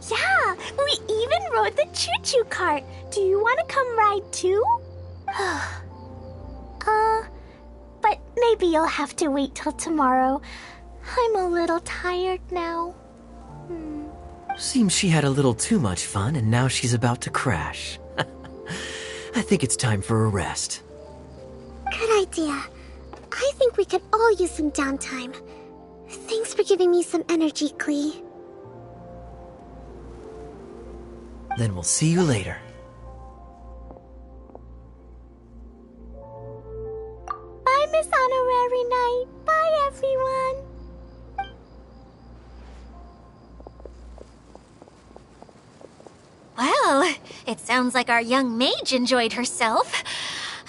Yeah, we even rode the choo-choo cart. Do you want to come ride too? But maybe you'll have to wait till tomorrow. I'm a little tired now. Seems she had a little too much fun and now she's about to crash. I think it's time for a rest. Good idea. I think we could all use some downtime. Thanks for giving me some energy, Klee. Then we'll see you later. Bye, Miss Honorary Knight. Bye, everyone. Well, it sounds like our young mage enjoyed herself.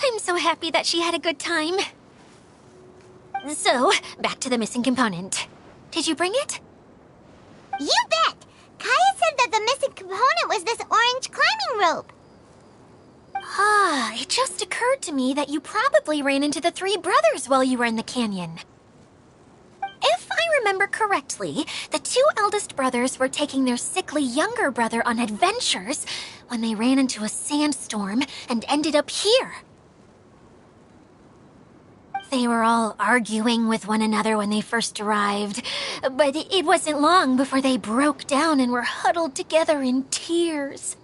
I'm so happy that she had a good time. So, back to the missing component. Did you bring it? You bet! Kaya said that the missing component was this orange climbing rope. Ah, it just occurred to me that you probably ran into the three brothers while you were in the canyon. If I remember correctly, the two eldest brothers were taking their sickly younger brother on adventures when they ran into a sandstorm and ended up here. They were all arguing with one another when they first arrived, but it wasn't long before they broke down and were huddled together in tears.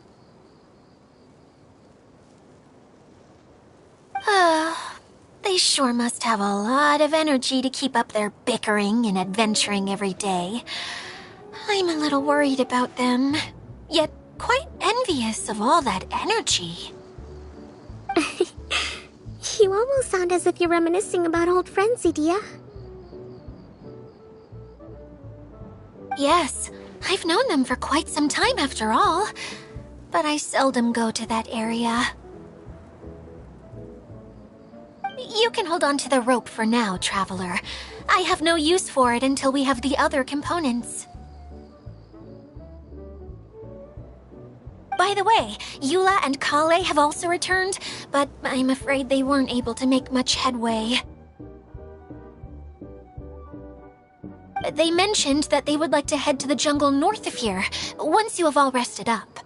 They sure must have a lot of energy to keep up their bickering and adventuring every day. I'm a little worried about them, yet quite envious of all that energy. You almost sound as if you're reminiscing about old friends, Idia. Yes, I've known them for quite some time after all, but I seldom go to that area. You can hold on to the rope for now, Traveler. I have no use for it until we have the other components. By the way, Eula and Kale have also returned, but I'm afraid they weren't able to make much headway. They mentioned that they would like to head to the jungle north of here, once you have all rested up.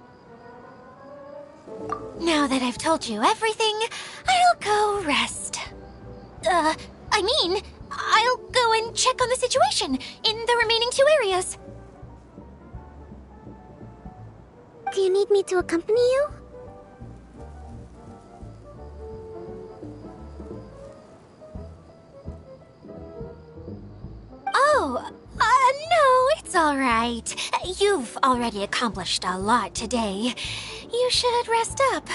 Now that I've told you everything, I'll go rest. I'll go and check on the situation in the remaining two areas. Do you need me to accompany you? Oh, no, it's all right. You've already accomplished a lot today. You should rest up.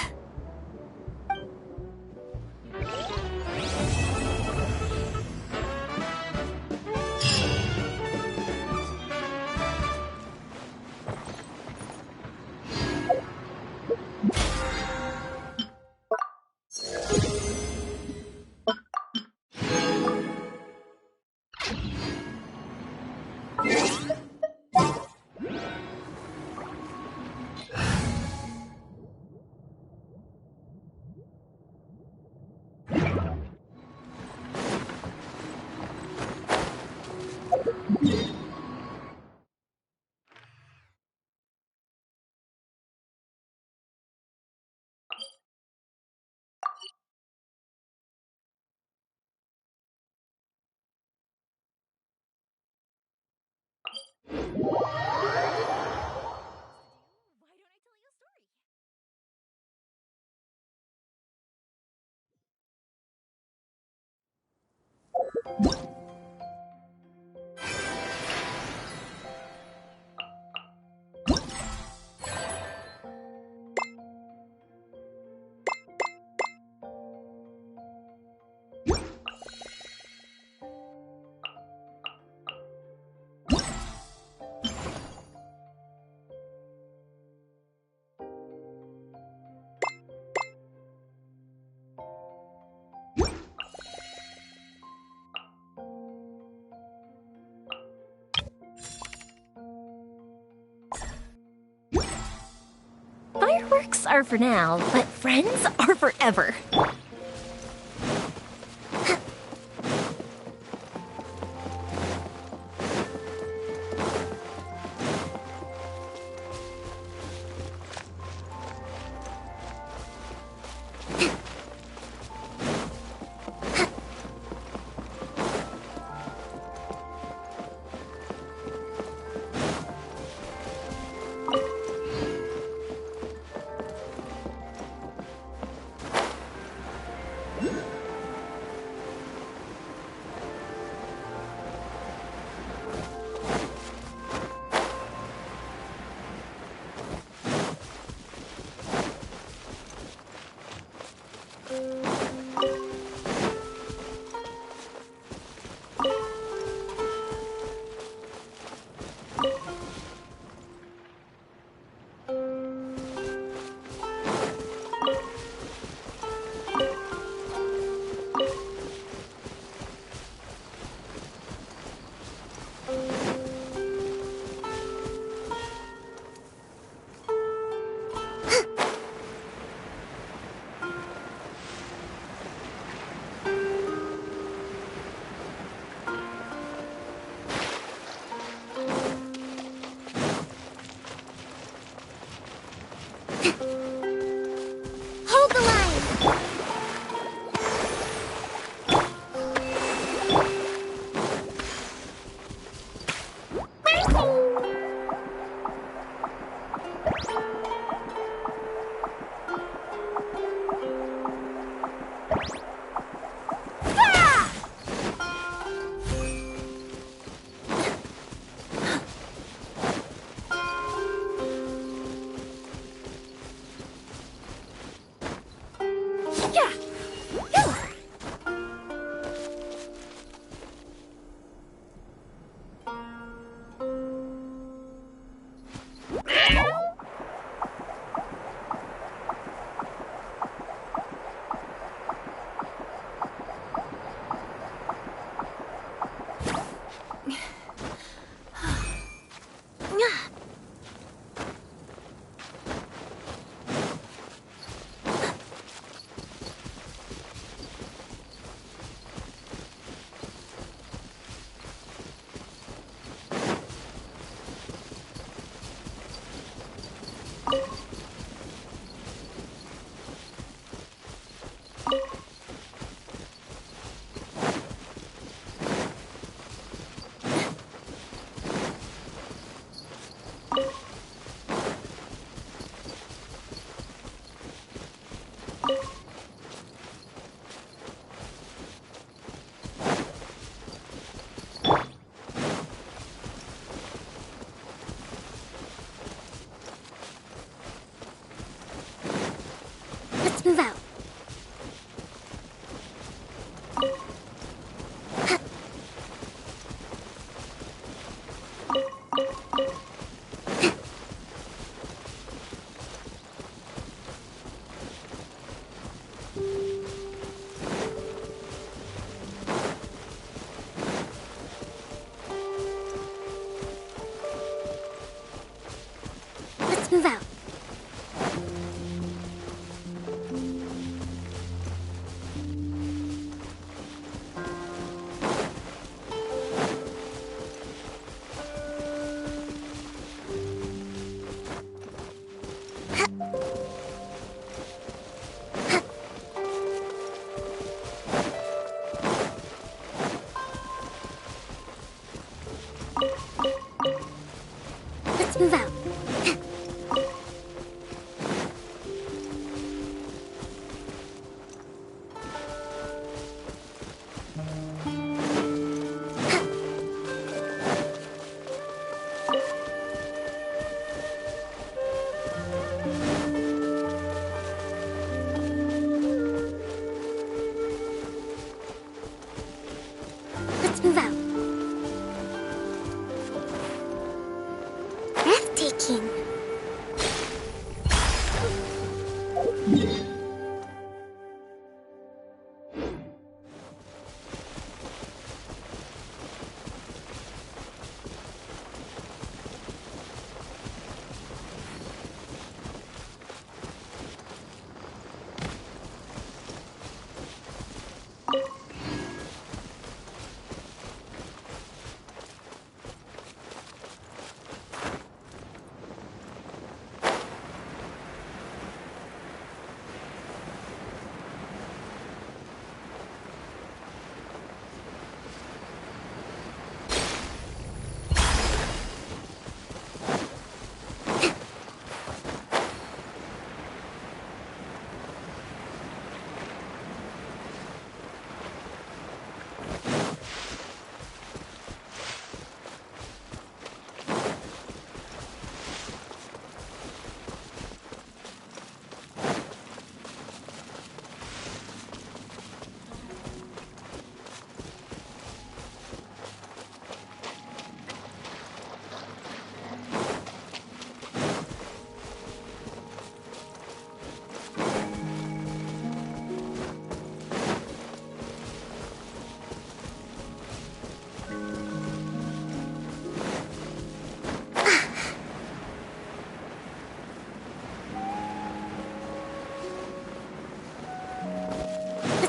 Fireworks are for now, but friends are forever. Hold the line!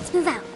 Let's move out.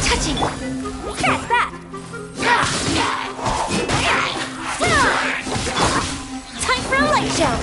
touching. Scratch that. Time for a light show.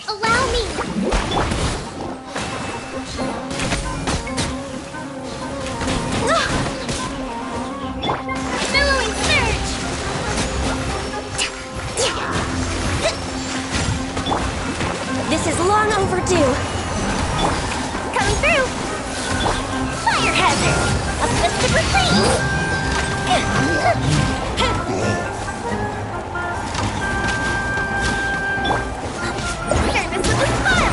Allow me! Billowing surge! This is long overdue. Coming through. Fire hazard. A fist of retreat. Turn this with a smile.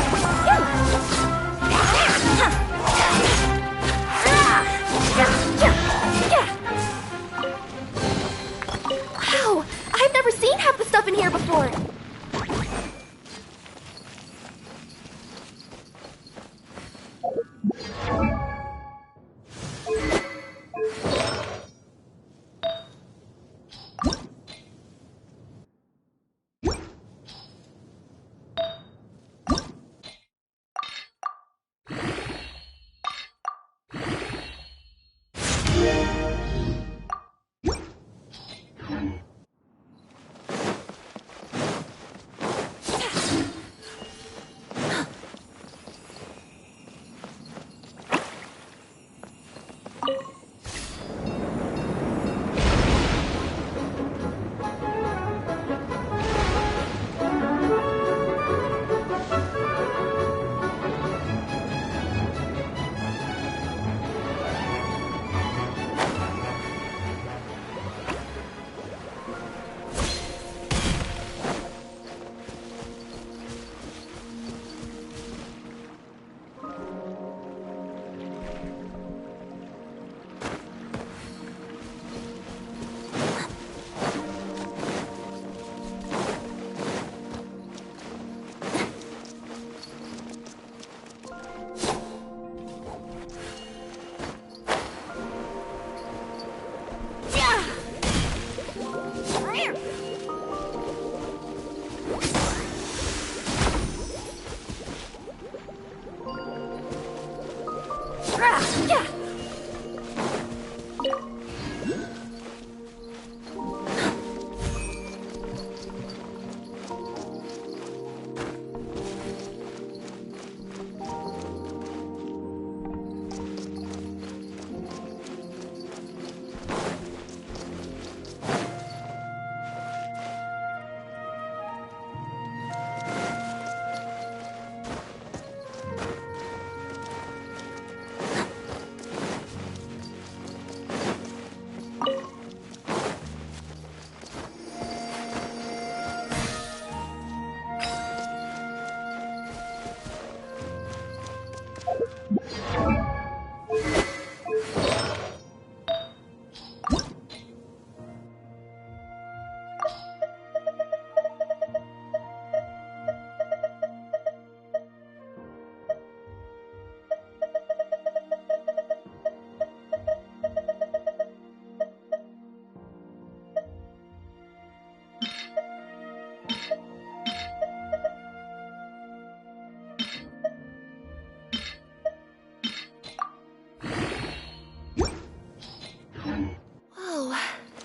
Wow, I've never seen half the stuff in here before.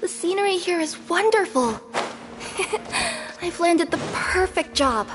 The scenery here is wonderful. I've landed the perfect job.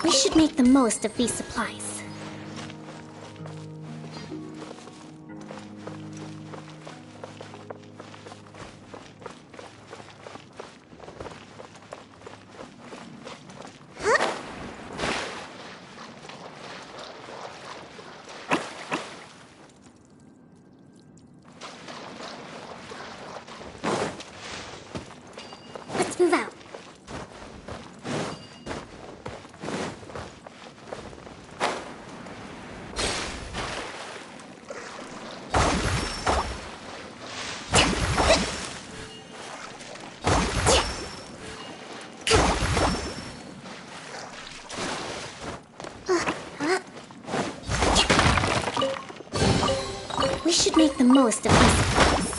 We should make the most of these supplies. Let's move out. We should make the most of these supplies.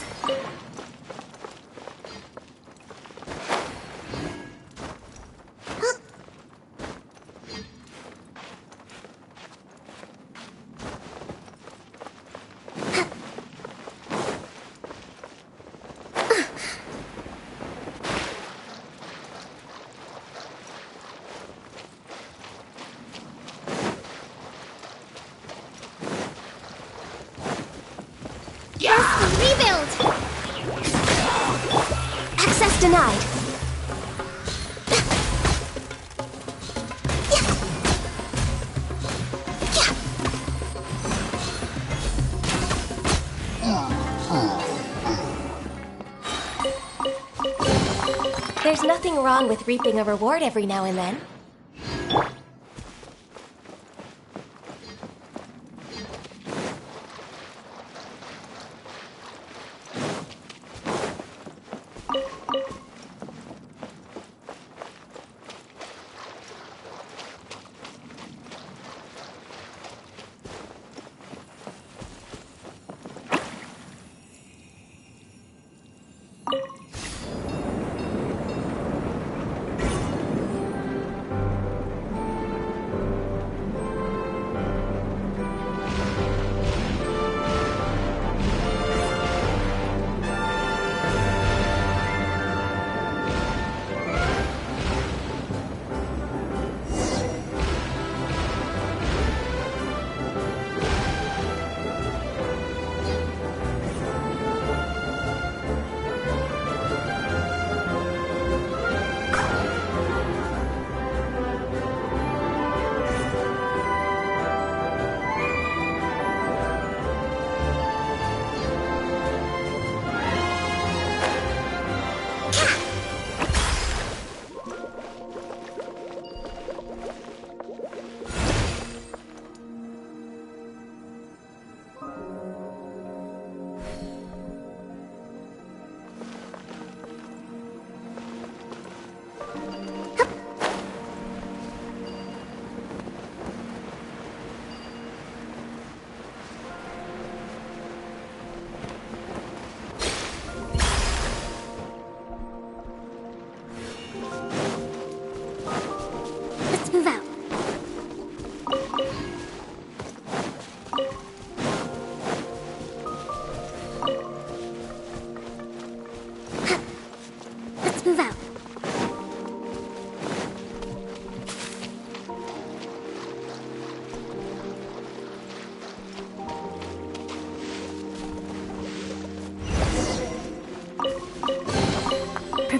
Rebuild! Access denied. There's nothing wrong with reaping a reward every now and then.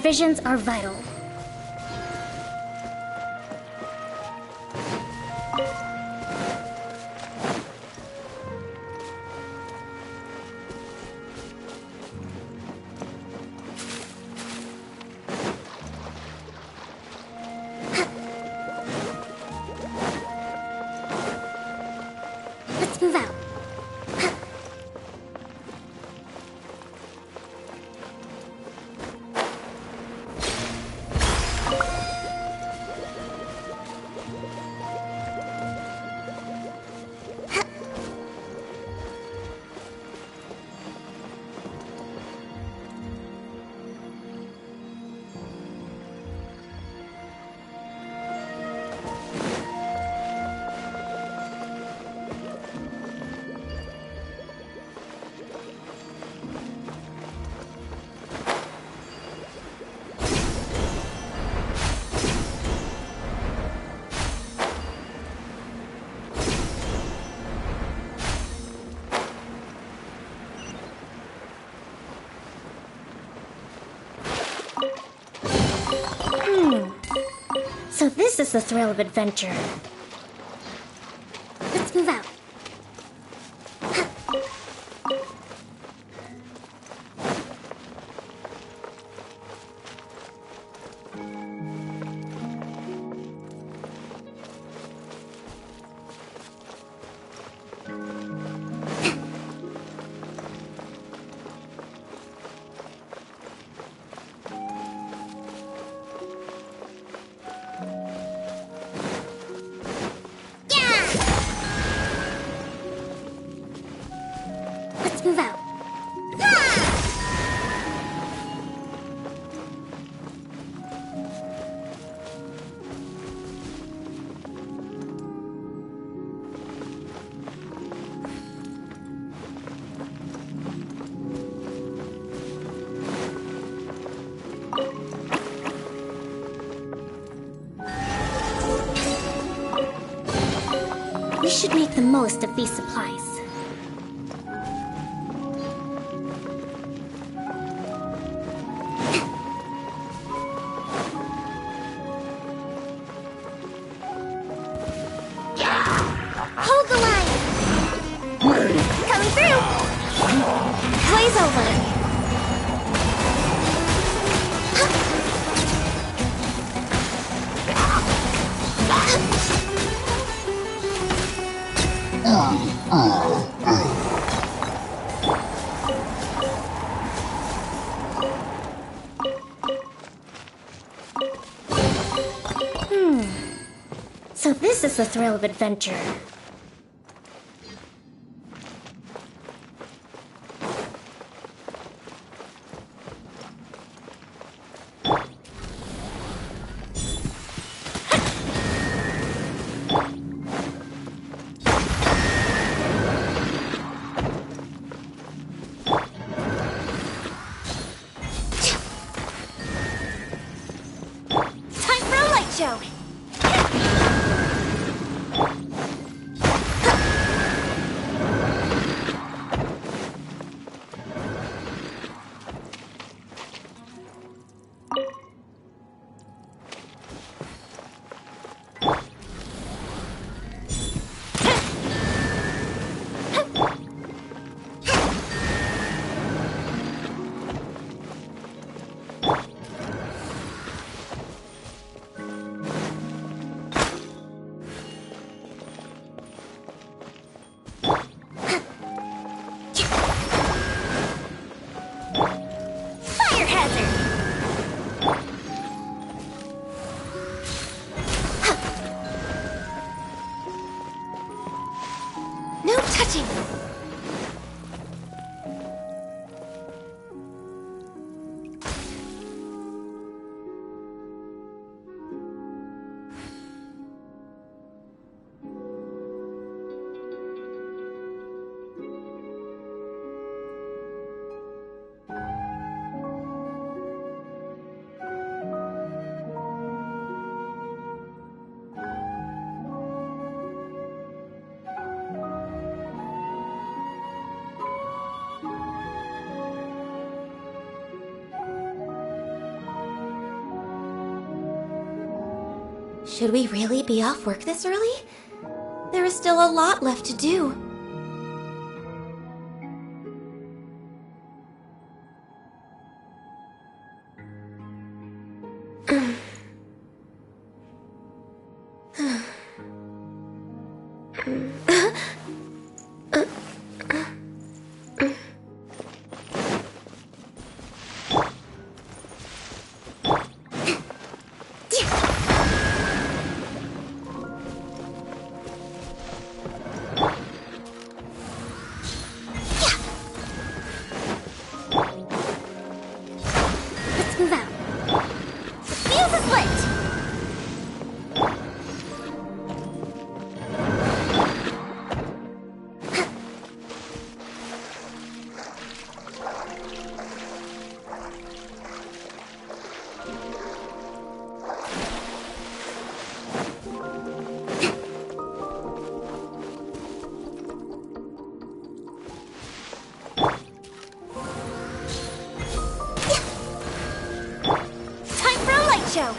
Revisions are vital. Let's move out. So this is the thrill of adventure. Let's move out. Let's move out. We should make the most of these supplies. Hold the line! Coming through! Glaze over. So this is the thrill of adventure. Time for a light show! Fire hazard! No touching! Should we really be off work this early? There is still a lot left to do. Let's move out. Fuse is lit! Time for a light show!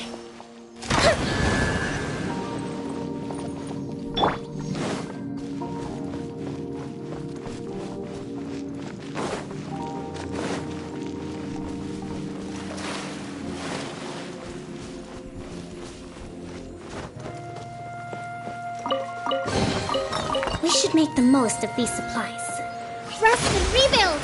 We should make the most of these supplies. Rest and rebuild!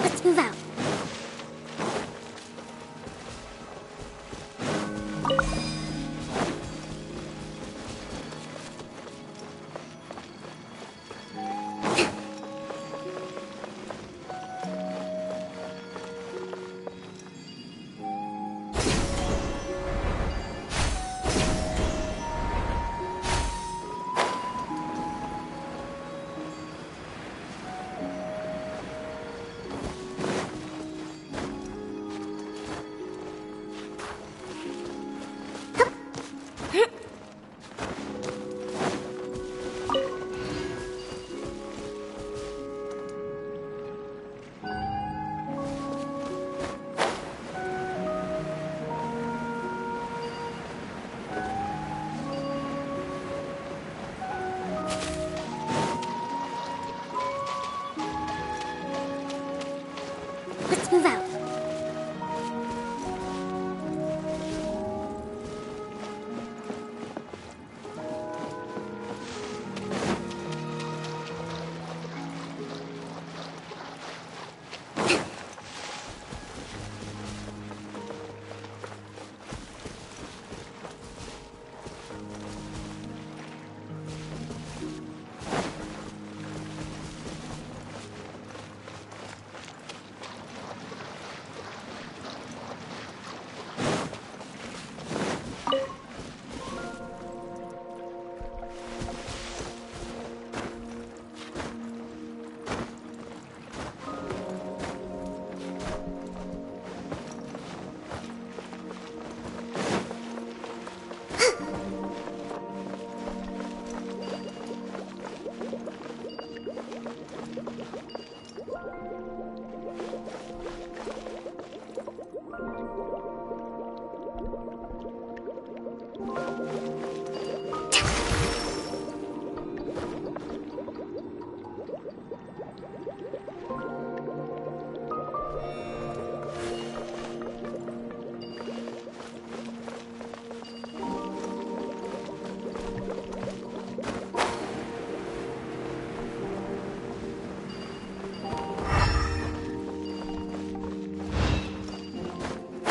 Let's move out. Let's move out.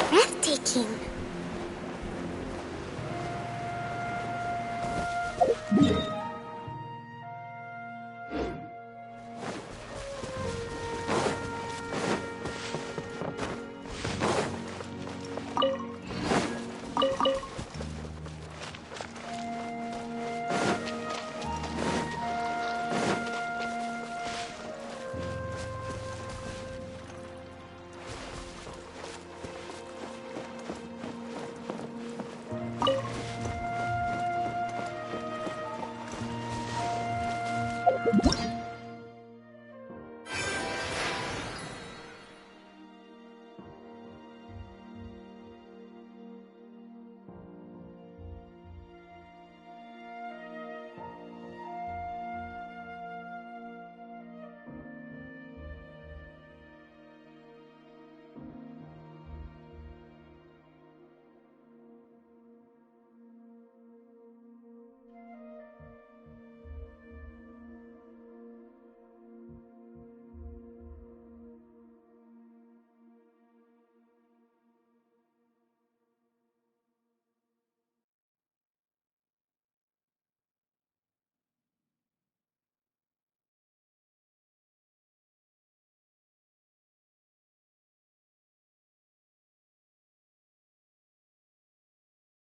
Breathtaking.